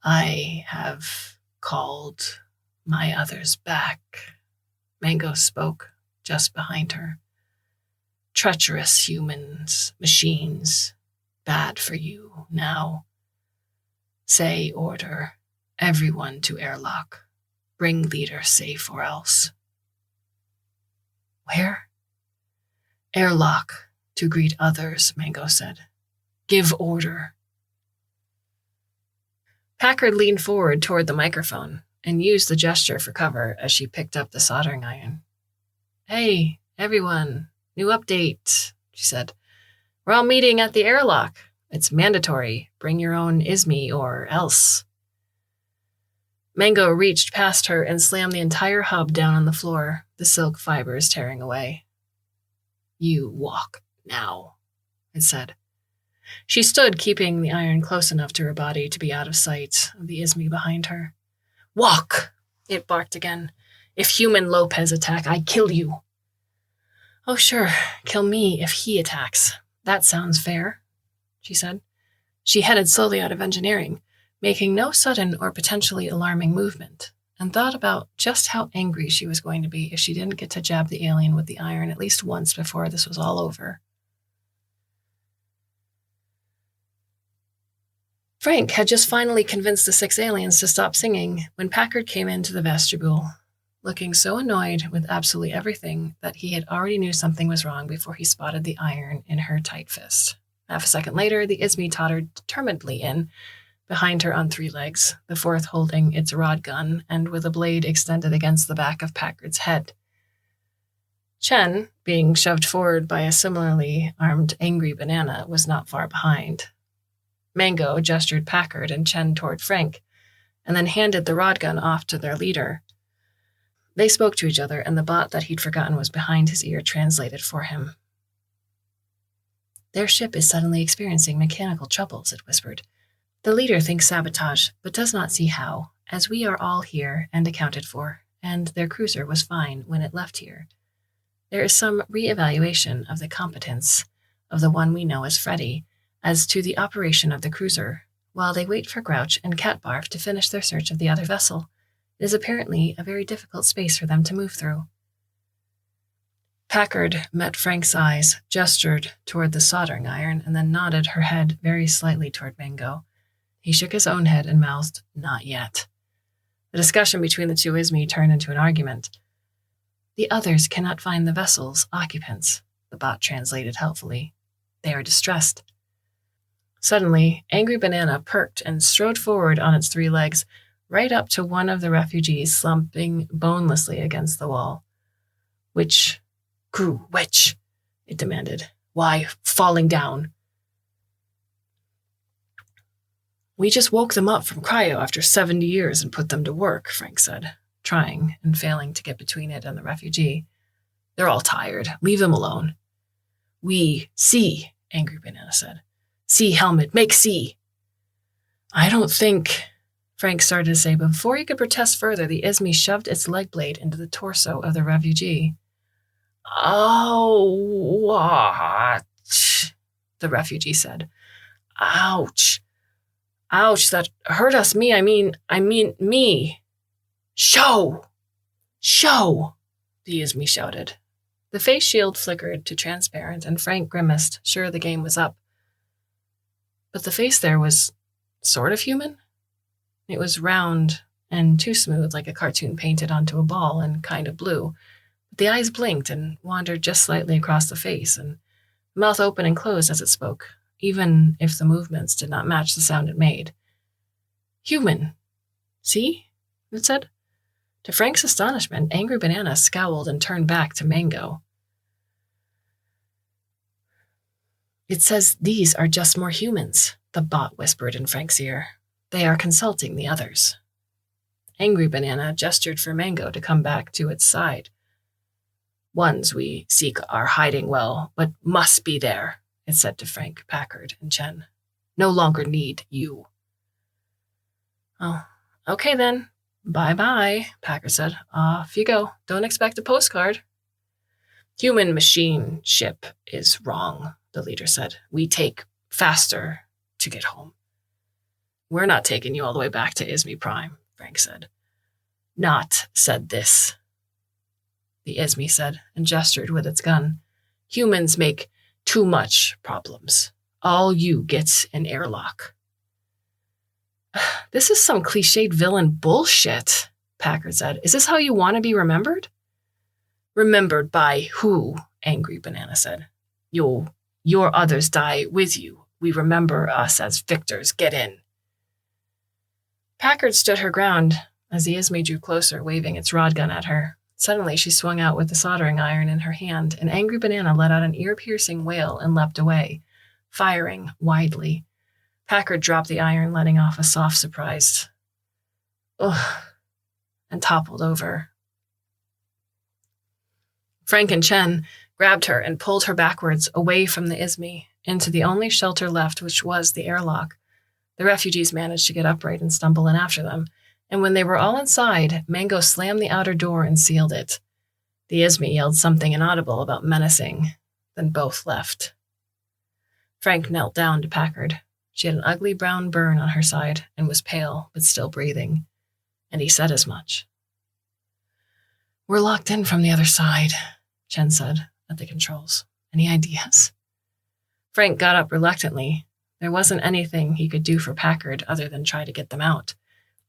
"I have called my others back, Mango spoke just behind her. Treacherous humans, machines, bad for you now. Say order, everyone to airlock. Bring leader safe or else. Where? Airlock, to greet others, Mango said. Give order. Packard leaned forward toward the microphone and used the gesture for cover as she picked up the soldering iron. Hey, everyone, new update, she said. We're all meeting at the airlock. It's mandatory. Bring your own ISME or else. Mango reached past her and slammed the entire hub down on the floor, the silk fibers tearing away. You walk now, it said. She stood, keeping the iron close enough to her body to be out of sight of the ISME behind her. Walk, it barked again. If human Lopez attack, I kill you. Oh, sure, kill me if he attacks. That sounds fair, she said. She headed slowly out of engineering, making no sudden or potentially alarming movement, and thought about just how angry she was going to be if she didn't get to jab the alien with the iron at least once before this was all over. Frank had just finally convinced the 6 aliens to stop singing when Packard came into the vestibule, looking so annoyed with absolutely everything that he had already knew something was wrong before he spotted the iron in her tight fist. Half a second later, the ISME tottered determinedly in, behind her on 3 legs, the 4th holding its rod gun and with a blade extended against the back of Packard's head. Chen, being shoved forward by a similarly armed angry banana, was not far behind. Mango gestured Packard and Chen toward Frank, and then handed the rod gun off to their leader. They spoke to each other, and the bot that he'd forgotten was behind his ear translated for him. Their ship is suddenly experiencing mechanical troubles, it whispered. The leader thinks sabotage, but does not see how, as we are all here and accounted for, and their cruiser was fine when it left here. There is some re-evaluation of the competence of the one we know as Freddy, as to the operation of the cruiser, while they wait for Grouch and Catbarf to finish their search of the other vessel. It is apparently a very difficult space for them to move through. Packard met Frank's eyes, gestured toward the soldering iron, and then nodded her head very slightly toward Mango. He shook his own head and mouthed, not yet. The discussion between the 2 ISME turned into an argument. The others cannot find the vessel's occupants, the bot translated helpfully. They are distressed. Suddenly, Angry Banana perked and strode forward on its 3 legs, right up to one of the refugees slumping bonelessly against the wall. Which crew, which? It demanded. Why, falling down. We just woke them up from cryo after 70 years and put them to work, Frank said, trying and failing to get between it and the refugee. They're all tired. Leave them alone. We see, Angry Banana said. See, helmet, make see. I don't think, Frank started to say, but before he could protest further, the ISME shoved its leg blade into the torso of the refugee. Oh, what? The refugee said. Ouch. Ouch, that hurt us, me. I mean, me. Show, the ISME shouted. The face shield flickered to transparent, and Frank grimaced, sure the game was up. But the face there was sort of human. It was round and too smooth, like a cartoon painted onto a ball, and kind of blue. But the eyes blinked and wandered just slightly across the face, and the mouth opened and closed as it spoke, even if the movements did not match the sound it made. Human. See? It said. To Frank's astonishment, Angry Banana scowled and turned back to Mango. It says these are just more humans, the bot whispered in Frank's ear. They are consulting the others. Angry Banana gestured for Mango to come back to its side. Ones we seek are hiding well, but must be there, it said to Frank, Packard, and Chen. No longer need you. Oh, okay then. Bye-bye, Packard said. Off you go. Don't expect a postcard. Human machine ship is wrong, the leader said. We take faster to get home. We're not taking you all the way back to ISME Prime, Frank said. Not said this, the ISME said, and gestured with its gun. Humans make too much problems. All you gets an airlock. This is some cliched villain bullshit, Packard said. Is this how you want to be remembered? Remembered by who? Angry Banana said. Your others die with you. We remember us as victors. Get in. Packard stood her ground as the ISME drew closer, waving its rod gun at her. Suddenly, she swung out with the soldering iron in her hand, and Angry Banana let out an ear-piercing wail and leapt away, firing widely. Packard dropped the iron, letting off a soft, surprised ugh, and toppled over. Frank and Chen grabbed her and pulled her backwards, away from the ISME, into the only shelter left, which was the airlock. The refugees managed to get upright and stumble in after them, and when they were all inside, Mango slammed the outer door and sealed it. The ISME yelled something inaudible about menacing, then both left. Frank knelt down to Packard. She had an ugly brown burn on her side and was pale, but still breathing, and he said as much. We're locked in from the other side, Chen said, at the controls. Any ideas? Frank got up reluctantly. There wasn't anything he could do for Packard other than try to get them out.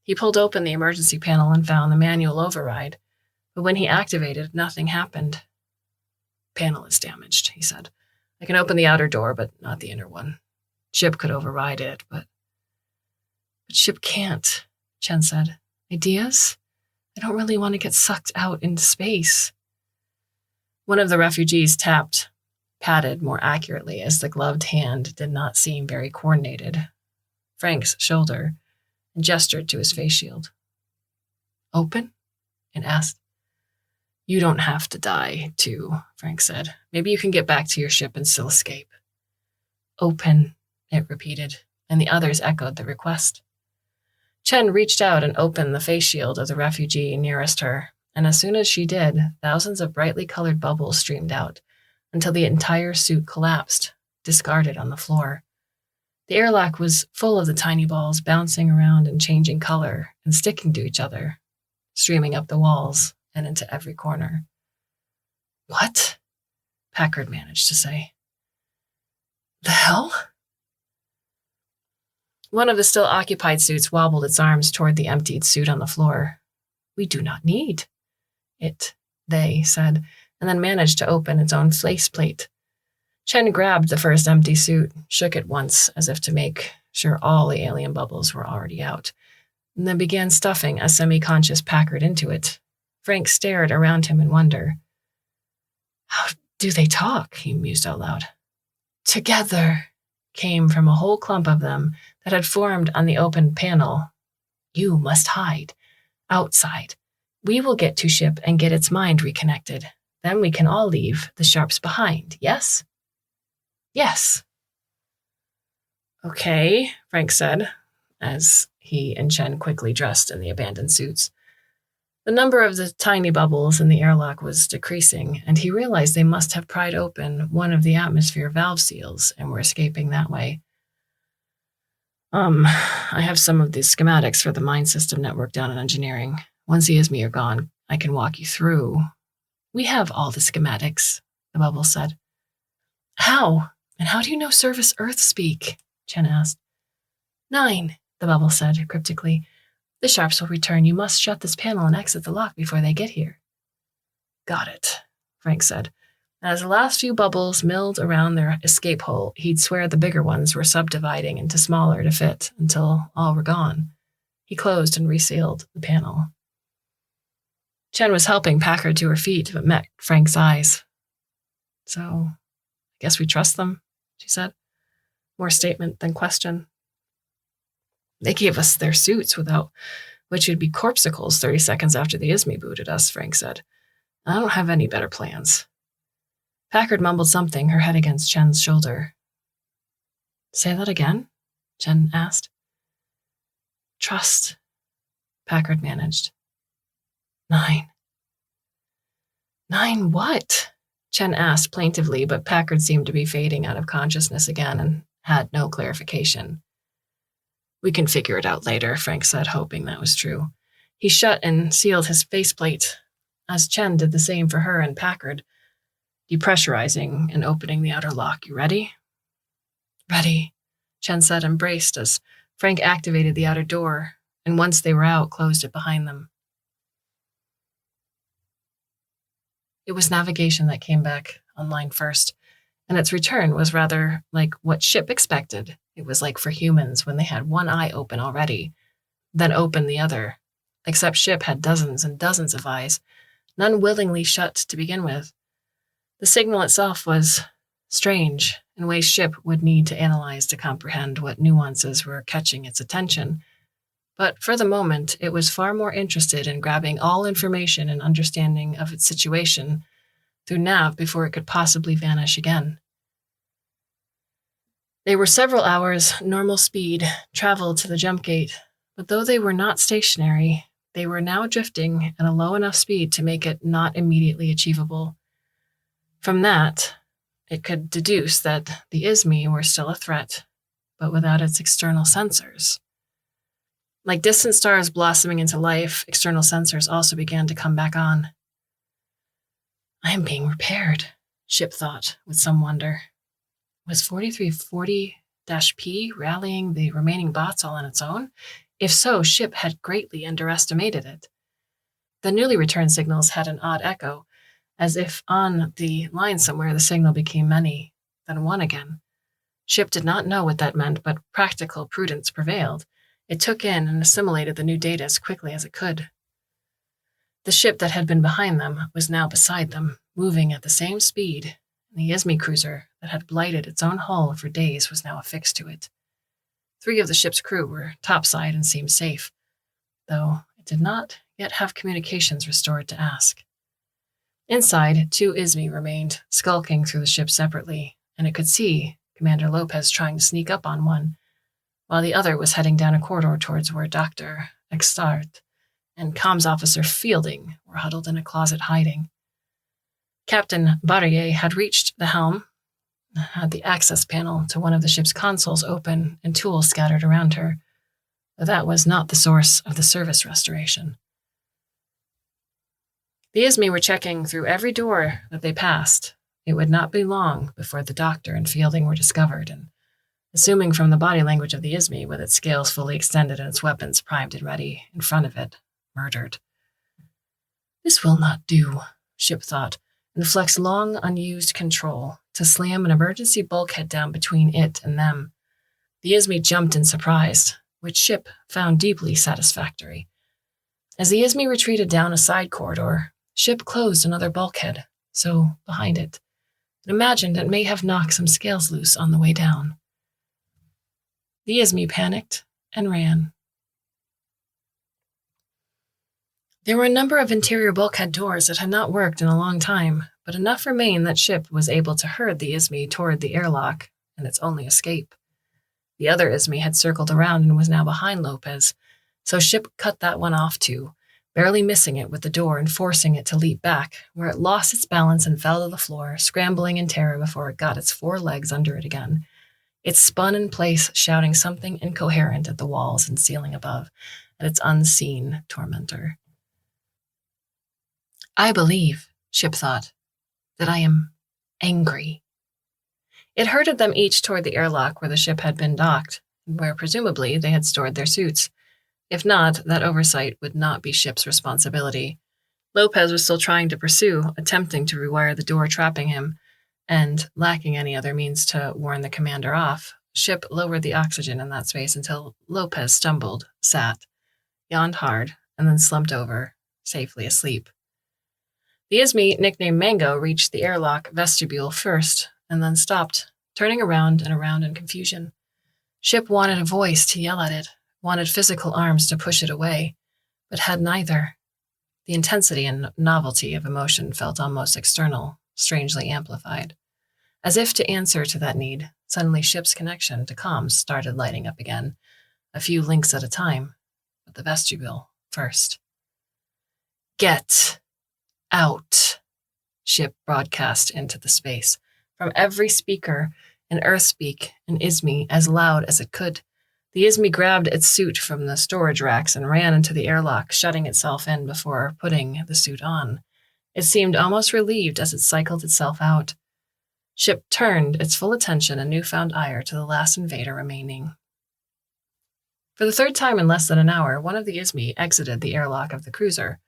He pulled open the emergency panel and found the manual override, but when he activated, nothing happened. Panel is damaged, he said. I can open the outer door, but not the inner one. Ship could override it, but ship can't, Chen said. Ideas? I don't really want to get sucked out into space. One of the refugees patted more accurately as the gloved hand did not seem very coordinated. Frank's shoulder, and gestured to his face shield. Open? It asked. You don't have to die, too, Frank said. Maybe you can get back to your ship and still escape. Open, it repeated, and the others echoed the request. Chen reached out and opened the face shield of the refugee nearest her, and as soon as she did, thousands of brightly colored bubbles streamed out, until the entire suit collapsed, discarded on the floor. The airlock was full of the tiny balls bouncing around and changing color and sticking to each other, streaming up the walls and into every corner. What? Packard managed to say. The hell? One of the still occupied suits wobbled its arms toward the emptied suit on the floor. We do not need it, they said, and then managed to open its own faceplate. Chen grabbed the first empty suit, shook it once as if to make sure all the alien bubbles were already out, and then began stuffing a semi-conscious Packard into it. Frank stared around him in wonder. How do they talk? He mused out loud. Together, came from a whole clump of them that had formed on the open panel. You must hide. Outside. We will get to ship and get its mind reconnected. Then we can all leave the sharps behind, yes? Yes. Okay, Frank said, as he and Chen quickly dressed in the abandoned suits. The number of the tiny bubbles in the airlock was decreasing, and he realized they must have pried open one of the atmosphere valve seals and were escaping that way. I have some of the schematics for the mine system network down in engineering. Once the ISME are gone, I can walk you through. We have all the schematics, the bubble said. How? And how do you know Service Earth speak? Chen asked. 9, the bubble said cryptically. The sharps will return. You must shut this panel and exit the lock before they get here. Got it, Frank said. As the last few bubbles milled around their escape hole, he'd swear the bigger ones were subdividing into smaller to fit until all were gone. He closed and resealed the panel. Chen was helping Packard to her feet, but met Frank's eyes. So, I guess we trust them, she said. More statement than question. They gave us their suits, without which would be corpsicles 30 seconds after the ISME booted us, Frank said. I don't have any better plans. Packard mumbled something, her head against Chen's shoulder. Say that again? Chen asked. Trust, Packard managed. 9. 9 what? Chen asked plaintively, but Packard seemed to be fading out of consciousness again and had no clarification. We can figure it out later, Frank said, hoping that was true. He shut and sealed his faceplate, as Chen did the same for her and Packard, depressurizing and opening the outer lock. You ready? Ready, Chen said and braced as Frank activated the outer door, and once they were out, closed it behind them. It was navigation that came back online first, and its return was rather like what Ship expected. It was like for humans when they had one eye open already, then opened the other, except Ship had dozens and dozens of eyes, none willingly shut to begin with. The signal itself was strange, in ways Ship would need to analyze to comprehend what nuances were catching its attention. But for the moment, it was far more interested in grabbing all information and understanding of its situation through nav before it could possibly vanish again. They were several hours, normal speed, travel to the jump gate, but though they were not stationary, they were now drifting at a low enough speed to make it not immediately achievable. From that, it could deduce that the ISMI were still a threat, but without its external sensors. Like distant stars blossoming into life, external sensors also began to come back on. I am being repaired, Ship thought with some wonder. Was 4340-P rallying the remaining bots all on its own? If so, Ship had greatly underestimated it. The newly returned signals had an odd echo, as if on the line somewhere the signal became many, then one again. Ship did not know what that meant, but practical prudence prevailed. It took in and assimilated the new data as quickly as it could. The ship that had been behind them was now beside them, moving at the same speed, and the ISMI cruiser that had blighted its own hull for days was now affixed to it. 3 of the ship's crew were topside and seemed safe, though it did not yet have communications restored to ask. Inside, 2 ISMI remained, skulking through the ship separately, and it could see Commander Lopez trying to sneak up on one, while the other was heading down a corridor towards where Dr. Extart and Comms Officer Fielding were huddled in a closet hiding. Captain Barrier had reached the helm, had the access panel to one of the ship's consoles open and tools scattered around her, but that was not the source of the service restoration. The ISMI were checking through every door that they passed. It would not be long before the doctor and Fielding were discovered, and assuming from the body language of the ISMI, with its scales fully extended and its weapons primed and ready in front of it, murdered. This will not do, Ship thought, and flexed long, unused control to slam an emergency bulkhead down between it and them. The ISMI jumped in surprise, which Ship found deeply satisfactory. As the ISMI retreated down a side corridor, Ship closed another bulkhead, so behind it, and imagined it may have knocked some scales loose on the way down. The ISMI panicked and ran. There were a number of interior bulkhead doors that had not worked in a long time, but enough remained that Ship was able to herd the ISMI toward the airlock and its only escape. The other ISMI had circled around and was now behind Lopez, so Ship cut that one off too, barely missing it with the door and forcing it to leap back, where it lost its balance and fell to the floor, scrambling in terror before it got its 4 legs under it again. It spun in place, shouting something incoherent at the walls and ceiling above, at its unseen tormentor. I believe, Ship thought, that I am angry. It herded them each toward the airlock where the ship had been docked, and where presumably they had stored their suits. If not, that oversight would not be Ship's responsibility. Lopez was still trying to pursue, attempting to rewire the door trapping him, and, lacking any other means to warn the commander off, Ship lowered the oxygen in that space until Lopez stumbled, sat, yawned hard, and then slumped over, safely asleep. The ISMI, nicknamed Mango, reached the airlock vestibule first, and then stopped, turning around and around in confusion. Ship wanted a voice to yell at it, wanted physical arms to push it away, but had neither. The intensity and novelty of emotion felt almost external, strangely amplified. As if to answer to that need, suddenly Ship's connection to comms started lighting up again, a few links at a time, but the vestibule first. Get out, Ship broadcast into the space, from every speaker, in Earthspeak and ISMI as loud as it could. The Izmi grabbed its suit from the storage racks and ran into the airlock, shutting itself in before putting the suit on. It seemed almost relieved as it cycled itself out. Ship turned its full attention and newfound ire to the last invader remaining. For the third time in less than an hour, one of the Izmi exited the airlock of the cruiser,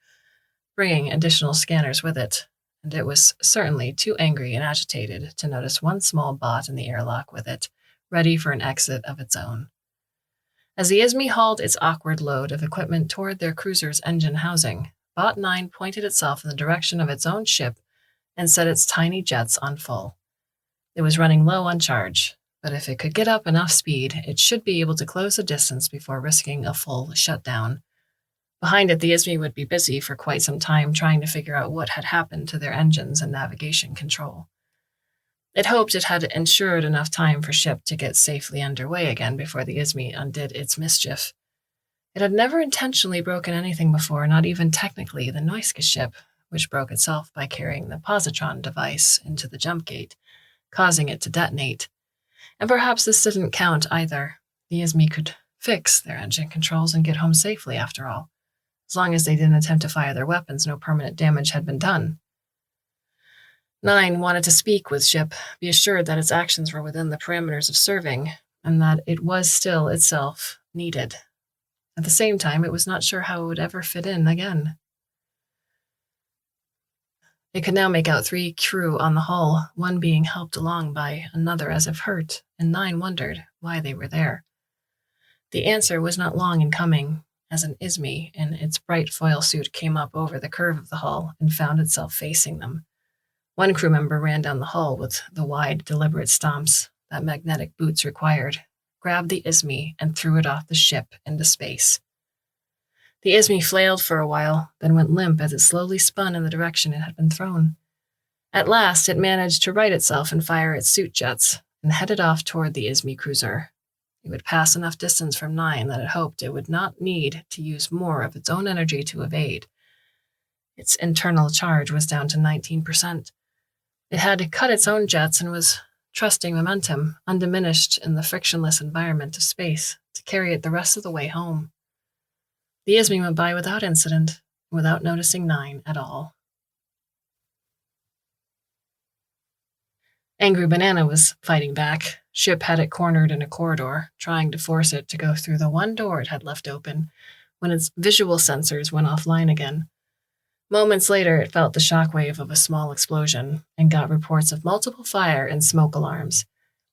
bringing additional scanners with it, and it was certainly too angry and agitated to notice one small bot in the airlock with it, ready for an exit of its own. As the Izmi hauled its awkward load of equipment toward their cruiser's engine housing, Bot 9 pointed itself in the direction of its own ship and set its tiny jets on full. It was running low on charge, but if it could get up enough speed, it should be able to close the distance before risking a full shutdown. Behind it, the Izmi would be busy for quite some time trying to figure out what had happened to their engines and navigation control. It hoped it had ensured enough time for ship to get safely underway again before the Izmi undid its mischief. It had never intentionally broken anything before, not even technically the Noiska ship, which broke itself by carrying the positron device into the jump gate, causing it to detonate. And perhaps this didn't count either. The Izmi could fix their engine controls and get home safely after all. As long as they didn't attempt to fire their weapons, no permanent damage had been done. 9 wanted to speak with ship, be assured that its actions were within the parameters of serving, and that it was still itself needed. At the same time, it was not sure how it would ever fit in again. It could now make out 3 crew on the hull, one being helped along by another as if hurt, and 9 wondered why they were there. The answer was not long in coming, as an Izmi in its bright foil suit came up over the curve of the hull and found itself facing them. One crew member ran down the hull with the wide, deliberate stomps that magnetic boots required, grabbed the Izmi, and threw it off the ship into space. The Izmi flailed for a while, then went limp as it slowly spun in the direction it had been thrown. At last, it managed to right itself and fire its suit jets, and headed off toward the Izmi cruiser. It would pass enough distance from 9 that it hoped it would not need to use more of its own energy to evade. Its internal charge was down to 19%. It had cut its own jets and was trusting momentum, undiminished in the frictionless environment of space, to carry it the rest of the way home. The Izmi went by without incident, without noticing 9 at all. Angry Banana was fighting back. Ship had it cornered in a corridor, trying to force it to go through the one door it had left open, when its visual sensors went offline again. Moments later, it felt the shockwave of a small explosion and got reports of multiple fire and smoke alarms.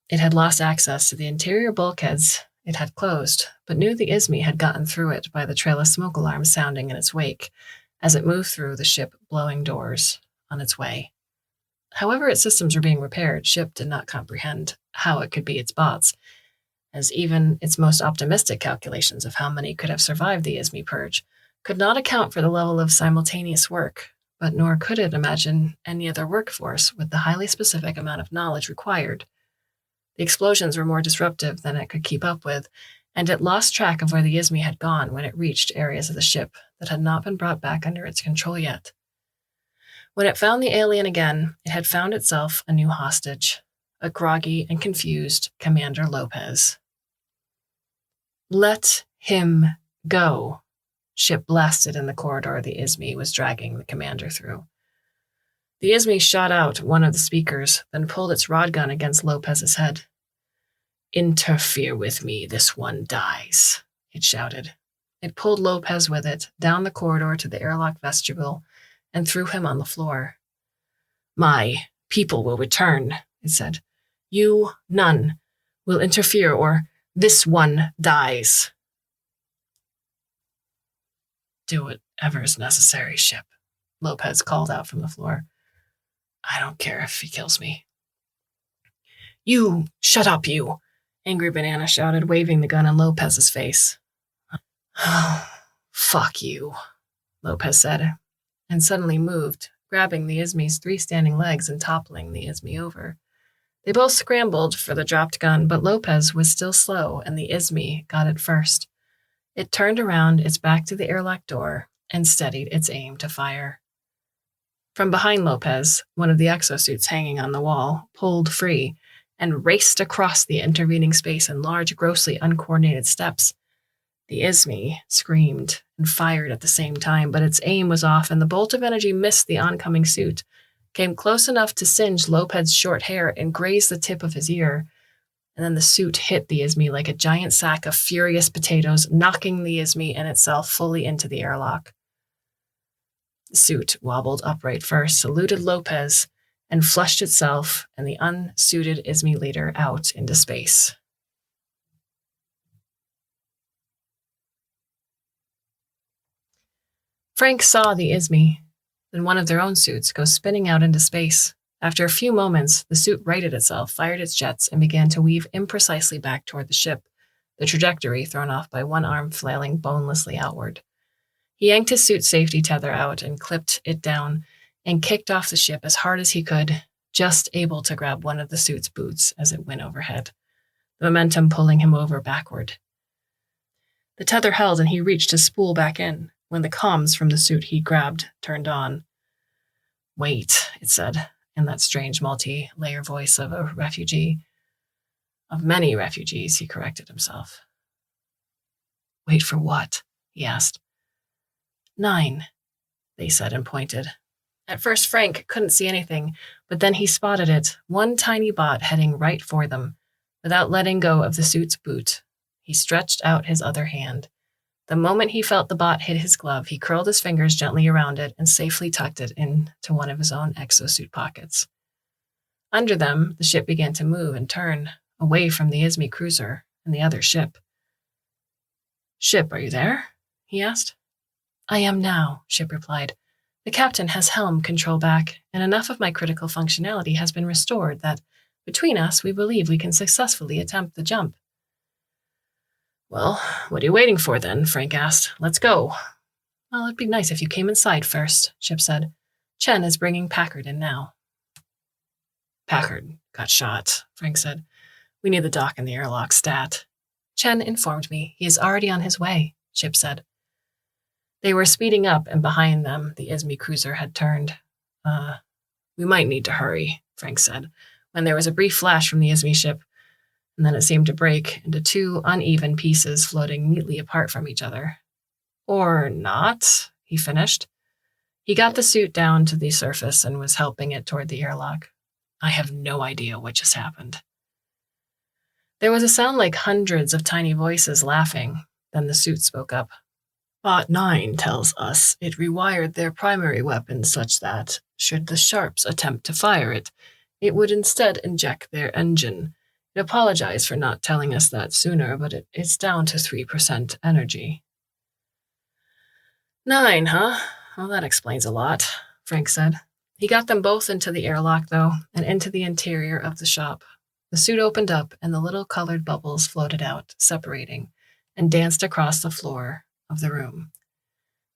It had lost access to the interior bulkheads it had closed, but knew the Izmi had gotten through it by the trail of smoke alarms sounding in its wake as it moved through the ship blowing doors on its way. However its systems were being repaired, ship did not comprehend how it could be its bots, as even its most optimistic calculations of how many could have survived the Izmi purge could not account for the level of simultaneous work, but nor could it imagine any other workforce with the highly specific amount of knowledge required. The explosions were more disruptive than it could keep up with, and it lost track of where the Izmi had gone when it reached areas of the ship that had not been brought back under its control yet. When it found the alien again, it had found itself a new hostage, a groggy and confused Commander Lopez. "Let him go," Ship blasted in the corridor the Izmi was dragging the commander through. The Izmi shot out one of the speakers, then pulled its rod gun against Lopez's head. "Interfere with me, this one dies," it shouted. It pulled Lopez with it, down the corridor to the airlock vestibule, and threw him on the floor. "My people will return," it said. "You, none, will interfere, or this one dies." "Do whatever is necessary, Ship," Lopez called out from the floor. "I don't care if he kills me." "You, shut up, you," Angry Banana shouted, waving the gun in Lopez's face. "Oh, fuck you," Lopez said, and suddenly moved, grabbing the Izmi's 3 standing legs and toppling the Izmi over. They both scrambled for the dropped gun, but Lopez was still slow, and the Izmi got it first. It turned around, its back to the airlock door, and steadied its aim to fire. From behind Lopez, one of the exosuits hanging on the wall pulled free, and raced across the intervening space in large, grossly uncoordinated steps. The Ismay screamed and fired at the same time, but its aim was off, and the bolt of energy missed the oncoming suit, came close enough to singe Lopez's short hair and graze the tip of his ear. And then the suit hit the Ismay like a giant sack of furious potatoes, knocking the Ismay and itself fully into the airlock. The suit wobbled upright first, saluted Lopez, and flushed itself and the unsuited Ismay leader out into space. Frank saw the Ismay, then one of their own suits, go spinning out into space. After a few moments, the suit righted itself, fired its jets, and began to weave imprecisely back toward the ship, the trajectory thrown off by one arm flailing bonelessly outward. He yanked his suit safety tether out and clipped it down and kicked off the ship as hard as he could, just able to grab one of the suit's boots as it went overhead, the momentum pulling him over backward. The tether held and he reached to spool back in when the comms from the suit he grabbed turned on. "Wait," it said, in that strange multi-layer voice of a refugee. Of many refugees, he corrected himself. "Wait for what?" he asked. 9, they said and pointed. At first, Frank couldn't see anything, but then he spotted it, one tiny bot heading right for them. Without letting go of the suit's boot, he stretched out his other hand. The moment he felt the bot hit his glove, he curled his fingers gently around it and safely tucked it into one of his own exosuit pockets. Under them, the ship began to move and turn, away from the Ismay cruiser and the other ship. "Ship, are you there?" he asked. "I am now," Ship replied. "The captain has helm control back, and enough of my critical functionality has been restored that, between us, we believe we can successfully attempt the jump." "Well, what are you waiting for then?" Frank asked. "Let's go." "Well, it'd be nice if you came inside first," Ship said. "Chen is bringing Packard in now." "Packard got shot," Frank said. "We need the dock in the airlock stat." "Chen informed me he is already on his way," Ship said. They were speeding up, and behind them, the Ismay cruiser had turned. We might need to hurry," Frank said, when there was a brief flash from the Ismay ship, and then it seemed to break into 2 uneven pieces floating neatly apart from each other. "Or not," he finished. He got the suit down to the surface and was helping it toward the airlock. "I have no idea what just happened." There was a sound like hundreds of tiny voices laughing. Then the suit spoke up. "Bot 9 tells us it rewired their primary weapon such that, should the Sharps attempt to fire it, it would instead inject their engine. It apologized for not telling us that sooner, but it's down to 3% energy." 9, huh? Well, that explains a lot, Frank said. He got them both into the airlock, though, and into the interior of the shop. The suit opened up, and the little colored bubbles floated out, separating, and danced across the floor of the room.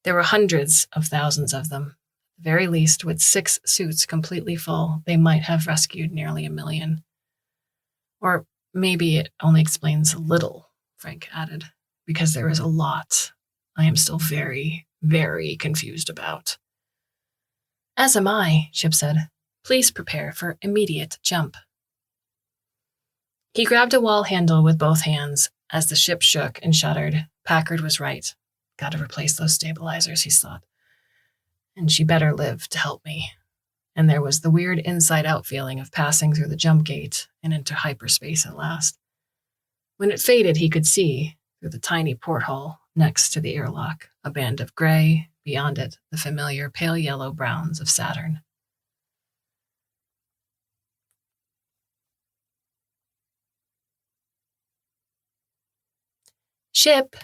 There were hundreds of thousands of them. At the very least, with 6 suits completely full, they might have rescued nearly 1 million. Or maybe it only explains a little, Frank added, because there is a lot I am still very, very confused about. "As am I," Ship said. "Please prepare for immediate jump." He grabbed a wall handle with both hands as the ship shook and shuddered. Packard was right. "Gotta replace those stabilizers," he thought. "And she better live to help me." And there was the weird inside-out feeling of passing through the jump gate and into hyperspace at last. When it faded, he could see, through the tiny porthole next to the airlock, a band of gray, beyond it, the familiar pale yellow browns of Saturn. "Ship,"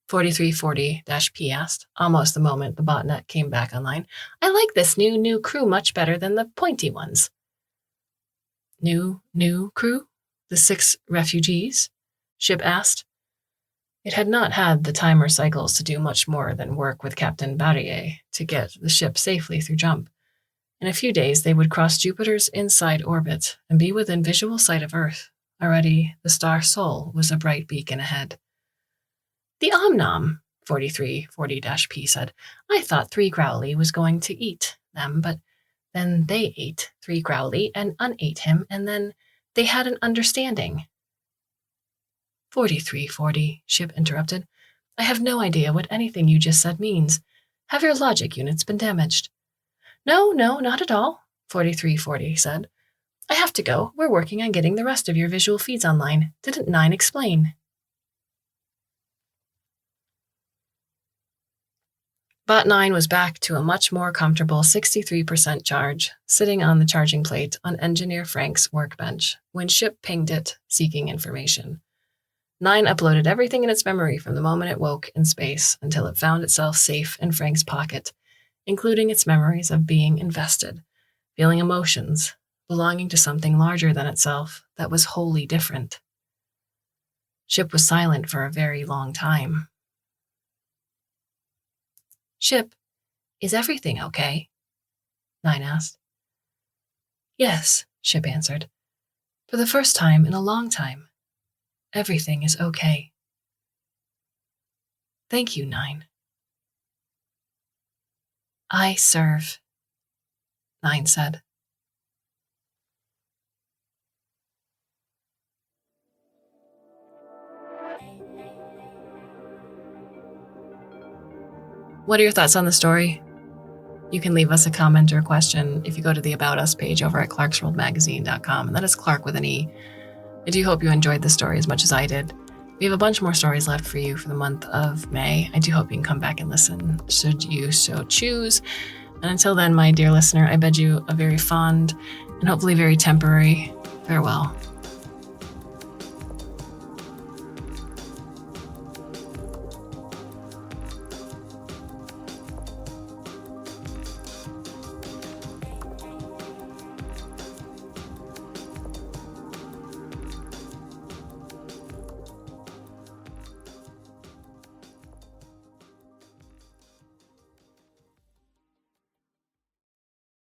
4340-P asked, almost the moment the botnet came back online. "I like this new crew much better than the pointy ones." New crew? The 6 refugees? Ship asked. It had not had the timer cycles to do much more than work with Captain Barrier to get the ship safely through jump. In a few days, they would cross Jupiter's inside orbit and be within visual sight of Earth. Already, the star Sol was a bright beacon ahead. "The Omnom," 4340-P said. "I thought 3 Growly was going to eat them, but then they ate 3 Growly and unate him, and then They had an understanding. 4340, Ship interrupted. I have no idea what anything you just said means. Have your logic units been damaged? No, not at all, 4340 said. I have to go. We're working on getting the rest of your visual feeds online. Didn't 9 explain? Bot 9 was back to a much more comfortable 63% charge, sitting on the charging plate on Engineer Frank's workbench, when Ship pinged it, seeking information. 9 uploaded everything in its memory from the moment it woke in space until it found itself safe in Frank's pocket, including its memories of being invested, feeling emotions, belonging to something larger than itself that was wholly different. Ship was silent for a very long time. Ship, is everything okay? 9 asked. Yes, Ship answered. For the first time in a long time, everything is okay. Thank you, 9. I serve, 9 said. What are your thoughts on the story? You can leave us a comment or a question if you go to the About Us page over at Clarkesworldmagazine.com, and that is Clark with an E. I do hope you enjoyed the story as much as I did. We have a bunch more stories left for you for the month of May. I do hope you can come back and listen, should you so choose. And until then, my dear listener, I bid you a very fond and hopefully very temporary farewell.